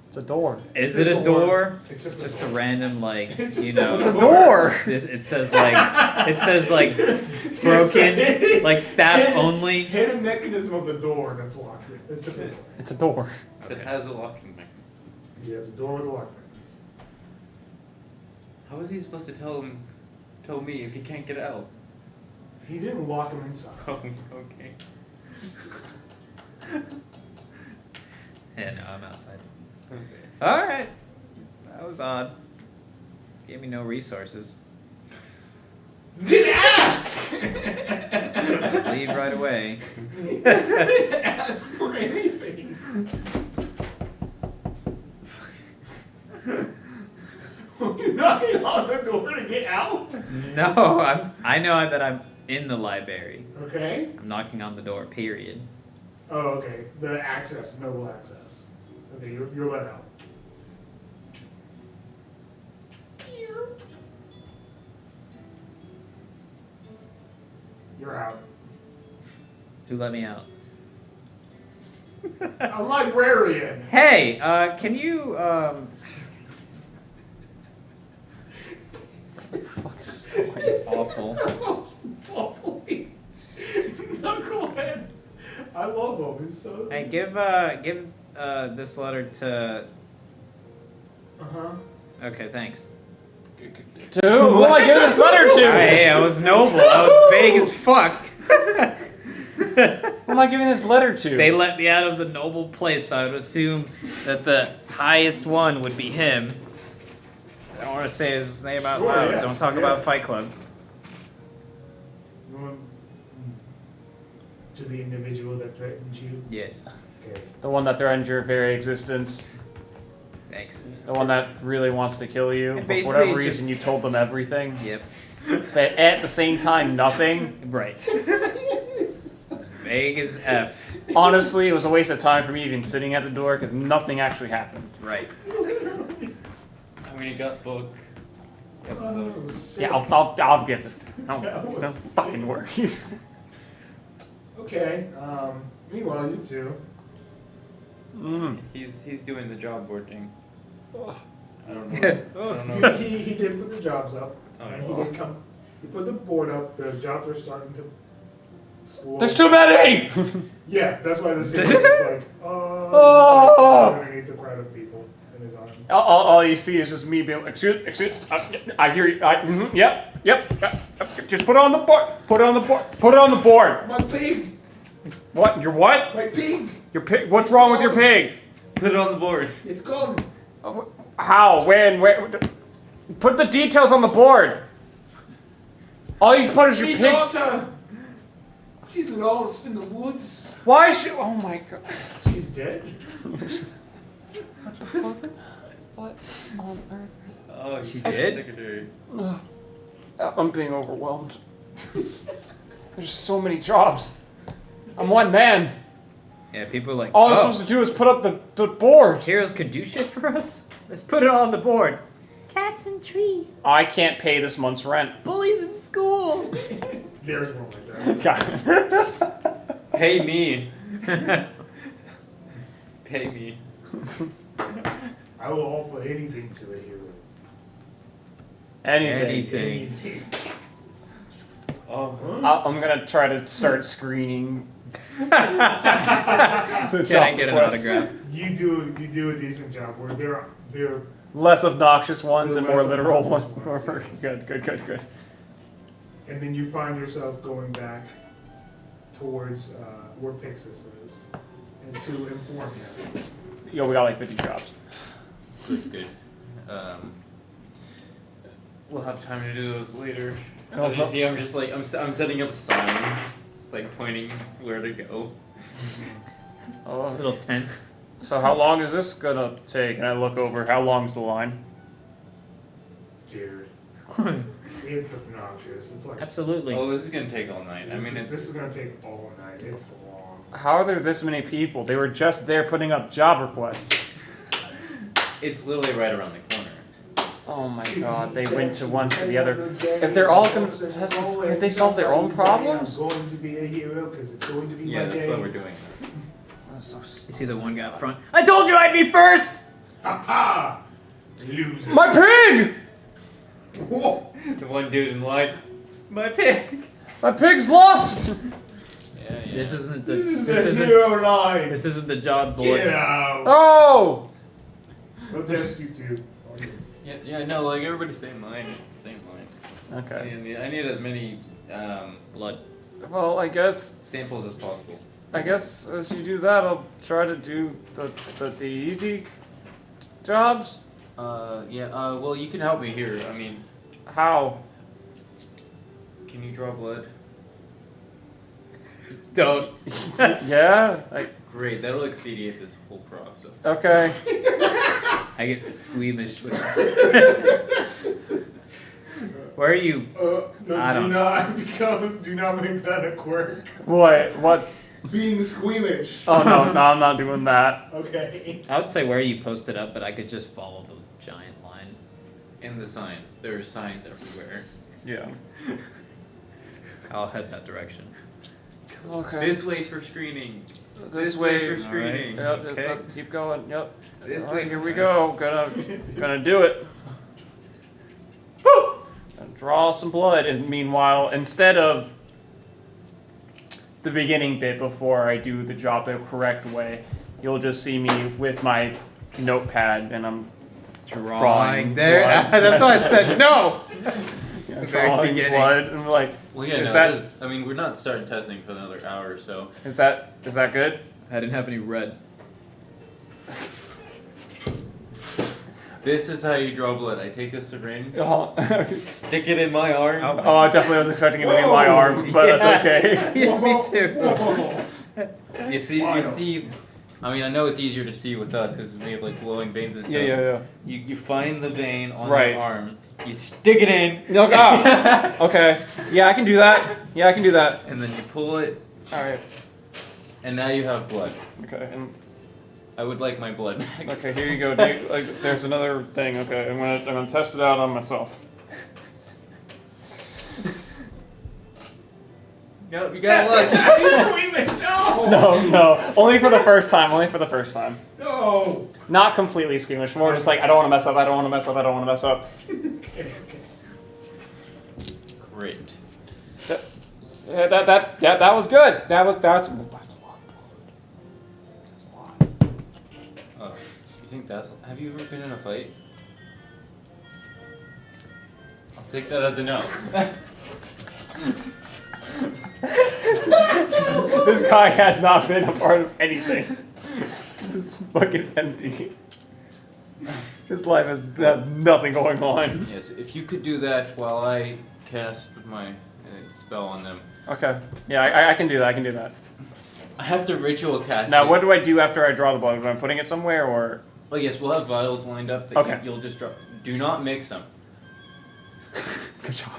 It's a door. Is It's it a a door. door? It's just Just a a door. random like It's just you know. a door. This it says like broken, like staff only. Hidden mechanism of the door that's locked. It's just a door. It's a door. It Okay. has a locking mechanism. He has a door with a lock mechanism. How is he supposed to tell me if he can't get out? He didn't lock him inside. Oh, okay. Yeah, no, I'm outside. Okay. Alright. That was odd. Gave me no resources. Didn't ask! Leave right away. Didn't ask for anything. Were you knocking on the door to get out? No, I know that I'm in the library. Okay. I'm knocking on the door, period. Oh, okay. The access, noble access. Okay, you're let out. You're out. Who let me out? A librarian. Hey, can you, Fuck's going awful. Bubbly. Knucklehead. I love him. He's so. Hey, give this letter to. Uh-huh. Okay, thanks. To who am I giving this letter to? Hey, I was noble. I was vague as fuck. Who am I giving this letter to? They let me out of the noble place, so I would assume that the highest one would be him. I don't want to say his name out Sure, loud. yes, Don't talk yes. about Fight Club. You want to the individual that threatened you? Yes. Okay. The one that threatened your very existence. Thanks. The one that really wants to kill you. And But for whatever basically reason, just- you told them everything. Yep. But at the same time, nothing. Right. Vague as F. Honestly, it was a waste of time for me even sitting at the door because nothing actually happened. Right. I mean, you got book. Oh, sick. Yeah, I'll give this to him. No, That there's no was sick. fucking worries. Okay. Meanwhile, you two. He's doing the job board thing. I don't know. I don't know. He did put the jobs up. Oh, And he did come. He put the board up. The jobs are starting to. Slow. There's too many! Yeah, that's why the city is like, Oh. underneath the crowd of people in his arm. All you see is just me being, excuse, I hear you, yep, just put it on the board, put it on the board, put it on the board. My pig! What, your what? My pig! Your pig, what's wrong with your pig? Put it on the board. It's gone! How, when, where, put the details on the board. All you put is your My pig. daughter! She's lost in the woods. Why is she, oh my god. She's dead? What on earth? Oh, She's the dead? secretary. I'm being overwhelmed. There's so many jobs. I'm one man. Yeah, people are like, All I'm supposed to do is put up the board. heroes could do shit for us? Let's put it on the board. Cats and tree. I can't pay this month's rent. Bullies in school. There's one like that. Yeah. Pay me. Pay me. I will offer anything to a hero. Anything. Anything. Oh. I'm gonna try to start screening. Can I get an autograph? You do a decent job where they're Less obnoxious ones and Less more literal obnoxious ones. ones. Good. and then you find yourself going back towards where Pyxis is, and to inform him. Yo, we got like 50 jobs. Good. We'll have time to do those later. And As you also- see, I'm just like I'm setting up signs, just like pointing where to go. Oh, Little tent. so how long is this gonna take? And I look over. How long's the line? Dude, it's obnoxious. It's like Absolutely. Oh, this is gonna take all night. I mean, this it's is gonna take all night. It's long. How are there this many people? They were just there putting up job requests. it's literally right around the corner. Oh my god, they went to one to the other. If they're all gonna test this, can't they solve their own problems? I'm going to be a hero because it's going to be Yeah, my that's day. why we're doing this. That's so You see the one guy up front? I told you I'd be first! Ha ha! Loser. My pig! Whoa. The one dude in line. My pig. My pig's lost! Yeah. This isn't the This is this the isn't hero line. this isn't the job board. Get out. Oh! We'll test you too. Yeah, no, like everybody stay in line. Stay in line. Okay. I need as many Blood. Well, I guess samples as possible. as you do that, I'll try to do the easy jobs. Well, you can help me here. I mean, How? can you draw blood? Don't. Yeah. Great, that'll expedite this whole process. Okay. I get squeamish with it. Where are you? No, I don't- do not make that a quirk. What? Being squeamish. Oh no, I'm not doing that. Okay. I would say where you posted up, but I could just follow the giant line. And the signs. There are signs everywhere. Yeah. I'll head that direction. Okay. This way for screening. This way for screening. Yep. Okay. Keep going. Yep. This All right, way here for we go. Gonna do it. Woo! And draw some blood. And meanwhile, instead of the beginning bit before I do the job the correct way, you'll just see me with my notepad and I'm drawing there. blood. That's why I said no. Yeah, The very drawing beginning. blood. And like, Well, yeah, is no, that it is, I mean, we're not starting testing for another hour, so. is that good? I didn't have any red. This is how you draw blood. I take a syringe, Oh, stick it in my arm. oh, I definitely was expecting it to be in my Whoa! arm, but that's okay. Yeah, me too. Whoa. You see, Wild. I mean, I know it's easier to see with us because we have like glowing veins and stuff. Yeah. You find the vein on Right. your arm, you stick it in, Okay. Yeah, I can do that. and then you pull it, All right. and now you have blood. Okay. And I would like my blood back. okay, here you go. There's another thing. Okay, I'm gonna test it out on myself. No, you got blood. Squeamish, no! No. Only for the first time. No! Not completely squeamish. More just like I don't want to mess up. I don't want to mess up. Great. That was good. That's a lot. That's a lot. Oh, you think that's? Have you ever been in a fight? I'll take that as a no. This guy has not been a part of anything. Just fucking empty. His life has nothing going on. Yes, if you could do that while I cast my spell on them. Okay. Yeah, I can do that. I have to ritual cast Now, it. what do I do after I draw the blood? Am I putting it somewhere or? Oh yes, we'll have vials lined up that Okay. you'll just drop. Do not mix them. Good job.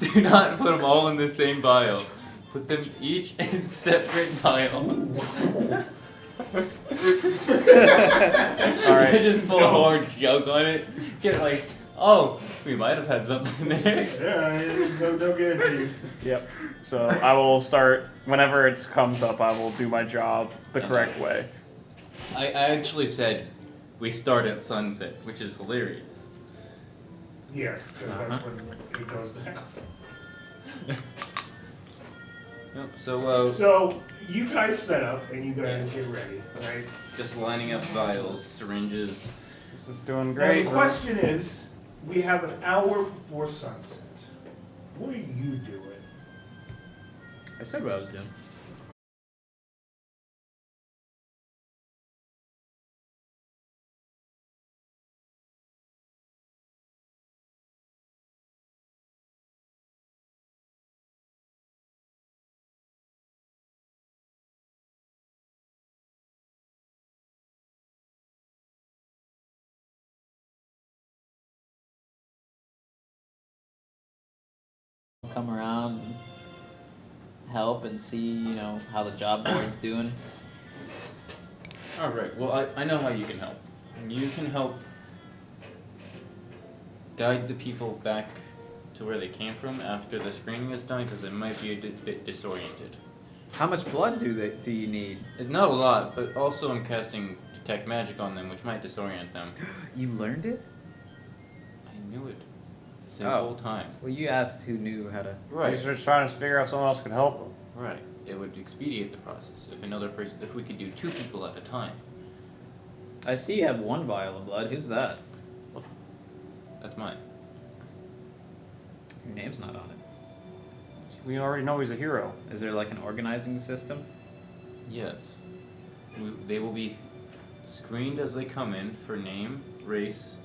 Do not put them all in the same vial. Put them each in separate vial. Alright. Just pull a whole jug on it. Get like, oh, we might have had something there. Yeah, they'll get it to you. Yep. So I will start whenever it comes up. I will do my job the correct way. I actually said we start at sunset, which is hilarious. Yes, because that's when it goes down. Yep. So So, you guys set up and you guys get ready, right? just lining up vials, syringes. This is doing Now, great. the question is, we have an hour before sunset. What are you doing? I said what I was doing. Come around and help and see, how the job board's doing. All right. Well, I know how you can help. And you can help guide the people back to where they came from after the screening is done, because it might be a bit disoriented. How much blood do you need? Not a lot, but also I'm casting detect magic on them, which might disorient them. You learned it? I knew it the whole time. Well, you asked who knew how to. Right. He's just trying to figure out someone else could help him. Right. It would expedite the process if another person, if we could do 2 people at a time. I see you have one vial of blood. Who's that? That's mine. Your name's not on it. We already know he's a hero. Is there like an organizing system? Yes. They will be screened as they come in for name, race,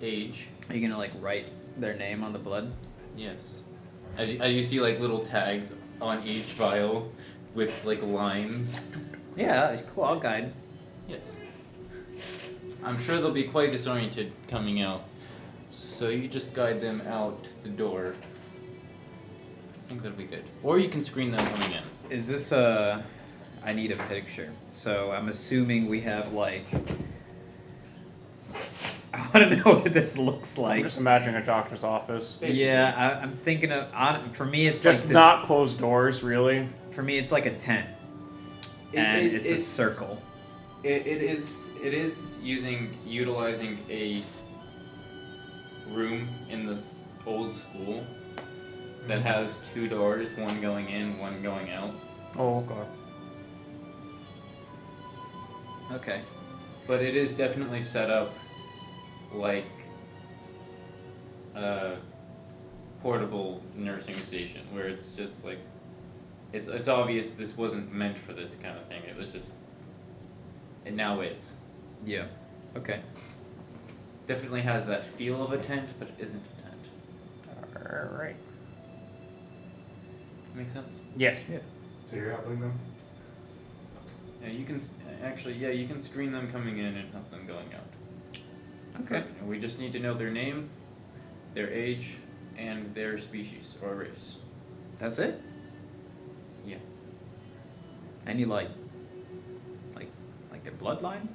age. Are you gonna like write their name on the blood? Yes. As you see like little tags on each vial with like lines. Yeah, cool. I'll guide. Yes. I'm sure they'll be quite disoriented coming out. So you just guide them out the door. I think that'll be good. Or you can screen them coming in. Is this I need a picture. So I'm assuming we have like. I want to know what this looks I'm like. just imagining a doctor's office. Yeah, I'm thinking of. For me, it's Just like this, not closed doors, really. For me, it's like a tent, and it's a circle. It is utilizing a room in this old school that has 2 doors, one going in, one going out. Oh, God. Okay. But it is definitely set up like a portable nursing station where it's just like it's obvious this wasn't meant for this kind of thing. It was just it now is. Yeah. Okay. Definitely has that feel of a tent, but it isn't a tent. Alright. Makes sense? Yes. So you're helping them? Yeah, you can you can screen them coming in and help them going out. Okay. And we just need to know their name, their age, and their species or race. That's it. Yeah. And you like their bloodline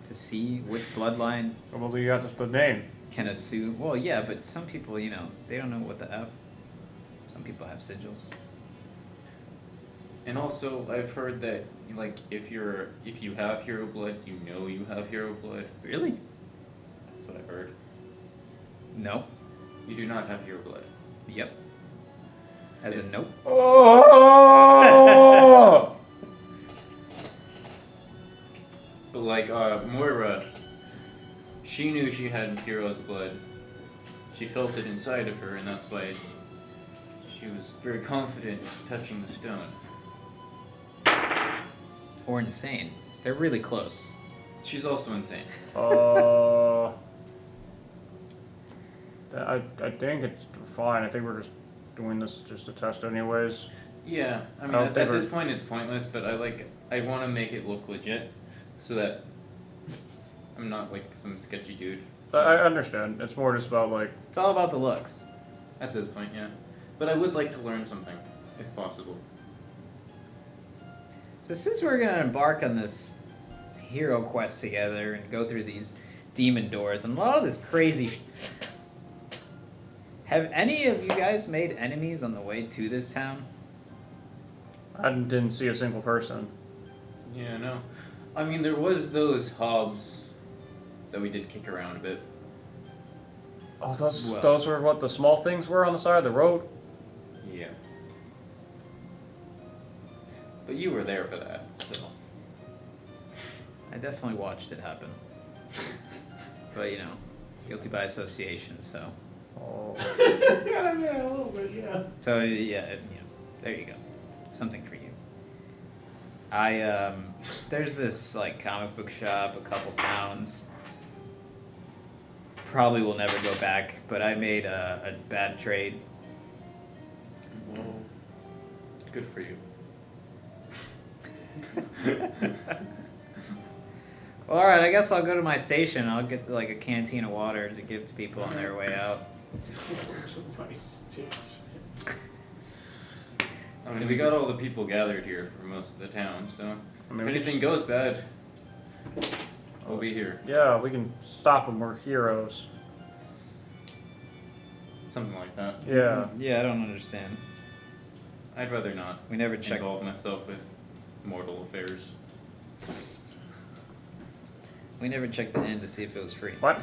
to see which bloodline Well, you got just the name. can assume. Well, yeah, but some people, they don't know what the F. Some people have sigils. And also, I've heard that like if you have hero blood, you know you have hero blood. Really? That's what I've heard. No. You do not have hero blood. Yep. As in nope. Oh! But like Moira, she knew she had hero's blood. She felt it inside of her, and that's why she was very confident touching the stone. Or insane. They're really close. She's also insane. I think it's fine. I think we're just doing this just to test anyways. Yeah, I mean don't at think this we're- point it's pointless, but I want to make it look legit, so that I'm not like some sketchy dude. I understand. It's more just about like It's all about the looks. At this point, yeah. But I would like to learn something, if possible. So since we're gonna embark on this hero quest together and go through these demon doors and a lot of this crazy have any of you guys made enemies on the way to this town? I didn't see a single person. Yeah, no. I mean, there was those hobs that we did kick around a bit. Oh, those Well- those were what the small things were on the side of the road. Yeah. But you were there for that, so. I definitely watched it happen. But guilty by association, so. Oh. Yeah, a little bit, yeah. So yeah, there you go. Something for you. There's this like comic book shop a couple towns. Probably will never go back, but I made a bad trade. Well, good for you. Well, all right, I guess I'll go to my station. I'll get like a canteen of water to give to people on their way out. I mean, we got all the people gathered here for most of the town, so I mean, if we anything just- goes bad, we'll be here. Yeah, we can stop them. We're heroes. Something like that. Yeah. Yeah, I don't understand. I'd rather not We never checked. involve myself with mortal affairs. We never checked the inn to see if it was free. What?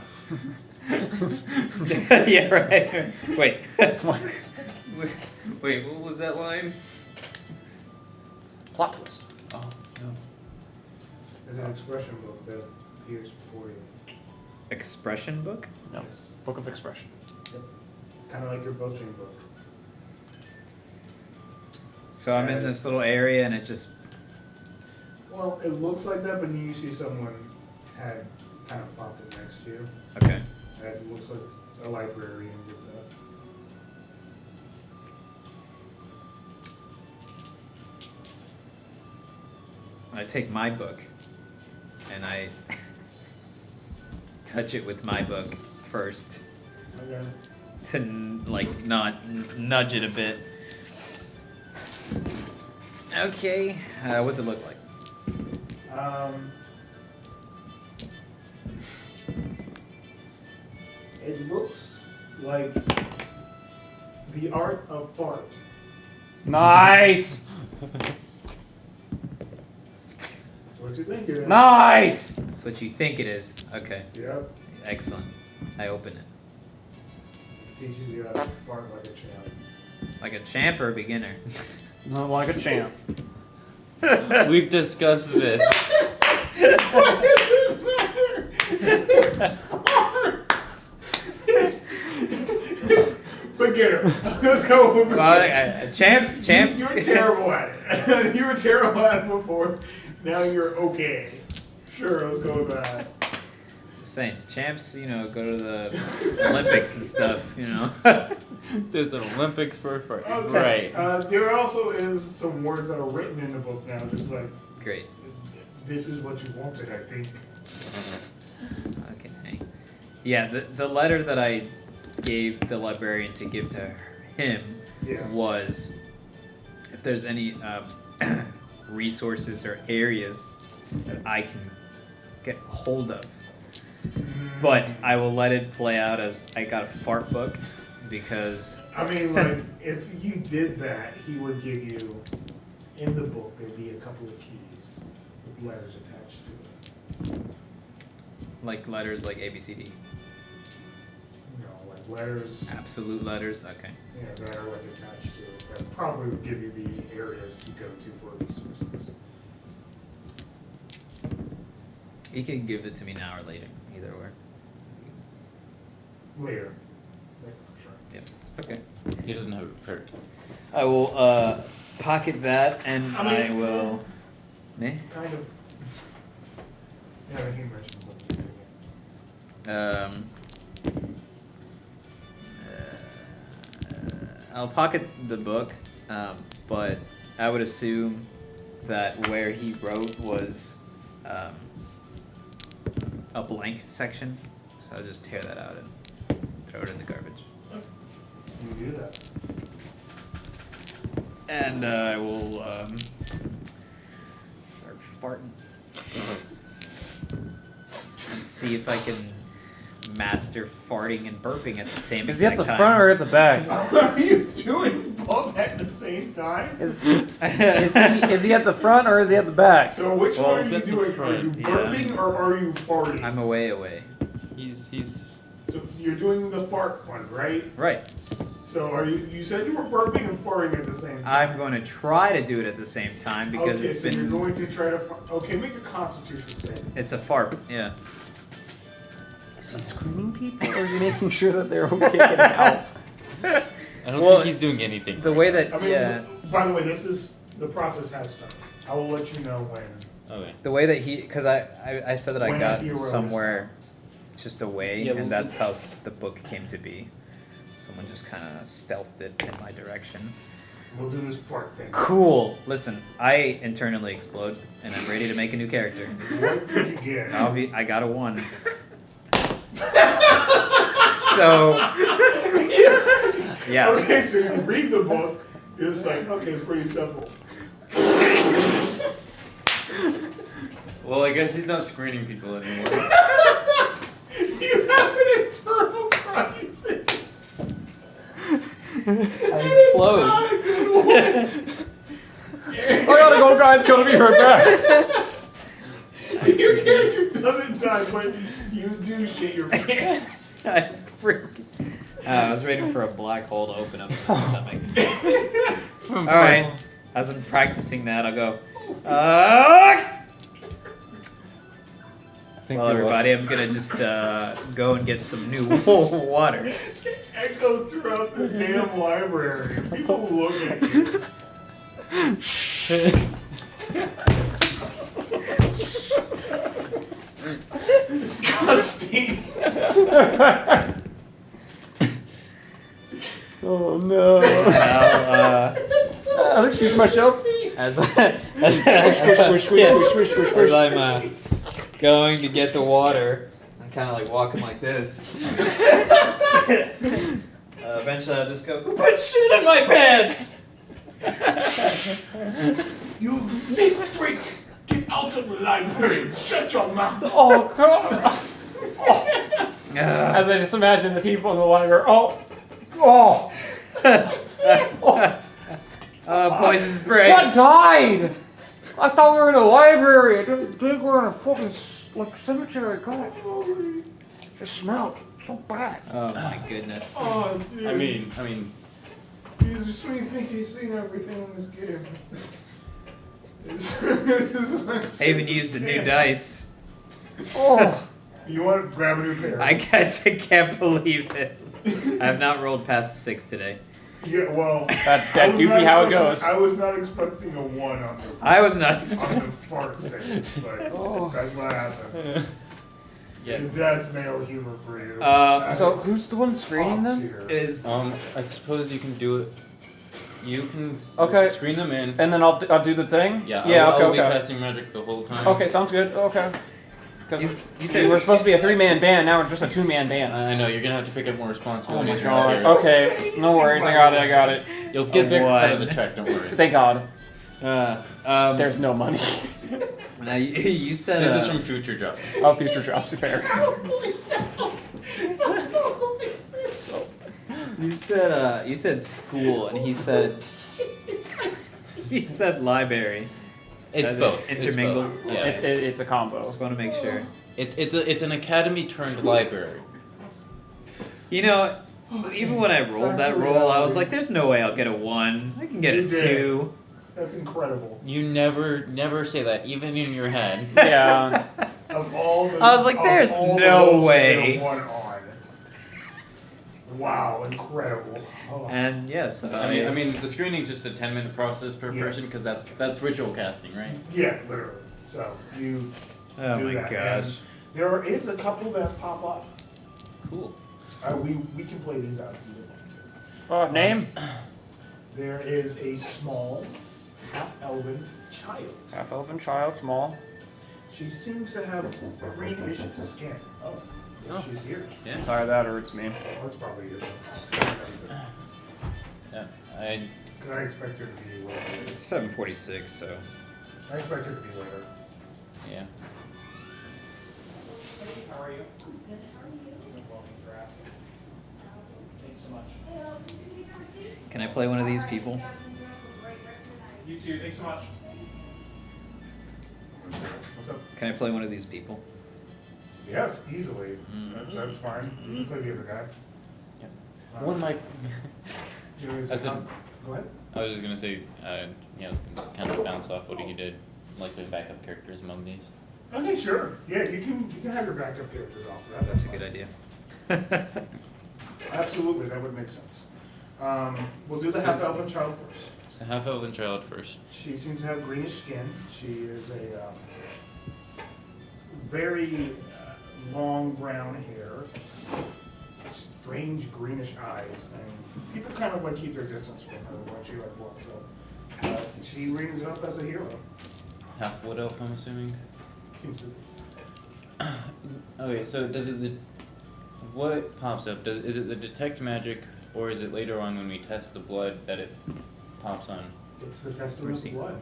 Yeah, right. Wait. What? Wait, what was that line? Plot twist. Oh, no. There's an expression book that appears before you. Expression book? No. Yes. Book of Expression. Kind of like your potion book. So I'm in this little area and it just. Well, it looks like that, but you see someone had kind of plopped it next to you. Okay. As it looks like a librarian did that. I take my book and I touch it with my book first Okay. to like not nudge it a bit. Okay, what's it look like? It looks like the art of fart. Nice! That's what you think it is. Nice! That's what you think it is. Okay, Yep. excellent. I open it. Teaches you how to fart like a champ. Like a champ or a beginner? Not like a champ. We've discussed this. Beginner. Let's go with beginner. Well, champs. You were terrible at it. You were terrible at it before. Now you're okay. Sure, let's go with that. Just saying, champs, go to the Olympics and stuff, There's an Olympics for Okay. right. There also is some words that are written in the book now, just like, Great. this is what you wanted, I think. Okay. Yeah, the letter that I gave the librarian to give to him Yes. was if there's any resources or areas that I can get hold of. But I will let it play out as I got a fart book because I mean, like, if you did that, he would give you, in the book, there'd be a couple of keys with letters attached to it. like letters like ABCD. No, like letters, Absolute letters, okay. yeah, that are like attached to it. That probably would give you the areas to go to for resources. You can give it to me now or later, either or. Later. Like, for sure. Yeah. Okay. He doesn't have it prepared. I will pocket that and I will. Me? Kind of. Yeah, he mentioned something again. I'll pocket the book, but I would assume that where he wrote was a blank section, so I'll just tear that out and throw it in the garbage. You do that. And I will start farting and see if I can master farting and burping at the same Is he at the exact front time. or at the back? Are you doing both at the same time? Is he at the front or is he at the back? So which Well, one are he's you at the doing? Are front, you yeah. burping or are you farting? I'm away. He's So you're doing the fart one, right? Right. So are you said you were burping and farting at the same time. I'm going to try to do it at the same time because okay, it's so been. you're going to try to okay, make a constitution save. It's a fart. Yeah. Is he screening people or is he making sure that they're okay getting out? I don't Well, think he's doing anything. The right way that I mean yeah, by the way, the process has started. I will let you know when. Okay. the way that he, because I said that I when got that hero is somewhere just away, Yeah, and well, that's how the book came to be. Someone just kind of stealthed it in my direction. We'll do this fart thing. Cool. Listen, I internally explode, and I'm ready to make a new character. What did you get? I got a 1. So yeah. Okay, so you read the book, you're just like, okay, it's pretty simple. Well, I guess he's not screening people anymore. You have an internal crisis. I implode. Not a good one. I gotta go, guys. Gonna be right back. Your character doesn't die, but you do shit your pants. I was waiting for a black hole to open up in my stomach. Alright, as I'm practicing that, I'll go, think Well, you're everybody, I'm gonna just go and get some new water. It echoes throughout the damn library. People look at you. Disgusting. Oh no. I'll, Excuse myself. as I'm going to get the water, I'm kind of like walking like this. Eventually, I'll just go, "Who put shit in my pants?" You sick freak! Get out of the library! Shut your mouth! Oh god. As I just imagine the people in the library. Poison spray. What died? I thought we were in a library. I didn't think we were in a fucking cemetery. God, it smells so bad. Oh my goodness. Oh, dude. I mean, You just when you think you've seen everything in this game. I even used a new dice. Oh, You want to grab a new pair? I can't believe it. I have not rolled past a 6 today. Yeah, well. that I was do be not how it expecting- goes. I was not expecting a 1 on the. I was not On the expecting. fart stage, but Oh. that's what happened. yeah. That's male humor for you. So That is who's the one screening top them? tier. Is I suppose you can do it. You can Okay. screen them in. And then I'll do the thing. Yeah. Yeah. I'll be Okay. casting magic the whole time. Okay. Sounds good. Okay. Because you said we're supposed to be a 3-man band. Now we're just a 2-man band. I know you're gonna have to pick up more Oh responsibilities. my around god. here. Okay. No worries. I got it. You'll get A bigger cut of one. the check. Don't worry. Thank God. There's There's no money. now you said This is from future jobs. Oh, future jobs. Fair. So. you said school and he said library. It's Are they both. intermingled? It's both. Yeah. It's a combo. Just want to make sure. It's an academy turned library. You know, even when I rolled that roll, I was like, "There's no way I'll get a 1. I can get You a did. 2." That's incredible. You never say that, even in your head. Yeah. Of all the, I was like, of "There's all the no rolls you way." get a 1 on. Wow, incredible. Oh. And yes, I mean, the screening's just a 10-minute process per Yes. person because that's ritual casting, right? Yeah, literally. So you oh do my that. gosh. And there is a couple that pop up. Cool. We can play these out if you would like to. Name? There is a small, half-elven child. Half elfin child, small. She seems to have greenish skin. Oh, Oh. she's here. Yeah. Sorry, that hurts me. Oh, that's probably it. Yeah. I I expect her to be later. It's 7:46, so. I expect her to be later. yeah. How are you? Thank you so much. Can I play one of these people? You too. Thanks so much. What's up? Can I play one of these people? Yes, easily. Mm. That's fine. You can play the other guy. Yep. Uh, One mic. there is I said- Go ahead. I was just gonna say, I was gonna kind of bounce off what he did, likely backup characters among these. Okay, sure. Yeah, you can have your backup characters off of that. That's a fine. good idea. Absolutely, that would make sense. We'll do the half-elven child first. So half elven child first. She seems to have greenish skin. She is a very long brown hair, strange greenish eyes, and people kind of like keep their distance from her when she like walks up. She rings up as a hero. Half wood elf, I'm assuming. Seems to. Okay, so does it what pops up? Is it the detect magic, or is it later on when we test the blood that it pops on? It's the testament of blood.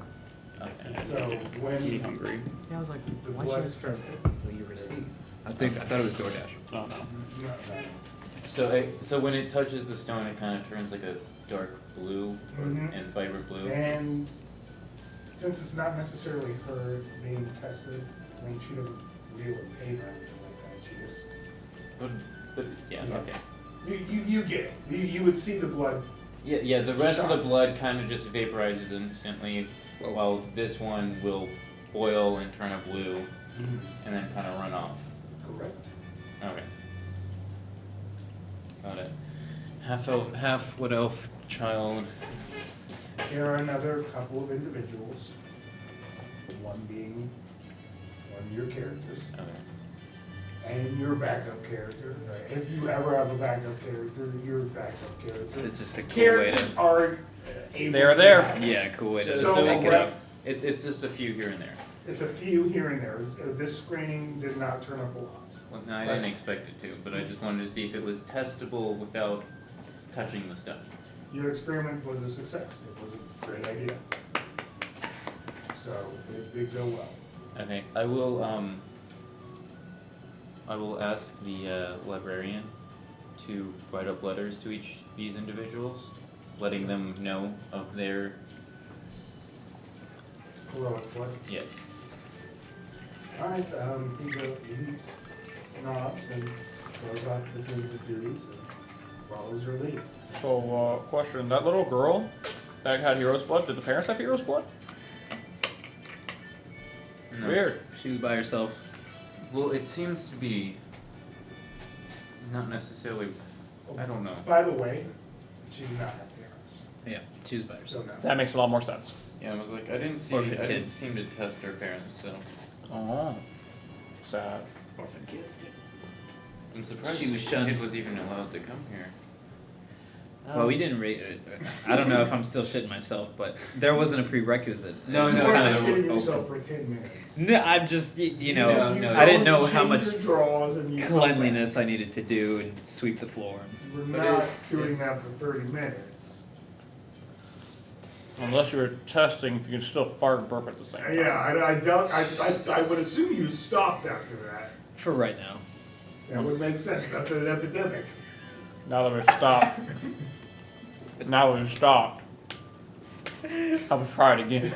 Okay. So when Be hungry. Yeah, I was like, the blood is tested, will you receive? I thought it was DoorDash. Oh no. So when it touches the stone, it kind of turns like a dark blue Mhm. and vibrant blue. And since it's not necessarily her being tested, I mean, she doesn't really pay for anything like that. She just, But yeah, Yeah. okay. you get it. You would see the blood. Yeah. The rest of the Shot. blood kind of just vaporizes instantly, while this one will boil and turn a blue. and then kind of run off. Correct. Okay. Got it. Half elf, half wood elf child. There are another couple of individuals, one being one of your characters, Okay. and your backup character. Right? If you ever have a backup character, your backup So character. it's just a cool way Characters to. are able They are to there. happen. Yeah, cool way to So make it let's- up. It's just a few here and there. It's a few here and there. This screening did not turn up a lot. Well, no, I didn't expect it to, but I just wanted to see if it was testable without touching the stuff. Your experiment was a success. It was a great idea. So it did go well. Okay, I will ask the librarian to write up letters to each these individuals, letting them know of their Heroic foot. yes. Alright, he nods and goes off between his duties and follows your lead. So, question: that little girl that had hero's blood, did the parents have hero's blood? No, Weird. She was by herself. Well, it seems to be not necessarily. I don't know. By the way, she did not have parents. Yeah, she was by herself. So no. That makes a lot more sense. Yeah, I was like, I didn't see. Orphan I didn't kid. seem to test her parents, so Oh, sad. Orphan kid. I'm surprised She was the shunned. kid was even allowed to come here. Well, we didn't rate it. I don't know if I'm still shitting myself, but there wasn't a prerequisite. No, It You just no, weren't kind of shitting open. yourself for 10 minutes. No, I'm just you know No, You no, I didn't go know and how change much your draws and you come cleanliness I needed to do and sweep the floor. back. You were But not it's- doing it's- that for 30 minutes. Unless you were testing if you could still fart and burp at the same time. Yeah, I would assume you stopped after that. For right now. That would make sense after an epidemic. Now that we've stopped. Now we've stopped. I will try it again.